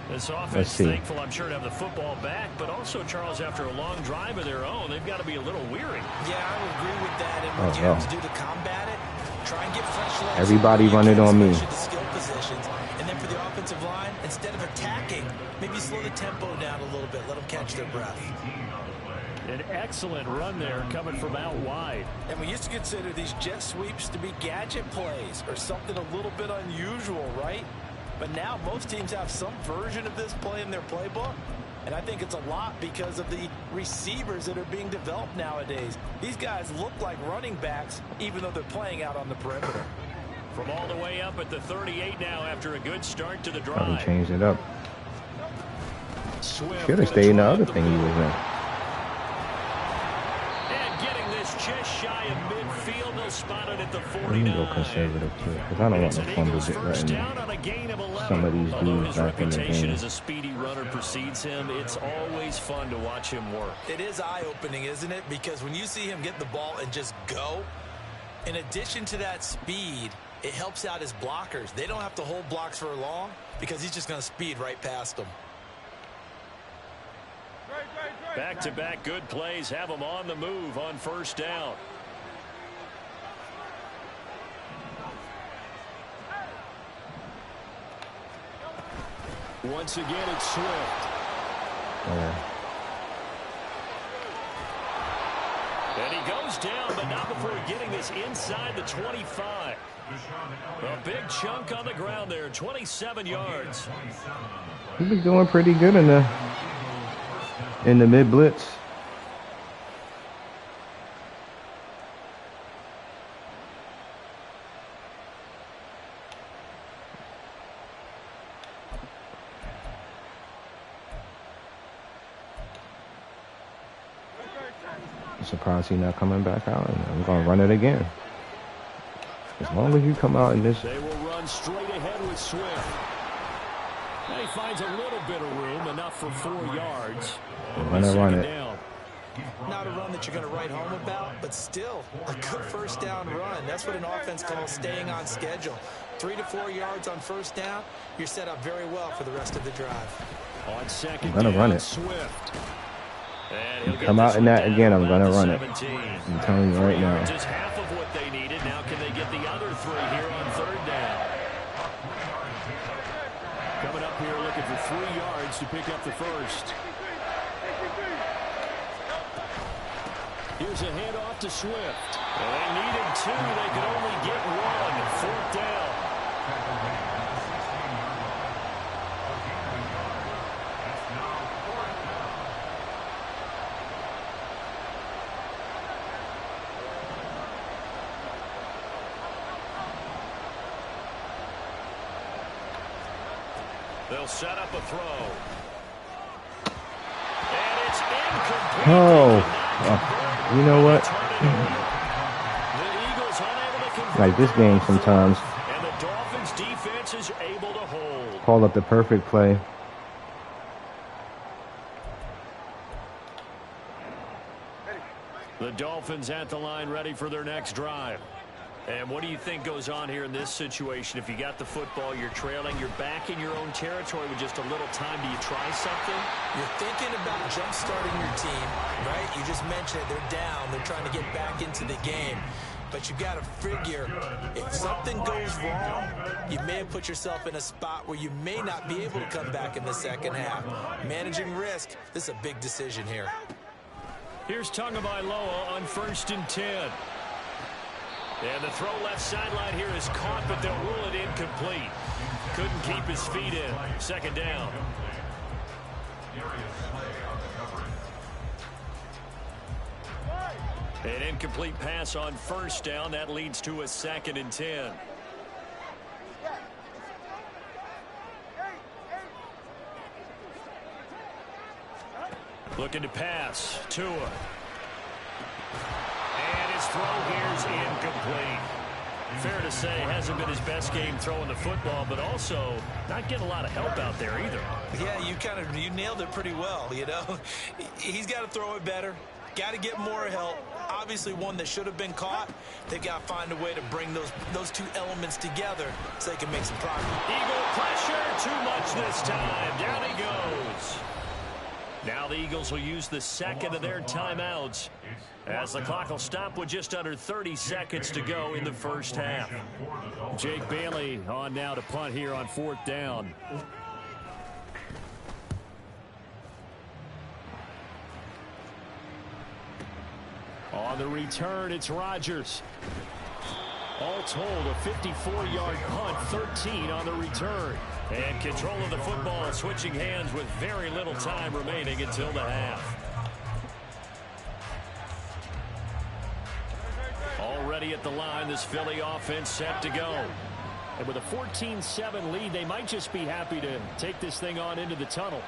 This offense thankful, I'm sure, to have the football back, but also, Charles, after a long drive of their own, they've got to be a little weary. Yeah, I would agree with that. And what you have to do to combat it, try and get fresh legs. Everybody run it on me. The skill positions. And then for the offensive line, instead of attacking, maybe slow the tempo down a little bit. Let them catch their breath. An excellent run there coming from out wide. And we used to consider these jet sweeps to be gadget plays or something a little bit unusual, right? But now most teams have some version of this play in their playbook. And I think it's a lot because of the receivers that are being developed nowadays. These guys look like running backs even though they're playing out on the perimeter. From all the way up at the 38 now after a good start to the drive. Probably changed it up. Should have stayed in the other thing he was in. spotted at the Let me 49. go conservative too, because I don't want to fumble get right in some of these Although dudes his back in the reputation game. as a speedy runner precedes him, it's always fun to watch him work. It is eye-opening, isn't it? Because when you see him get the ball and just go, in addition to that speed, it helps out his blockers. They don't have to hold blocks for long because he's just going to speed right past them. Back-to-back good plays have him on the move on first down. Once again, it's Swift. And he goes down, but not before getting this inside the 25. A big chunk on the ground there, 27 yards. He was doing pretty good in the mid blitz. I'm surprised he's not coming back out, and I'm gonna run it again. As long as you come out in this. They will run straight ahead with Swift. And he finds a little bit of room, enough for 4 yards. Run it. Down. Not a run that you're going to write home about, but still a good first down run. That's what an offense calls staying on schedule. 3 to 4 yards on first down, you're set up very well for the rest of the drive. On second I'm gonna run it. Swift. You come out in that again, I'm gonna run it. I'm telling you right now. Just half of what they needed. Now can they get the other 3 here on third down? Coming up here looking for 3 yards to pick up the first. Here's a handoff to Swift. Well, they needed 2. They could only get 1. Fourth down. They'll set up a throw. And it's incomplete. Oh, you know what? Like this game sometimes. And the Dolphins defense is able to hold. Call up the perfect play. The Dolphins at the line ready for their next drive. And what do you think goes on here in this situation? If you got the football, you're trailing, you're back in your own territory with just a little time. Do you try something? You're thinking about jump-starting your team, right? You just mentioned it. They're down. They're trying to get back into the game. But you got to figure, if something goes wrong, you may have put yourself in a spot where you may not be able to come back in the second half. Managing risk, this is a big decision here. Here's Tagovailoa on 1st and 10. And the throw left sideline here is caught, but they'll rule it incomplete. Couldn't keep his feet in. Second down. An incomplete pass on first down. That leads to a 2nd and 10. Looking to pass. Tua. And his throw here's incomplete. Fair to say, hasn't been his best game throwing the football, but also not getting a lot of help out there either. Yeah, you nailed it pretty well, you know. He's got to throw it better. Got to get more help. Obviously one that should have been caught. They've got to find a way to bring those 2 elements together so they can make some progress. Eagle pressure, too much this time. Down he goes. Now the Eagles will use the 2nd of their timeouts as the clock will stop with just under 30 seconds to go in the first half. Jake Bailey on now to punt here on 4th down. On the return, it's Rodgers. All told, a 54-yard punt, 13 on the return. And control of the football switching hands with very little time remaining until the half. Already at the line, this Philly offense set to go. And with a 14-7 lead, they might just be happy to take this thing on into the tunnel.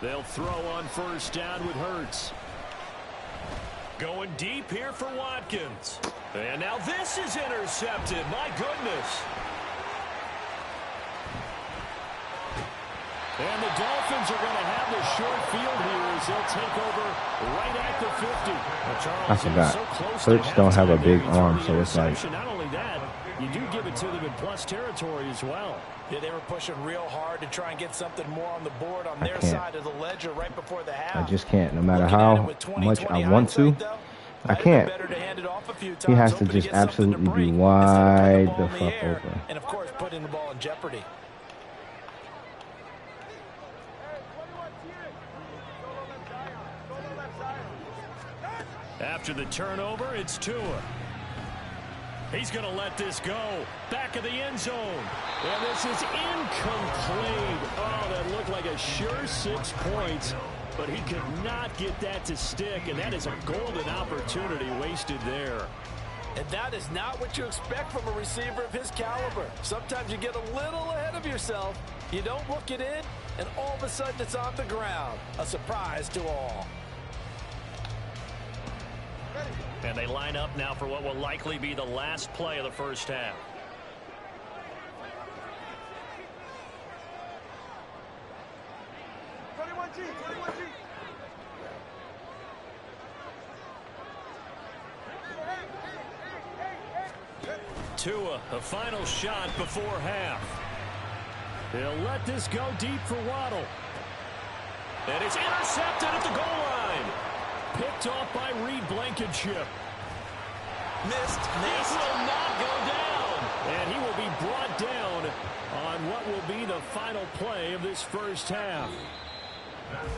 They'll throw on first down with Hurts. Going deep here for Watkins. And now this is intercepted. My goodness. And the Dolphins are going to have the short field here as they'll take over right at the 50. I forgot. Hurts don't have a big arm, so it's like... Not only that, you do give it to them in plus territory as well. Yeah, they were pushing real hard to try and get something more on the board on their side of the ledger right before the half. I just can't. No matter how much I want to, I can't. He has to just absolutely be wide the fuck open. And, of course, putting the ball in jeopardy. After the turnover, it's Tua. He's going to let this go. Back of the end zone. And this is incomplete. Oh, that looked like a sure 6 points. But he could not get that to stick. And that is a golden opportunity wasted there. And that is not what you expect from a receiver of his caliber. Sometimes you get a little ahead of yourself. You don't look it in, and all of a sudden it's on the ground. A surprise to all. And they line up now for what will likely be the last play of the first half. Tua, a final shot before half. They'll let this go deep for Waddle. And it's intercepted at the goal line. Picked off by Reed Blankenship. Missed. This will not go down. And he will be brought down on what will be the final play of this first half.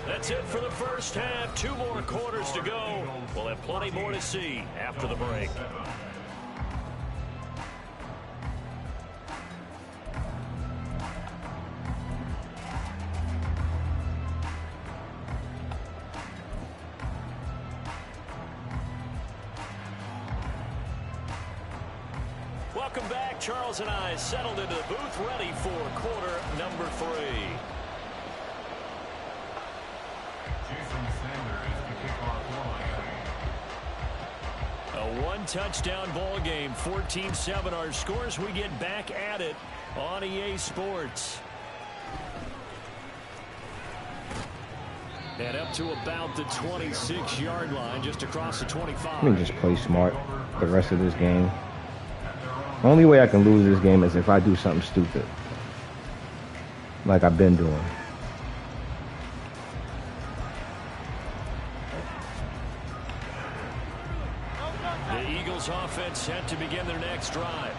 That's it for the first half. 2 more quarters to go. We'll have plenty more to see after the break. Welcome back. Charles and I settled into the booth, ready for quarter number 3. Jason Sanders to kick off for Miami. A 1-touchdown ball game, 14-7 our scores. We get back at it on EA Sports. And up to about the 26-yard line, just across the 25. Let me just play smart the rest of this game. Only way I can lose this game is if I do something stupid, like I've been doing. The Eagles offense set to begin their next drive.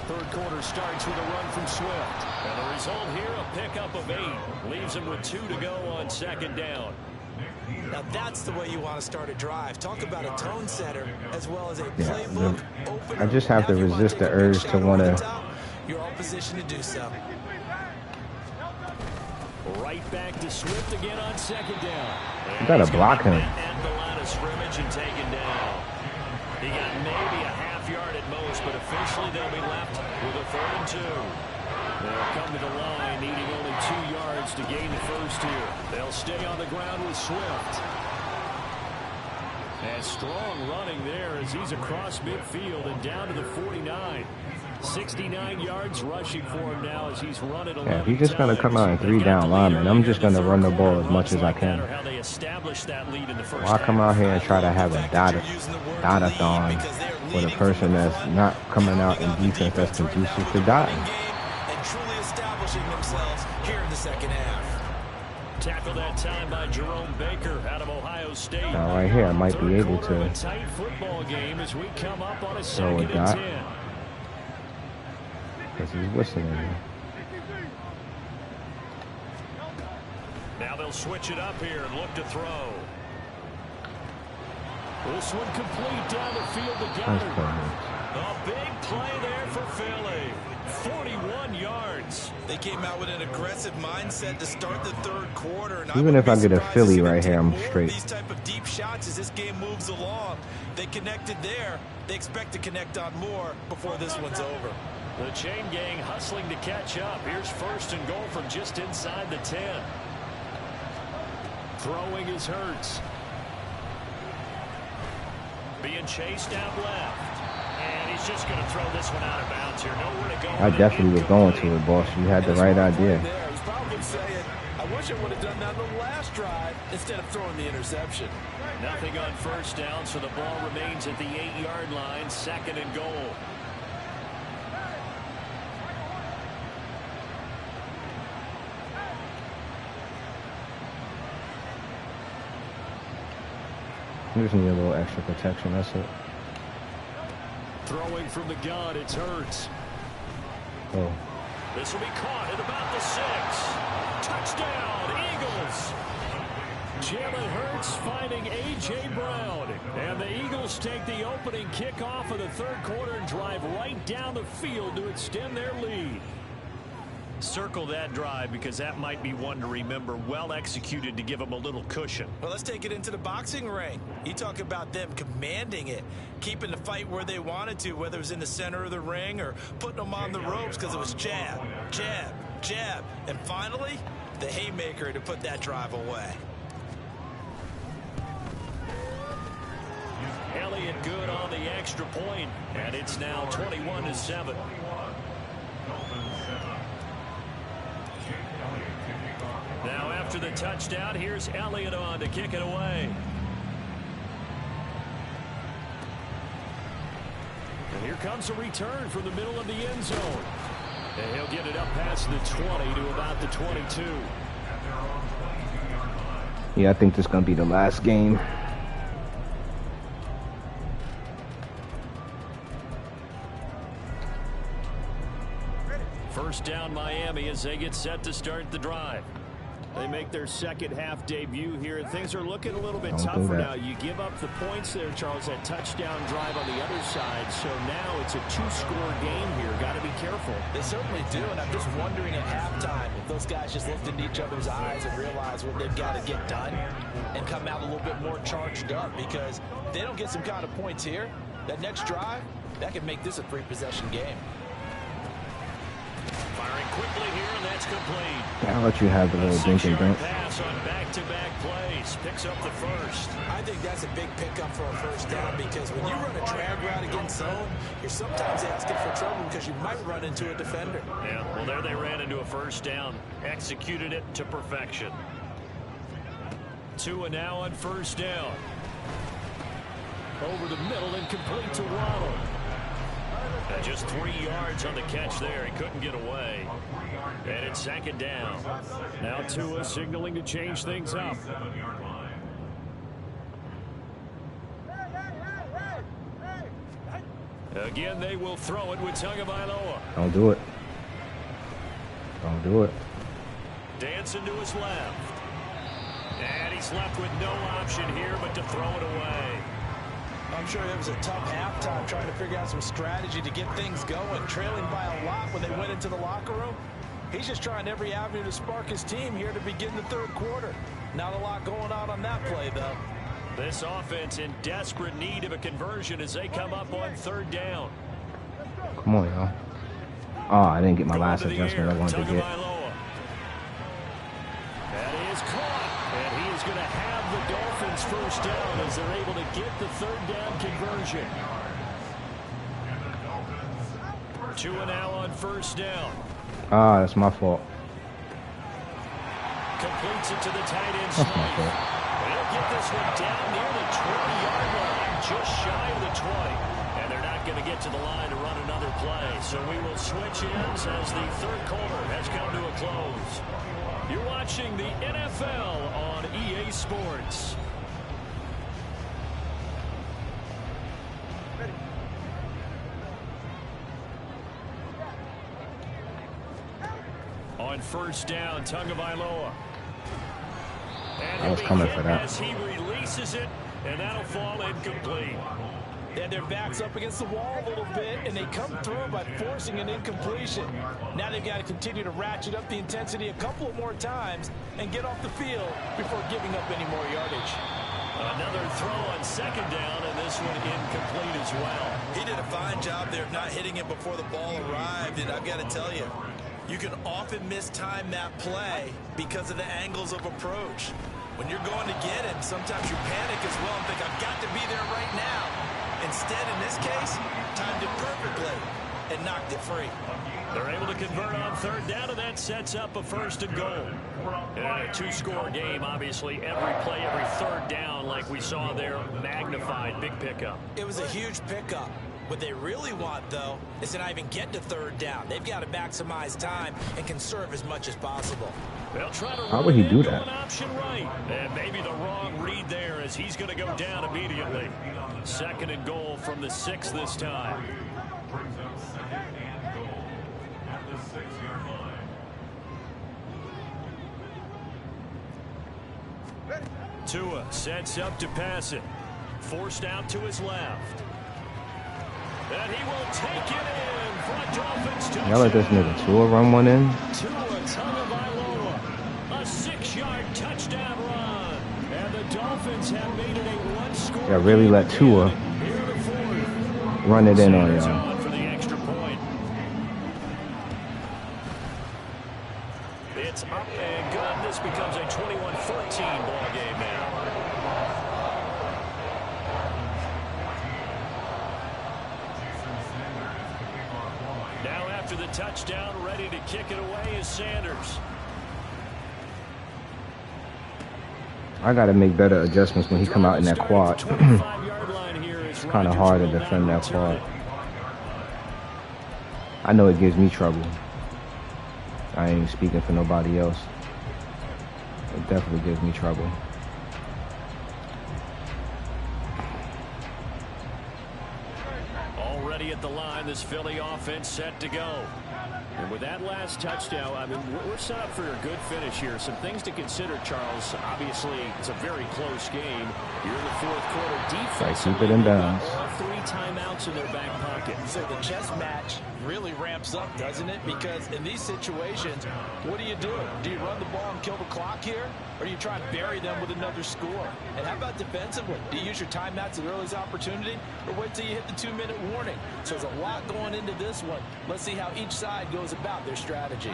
Third quarter starts with a run from Swift. And the result here, a pickup of 8. Leaves him with 2 to go on second down. Now that's the way you want to start a drive. Talk about a tone setter as well as a playbook opener. I just have to resist the urge to want to. You're all positioned to do so. Right back to Swift again on second down. You gotta block him. At the line of scrimmage and taken down. He got maybe a half yard at most, but officially they'll be left with a 3rd and 2. They'll come to the line, needing only 2 yards to gain the first here. They'll stay on the ground with Swift. And strong running there as he's across midfield and down to the 49. 69 yards rushing for him now as he's run it 11 Yeah, he's just gonna come out and 3 down linemen. I'm just gonna run the ball as much as I can. Why come out here and try to have a dot-a-thon with a person that's not coming out in defense that's conducive to dotting? Truly establishing themselves here in the second half. Tackle that time by Jerome Baker out of Ohio State. Now right here, I might be able to tight football game as we come up on a throw a 2nd dot. and 10. Because he's whistling. Now they'll switch it up here and look to throw. This one complete down the field to Goddard. A big play there for Philly. 41 yards. They came out with an aggressive mindset to start the 3rd quarter. And even if I get a Philly right here, I'm straight. These type of deep shots as this game moves along. They connected there. They expect to connect on more before this one's over. The chain gang hustling to catch up. Here's 1st and goal from just inside the 10. Throwing is Hurts. Being chased out left. And he's just going to throw this one out of bounds here. Nowhere to go. I definitely was going to it, boss. You had the right idea. He's probably saying, I wish I would have done that on the last drive instead of throwing the interception. Nothing on first down, so the ball remains at the 8-yard line, 2nd and goal. You just need a little extra protection, that's it. Throwing from the gun, it's Hurts. Oh. This will be caught at about the 6. Touchdown, Eagles. Jalen Hurts finding A.J. Brown. And the Eagles take the opening kickoff of the third quarter and drive right down the field to extend their lead. Circle that drive because that might be one to remember. Well executed to give them a little cushion. Well, let's take it into the boxing ring. You talk about them commanding it, keeping the fight where they wanted to, whether it was in the center of the ring or putting them on the ropes because it was jab, jab, jab. And finally, the haymaker to put that drive away. Elliott good on the extra point, and it's now 21-7. Now after the touchdown, here's Elliott on to kick it away. And here comes a return from the middle of the end zone. And he'll get it up past the 20 to about the 22. Yeah, I think this is going to be the last game. First down Miami as they get set to start the drive. They make their second half debut here, and things are looking a little bit Don't do tougher that. now. You give up the points there, Charles, that touchdown drive on the other side. So now it's a 2-score game here. Got to be careful. They certainly do, and I'm just wondering at halftime if those guys just looked into each other's eyes and realized what they've got to get done and come out a little bit more charged up, because if they don't get some kind of points here, that next drive, that could make this a 3-possession game. Firing quickly here, and that's complete. I'll let you have the little dink and 6-yard dunk. pass on back-to-back plays. Picks up the first. I think that's a big pickup for a first down, because when you run a drag route against zone, you're sometimes asking for trouble because you might run into a defender. Yeah, well, there they ran into a first down. Executed it to perfection. 2 and now on first down. Over the middle and complete to Waddle. Just 3 yards on the catch there. He couldn't get away. And it's 2nd down. Now Tua signaling to change things up. Again, they will throw it with Tagovailoa. Don't do it. Don't do it. Dancing to his left. And he's left with no option here but to throw it away. I'm sure it was a tough halftime trying to figure out some strategy to get things going, trailing by a lot when they went into the locker room. He's just trying every avenue to spark his team here to begin the third quarter. Not a lot going on that play, though. This offense in desperate need of a conversion as they come up on 3rd down. Come on, y'all. Oh, I didn't get my last adjustment I wanted to get. That is caught, and he is going to have the Dolphins first down as they're able to get the 3rd down conversion. 2 and now on first down. Ah, that's my fault. Completes it to the tight end. That's my fault. They'll get this one down near the 20-yard line, just shy of the 20. And they're not going to get to the line to run another play. So we will switch ends as the third quarter has come to a close. You're watching the NFL on EA Sports. On first down, Tagovailoa. I was coming for that. As he releases it, and that'll fall incomplete. And their back's up against the wall a little bit, and they come through by forcing an incompletion. Now they've got to continue to ratchet up the intensity a couple of more times and get off the field before giving up any more yardage. Another throw on 2nd down, and this one incomplete as well. He did a fine job there of not hitting it before the ball arrived, and I've got to tell you, you can often mistime that play because of the angles of approach. When you're going to get it, sometimes you panic as well and think, I've got to be there right now. Instead, in this case, timed it perfectly and knocked it free. They're able to convert on third down, and that sets up a 1st and goal. In a 2-score game, obviously, every play, every third down, like we saw there, magnified, big pickup. It was a huge pickup. What they really want, though, is to not even get to third down. They've got to maximize time and conserve as much as possible. They'll try to How would he do that? an option right. And maybe the wrong read there as he's going to go down immediately. 2nd and goal from the 6 this time. Brings up 2nd and goal at the 6-yard line. Tua sets up to pass it. Forced out to his left. And he will take it in for a Dolphins touchdown. Y'all let this nigga Tua run one in? Tua Tagovailoa, a 6-yard touchdown run. And the Dolphins have made it a 1-score. Y'all really let Tua run it in on y'all. For the extra point. It's up and good. This becomes a 21-14 ball game now. Now after the touchdown, ready to kick it away is Sanders. I got to make better adjustments when he come out in that quad. It's kind of hard to defend that quad. I know it gives me trouble. I ain't speaking for nobody else. It definitely gives me trouble. Already at the line, this Philly offense set to go. And with that last touchdown, I mean, we're set up for a good finish here. Some things to consider, Charles. Obviously, it's a very close game. You're in the 4th quarter. Defense, keep it in bounds. All 3 timeouts in their back pocket. So the chess match really ramps up, doesn't it? Because in these situations, what do? Do you run the ball and kill the clock here? Or do you try and bury them with another score? And how about defensively? Do you use your timeouts at the earliest opportunity? Or wait till you hit the 2-minute warning? So there's a lot going into this one. Let's see how each side goes about their strategy.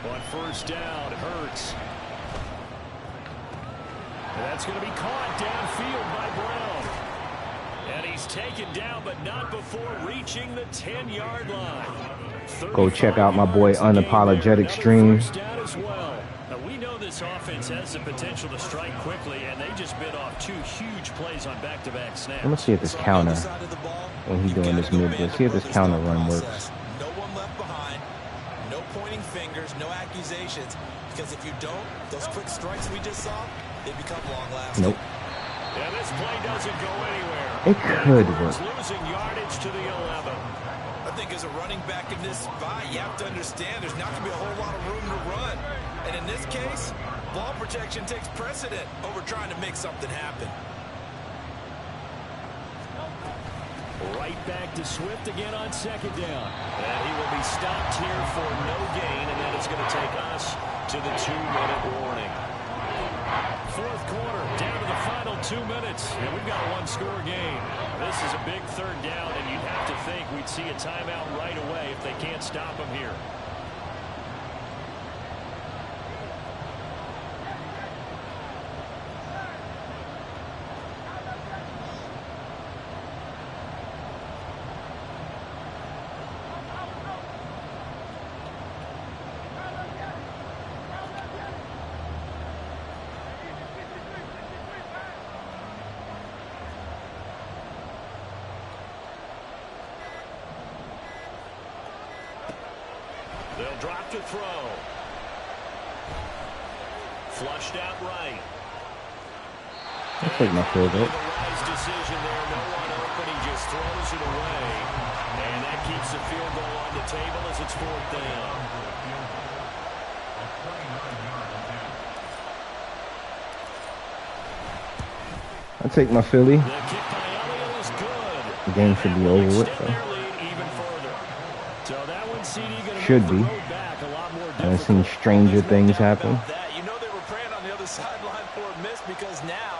On 1st down, Hurts. And that's going to be caught downfield by Brown. And he's taken down, but not before reaching the 10-yard line. Go check out my boy Unapologetic stream. Well. Now, we know this offense has the potential to strike quickly, and they just bit off 2 huge plays on back-to-back snaps. Let me see if this counter, when he's doing this mid, see if this counter run works. No one left behind, no pointing fingers, no accusations, because if you don't, those quick strikes we just saw, they become long-lasting. Nope. Yeah, this play doesn't go anywhere. It could work. Losing yardage to the 11. I think as a running back in this spot, you have to understand there's not going to be a whole lot of room to run. And in this case, ball protection takes precedent over trying to make something happen. Right back to Swift again on 2nd down. And he will be stopped here for no gain, and then it's going to take us to the 2-minute warning. 4th quarter, down to the final 2 minutes, and we've got a 1-score game. This is a big 3rd down, and you'd have to think we'd see a timeout right away if they can't stop him here. They'll drop to throw. Flushed out right. I'll take my field goal. The wise decision there. No one open. He just throws it away. And that keeps the field goal on the table as it's 4th down. I'll take my Philly. The kick by Elliott is good. The game should be over with, though. Should be. I've seen stranger things happen. You know they were praying on the other sideline for a miss because now,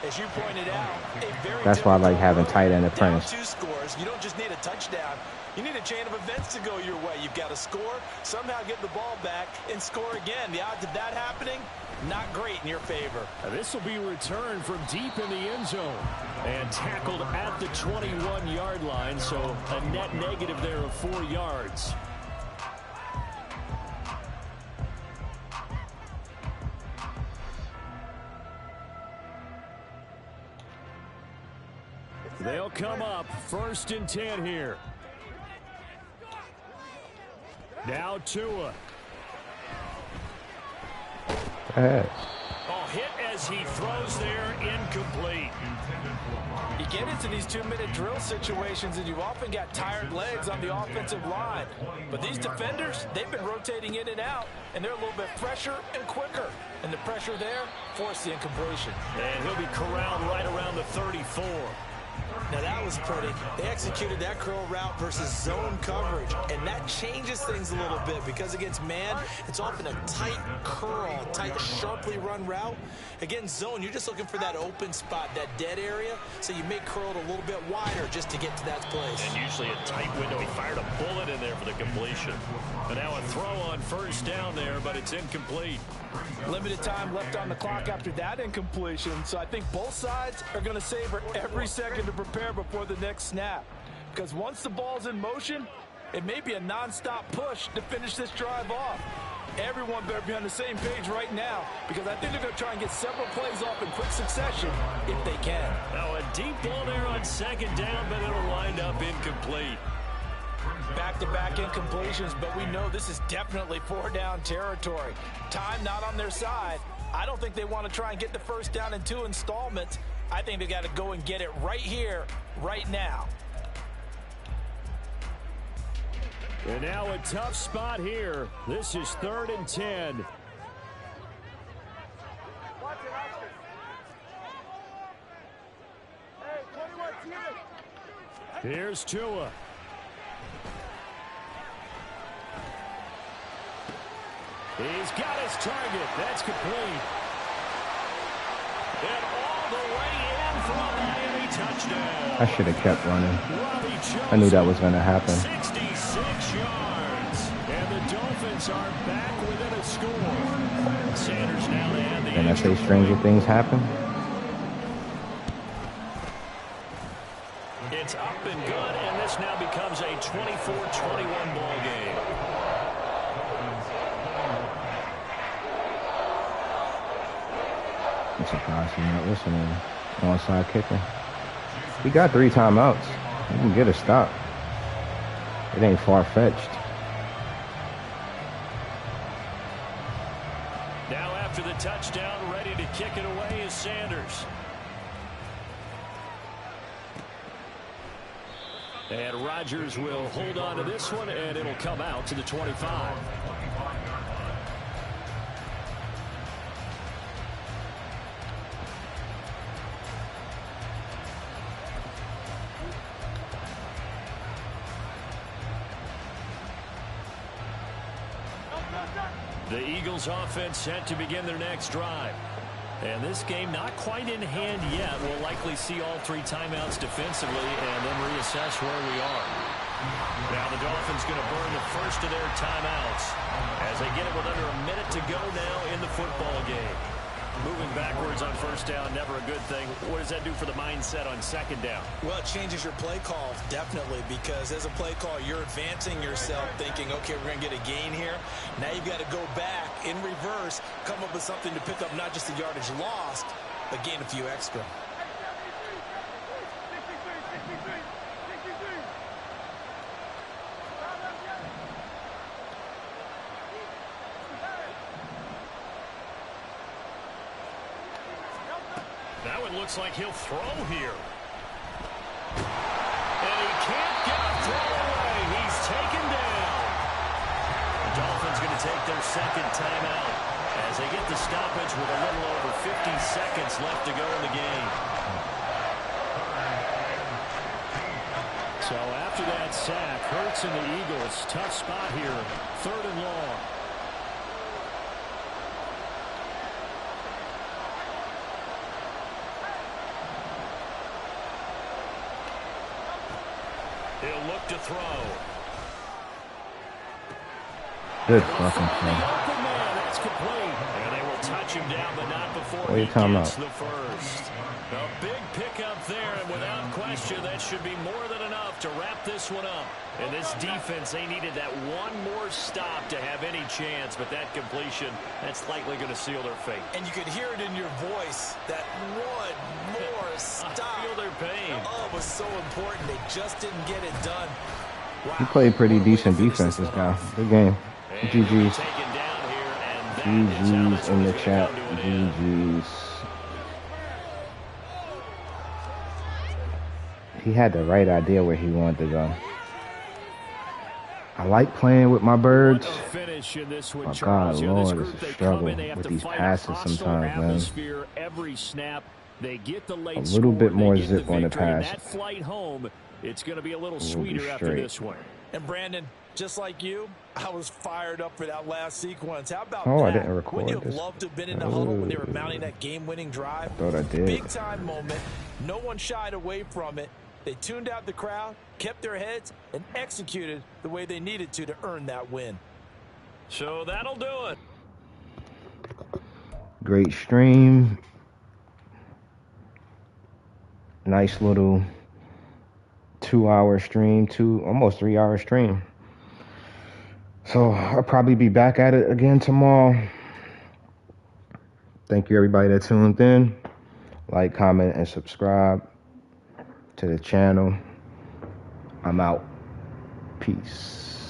as you pointed out, a very That's why I like having tight end apprentice. Down 2 scores. You don't just need a touchdown. You need a chain of events to go your way. You've got to score, somehow get the ball back, and score again. The odds of that happening, not great in your favor. This will be returned from deep in the end zone and tackled at the 21-yard line, so a net negative there of 4 yards. They'll come up 1st and 10 here. Now Tua. Oh, hit as he throws there, incomplete. You get into these 2-minute drill situations and you've often got tired legs on the offensive line. But these defenders, they've been rotating in and out, and they're a little bit fresher and quicker. And the pressure there forced the incompletion. And he'll be corralled right around the 34. Now that was pretty. They executed that curl route versus zone coverage, and that changes things a little bit because against man, it's often a tight curl, tight, sharply run route. Against zone, you're just looking for that open spot, that dead area, so you make curled a little bit wider just to get to that place. And usually a tight window. He fired a bullet in there for the completion. And now a throw on 1st down there, but it's incomplete. Limited time left on the clock after that incompletion, so I think both sides are going to savor every second to prepare before the next snap. Because once the ball's in motion, it may be a non-stop push to finish this drive off. Everyone better be on the same page right now because I think they're going to try and get several plays off in quick succession if they can. Now a deep ball there on 2nd down, but it'll wind up incomplete. Back-to-back incompletions, but we know this is definitely 4-down territory. Time not on their side. I don't think they want to try and get the 1st down in 2 installments. I think they got to go and get it right here, right now. And now a tough spot here. This is 3rd and 10. Here's Tua. He's got his target. That's complete. And all the way in for a Miami touchdown. I should have kept running. I knew that was going to happen. 66 yards. And the Dolphins are back within a score. Sanders now to add the And I say stranger things happen. It's up and good, and this now becomes a 24-21 ball game. I'm surprised he's not listening. Onside kicker. We got 3 timeouts. We can get a stop. It ain't far-fetched. Now after the touchdown, ready to kick it away is Sanders. And Rodgers will hold on to this one, and it'll come out to the 25. The Eagles offense set to begin their next drive. And this game not quite in hand yet. We'll likely see all 3 timeouts defensively and then reassess where we are. Now the Dolphins going to burn the first of their timeouts as they get it with under a minute to go now in the football game. Moving backwards on 1st down, never a good thing. What does that do for the mindset on 2nd down? Well, it changes your play call, definitely, because as a play call, you're advancing yourself thinking, okay, we're going to get a gain here. Now you've got to go back in reverse, come up with something to pick up not just the yardage lost, but gain a few extra. Now it looks like he'll throw here. And he can't get a throw away. He's taken down. The Dolphins going to take their 2nd timeout as they get the stoppage with a little over 50 seconds left to go in the game. So after that sack, Hurts and the Eagles, tough spot here, 3rd and long. He'll look to throw. Good fucking play. Open man, that's complete. And they will touch him down, but not before What are you he talking gets about? the first. A big pickup there, and without question, that should be more than enough to wrap this one up. And this defense, they needed that one more stop to have any chance, but that completion, that's likely going to seal their fate. And you could hear it in your voice, that one more stop. I feel their pain. Oh, it was so important. They just didn't get it done. Wow. He played pretty decent defense, this guy. Good game. And GG's. taken down here, and that is how GG's this in the one's chat. gonna come to an end. GG's. He had the right idea where he wanted to go. I like playing with my birds. Finish in this one, My Charles. God, You know, this Lord, group, it's a they struggle come in, they have with to these fight passes a hostile sometimes, man. atmosphere every snap. They get the late A little score, bit more they get zip on the victory, and pass. That flight home, it's going to be a little We'll be sweeter after straight. this one. And Brandon, just like you, I was fired up for that last sequence. How about Oh, that? I didn't record Wouldn't you have this. loved to have been in the huddle when they were mounting that game-winning drive? I thought I did. Big-time moment. No one shied away from it. They tuned out the crowd, kept their heads, and executed the way they needed to earn that win. So that'll do it. Great stream. Nice little 2-hour stream, almost 3-hour stream. So I'll probably be back at it again tomorrow. Thank you everybody that tuned in. Like, comment, and subscribe to the channel. I'm out. Peace.